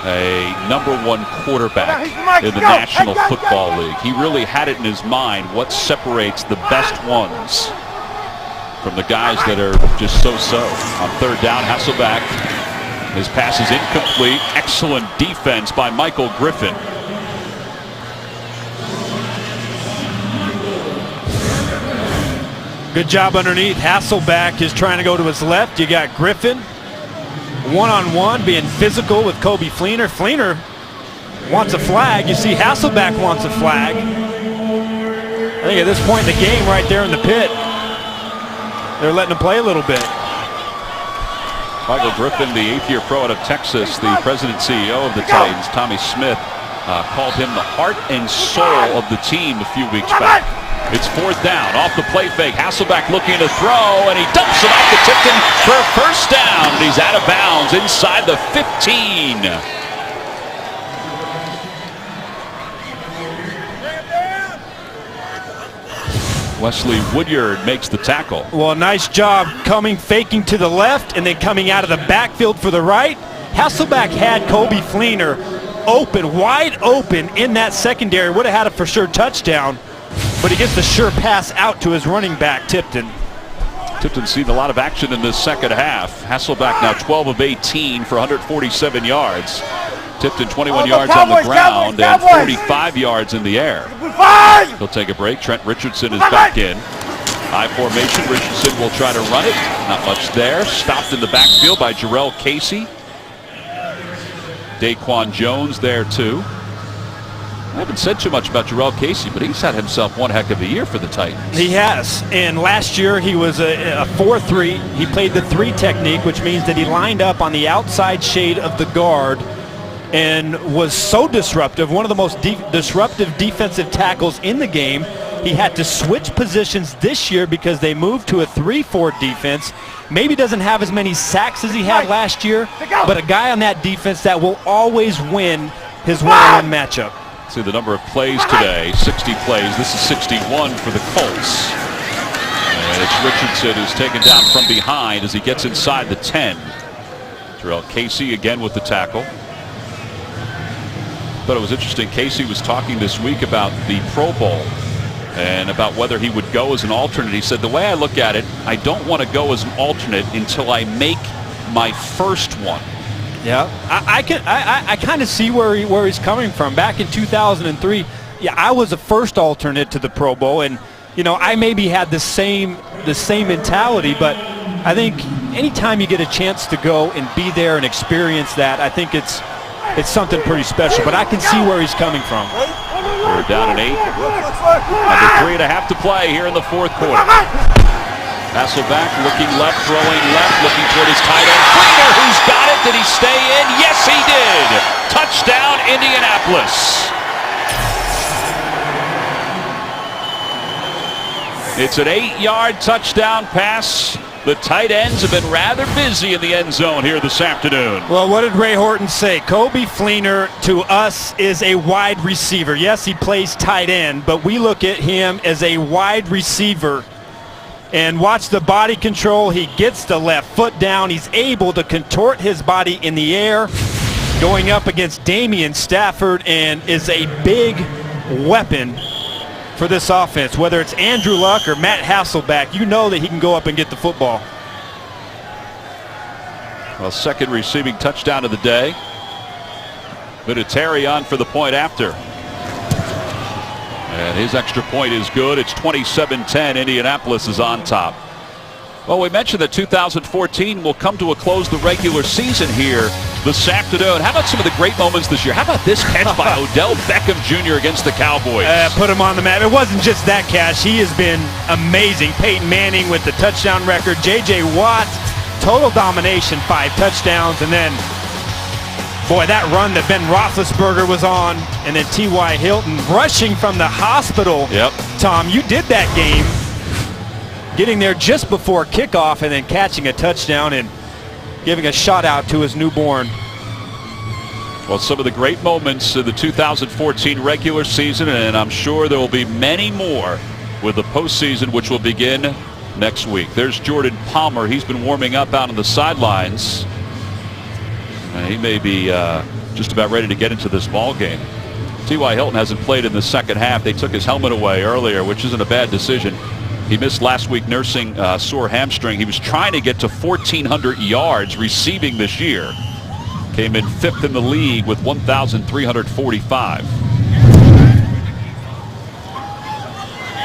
a #1 quarterback in the National Football League. He really had it in his mind what separates the best ones from the guys that are just so-so. On third down, Hasselbeck. His pass is incomplete. Excellent defense by Michael Griffin. Good job underneath. Hasselbeck is trying to go to his left. You got Griffin one-on-one being physical with Kobe Fleener. Fleener wants a flag. You see Hasselbeck wants a flag. I think at this point in the game right there in the pit, they're letting him play a little bit. Michael Griffin, the 8th-year pro out of Texas, the president CEO of the Titans, Tommy Smith, called him the heart and soul of the team a few weeks back. It's 4th down, off the play fake. Hasselbeck looking to throw, and he dumps it off to Tipton for a first down. And he's out of bounds inside the 15. Wesley Woodyard makes the tackle. Well, nice job coming, faking to the left, and then coming out of the backfield for the right. Hasselbeck had Kobe Fleener open, wide open in that secondary. Would have had a for sure touchdown, but he gets the sure pass out to his running back, Tipton. Tipton's seen a lot of action in this second half. Hasselbeck now 12 of 18 for 147 yards. Tipton 21 yards on the ground and 45 yards in the air. He'll take a break. Trent Richardson is back in. High formation. Richardson will try to run it. Not much there. Stopped in the backfield by Jarrell Casey. Daquan Jones there too. I haven't said too much about Jarrell Casey, but he's had himself one heck of a year for the Titans. He has, and last year he was a 4-3. He played the 3 technique, which means that he lined up on the outside shade of the guard and was so disruptive, one of the most disruptive defensive tackles in the game. He had to switch positions this year because they moved to a 3-4 defense. Maybe doesn't have as many sacks as he had last year, but a guy on that defense that will always win his one-on-one matchup. See the number of plays today, 60 plays. This is 61 for the Colts. And it's Richardson who's taken down from behind as he gets inside the 10. Jarrell Casey again with the tackle. But it was interesting, Casey was talking this week about the Pro Bowl and about whether he would go as an alternate. He said, the way I look at it, I don't want to go as an alternate until I make my first one. Yeah, I kind of see where he's coming from. Back in 2003, yeah, I was a first alternate to the Pro Bowl, and you know, I maybe had the same mentality, but I think anytime you get a chance to go and be there and experience that, I think it's something pretty special. But I can see where he's coming from. We're down at 8. Under 3.5 to play here in the 4th quarter. Hasselbeck looking left, throwing left, looking toward his tight end. Fleener, who's got it? Did he stay in? Yes, he did. Touchdown, Indianapolis. It's an 8-yard touchdown pass. The tight ends have been rather busy in the end zone here this afternoon. Well, what did Ray Horton say? Kobe Fleener to us is a wide receiver. Yes, he plays tight end, but we look at him as a wide receiver. And watch the body control. He gets the left foot down. He's able to contort his body in the air, going up against Damian Stafford, and is a big weapon for this offense. Whether it's Andrew Luck or Matt Hasselbeck, you know that he can go up and get the football. Well, second receiving touchdown of the day. Vinatieri on for the point after. And his extra point is good. It's 27-10. Indianapolis is on top. Well, we mentioned that 2014 will come to a close the regular season here this afternoon. How about some of the great moments this year? How about this catch by Odell Beckham Jr. against the Cowboys? Put him on the map. It wasn't just that catch. He has been amazing. Peyton Manning with the touchdown record. J.J. Watt, total domination, 5 touchdowns. And then, boy, that run that Ben Roethlisberger was on, and then T.Y. Hilton rushing from the hospital. Yep. Tom, you did that game, getting there just before kickoff and then catching a touchdown and giving a shout out to his newborn. Well, some of the great moments of the 2014 regular season, and I'm sure there will be many more with the postseason, which will begin next week. There's Jordan Palmer. He's been warming up out on the sidelines. He may be just about ready to get into this ball game. T.Y. Hilton hasn't played in the second half. They took his helmet away earlier, which isn't a bad decision. He missed last week nursing sore hamstring. He was trying to get to 1,400 yards receiving this year. Came in 5th in the league with 1,345.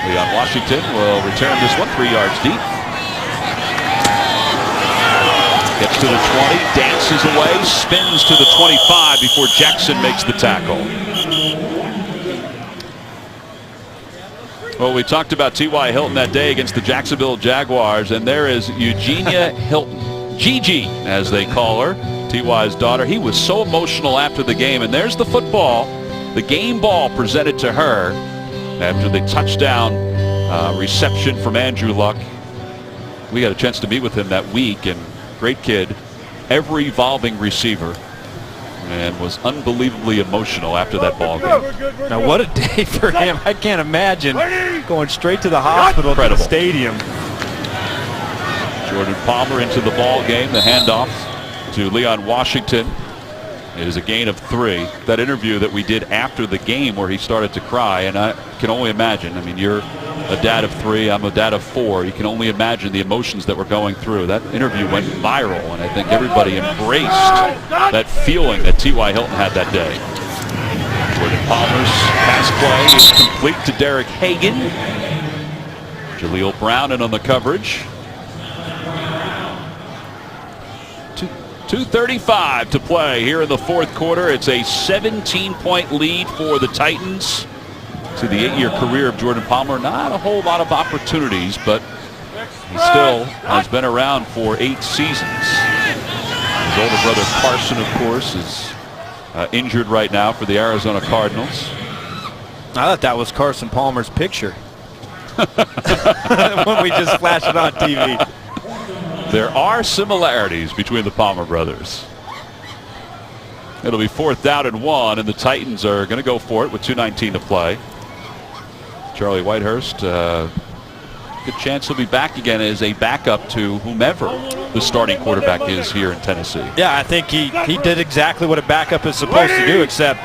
Leon Washington will return this one 3 yards deep. Gets to the 20, dances away, spins to the 25 before Jackson makes the tackle. Well, we talked about T.Y. Hilton that day against the Jacksonville Jaguars, and there is Eugenia Hilton, Gigi, as they call her, T.Y.'s daughter. He was so emotional after the game, and there's the football, the game ball presented to her after the touchdown reception from Andrew Luck. We got a chance to meet with him that week, and great kid, ever evolving receiver, and was unbelievably emotional after that ball game. Now, what a day for him. I can't imagine going straight to the hospital, to the stadium. Jordan Palmer into the ball game. The handoff to Leon Washington is a gain of 3. That interview that we did after the game where he started to cry, and I can only imagine. I mean, you're a dad of 3, I'm a dad of 4. You can only imagine the emotions that were going through. That interview went viral, and I think everybody embraced that feeling that T.Y. Hilton had that day. Jordan Palmer's pass play is complete to Derek Hagan. Jaleel Brown in on the coverage. 2:35 to play here in the fourth quarter. It's a 17-point lead for the Titans. To the 8-year career of Jordan Palmer, not a whole lot of opportunities, but he still has been around for 8 seasons. His older brother Carson, of course, is injured right now for the Arizona Cardinals. I thought that was Carson Palmer's picture when we just flashed it on TV. There are similarities between the Palmer brothers. It'll be 4th down and 1, and the Titans are going to go for it with 2:19 to play. Charlie Whitehurst, good chance he'll be back again as a backup to whomever the starting quarterback is here in Tennessee. Yeah, I think he did exactly what a backup is supposed to do, except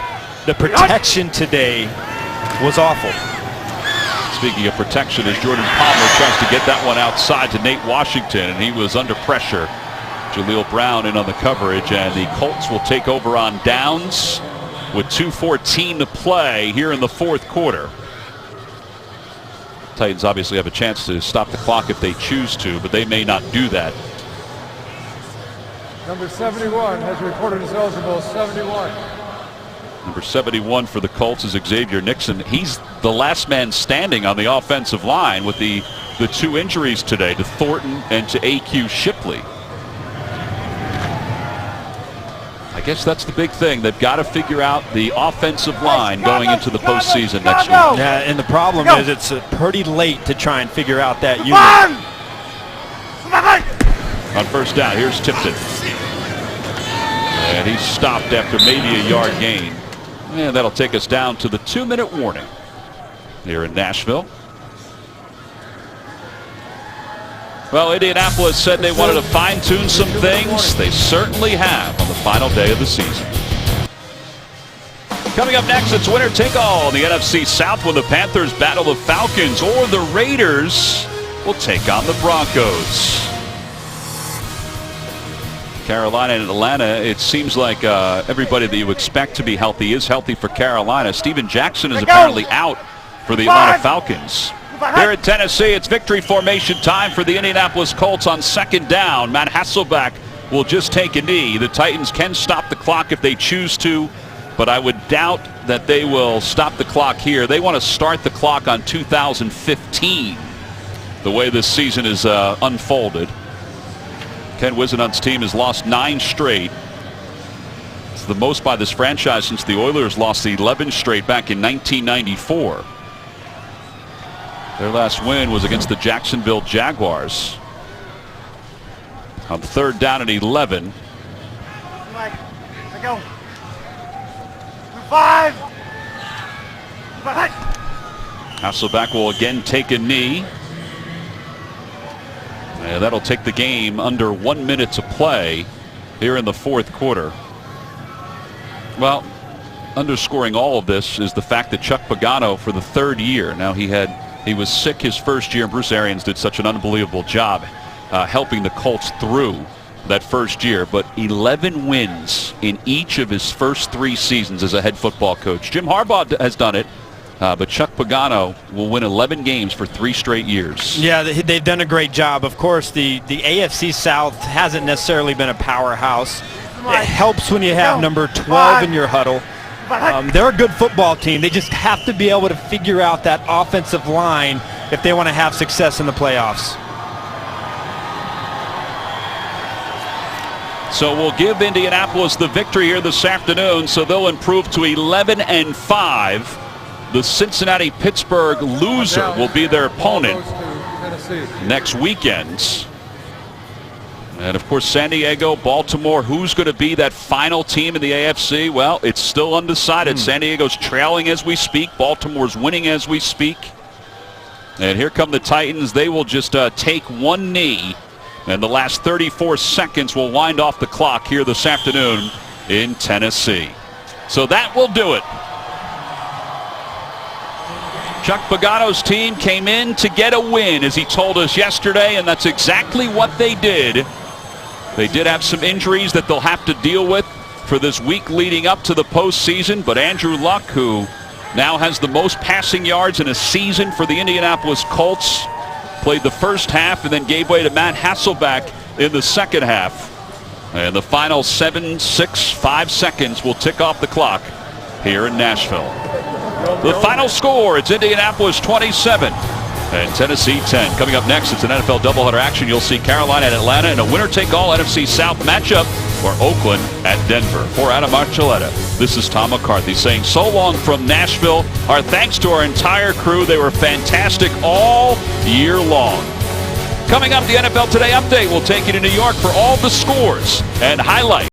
the protection today was awful. Speaking of protection, as Jordan Palmer tries to get that one outside to Nate Washington, and he was under pressure. Jaleel Brown in on the coverage, and the Colts will take over on downs with 2:14 to play here in the fourth quarter. Titans obviously have a chance to stop the clock if they choose to, but they may not do that. Number 71 has reported as eligible. 71. Number 71 for the Colts is Xavier Nixon. He's the last man standing on the offensive line with the 2 injuries today to Thornton and to A.Q. Shipley. I guess that's the big thing. They've got to figure out the offensive line going into the postseason next week. Yeah, and the problem is it's pretty late to try and figure out that unit. On first down, here's Tipton. And he's stopped after maybe a yard gain. And that'll take us down to the 2-minute warning here in Nashville. Well, Indianapolis said they wanted to fine-tune some things. They certainly have on the final day of the season. Coming up next, it's winner take all in the NFC South when the Panthers battle the Falcons, or the Raiders will take on the Broncos. Carolina and Atlanta, it seems like everybody that you expect to be healthy is healthy for Carolina. Steven Jackson is apparently out for the Atlanta Falcons. Here in Tennessee, it's victory formation time for the Indianapolis Colts on 2nd down. Matt Hasselbeck will just take a knee. The Titans can stop the clock if they choose to, but I would doubt that they will stop the clock here. They want to start the clock on 2015, the way this season is unfolded. Ken Wisenhunt's team has lost 9 straight. It's the most by this franchise since the Oilers lost 11 straight back in 1994. Their last win was against the Jacksonville Jaguars. On 3rd down and 11. Go. 5. Hasselbeck will again take a knee. And that'll take the game under 1 minute to play here in the fourth quarter. Well, underscoring all of this is the fact that Chuck Pagano, for the 3rd year, now he was sick his first year, and Bruce Arians did such an unbelievable job helping the Colts through that first year, but 11 wins in each of his first 3 seasons as a head football coach. Jim Harbaugh has done it, but Chuck Pagano will win 11 games for 3 straight years. Yeah, they've done a great job. Of course, the AFC South hasn't necessarily been a powerhouse. It helps when you have number 12 in your huddle. They're a good football team. They just have to be able to figure out that offensive line if they want to have success in the playoffs. So we'll give Indianapolis the victory here this afternoon, so they'll improve to 11-5. The Cincinnati-Pittsburgh loser will be their opponent next weekend. And of course, San Diego, Baltimore, who's going to be that final team in the AFC? Well, it's still undecided. San Diego's trailing as we speak. Baltimore's winning as we speak. And here come the Titans. They will just take one knee. And the last 34 seconds will wind off the clock here this afternoon in Tennessee. So that will do it. Chuck Pagano's team came in to get a win, as he told us yesterday, and that's exactly what they did. They did have some injuries that they'll have to deal with for this week leading up to the postseason, but Andrew Luck, who now has the most passing yards in a season for the Indianapolis Colts, played the first half and then gave way to Matt Hasselbeck in the second half. And the final 7, 6, 5 seconds will tick off the clock here in Nashville. The final score, it's Indianapolis 27 and Tennessee 10. Coming up next, it's an NFL doubleheader action. You'll see Carolina and Atlanta in a winner-take-all NFC South matchup, or Oakland at Denver. For Adam Archuleta, this is Tom McCarthy saying so long from Nashville. Our thanks to our entire crew. They were fantastic all year long. Coming up, the NFL Today update will take you to New York for all the scores and highlights.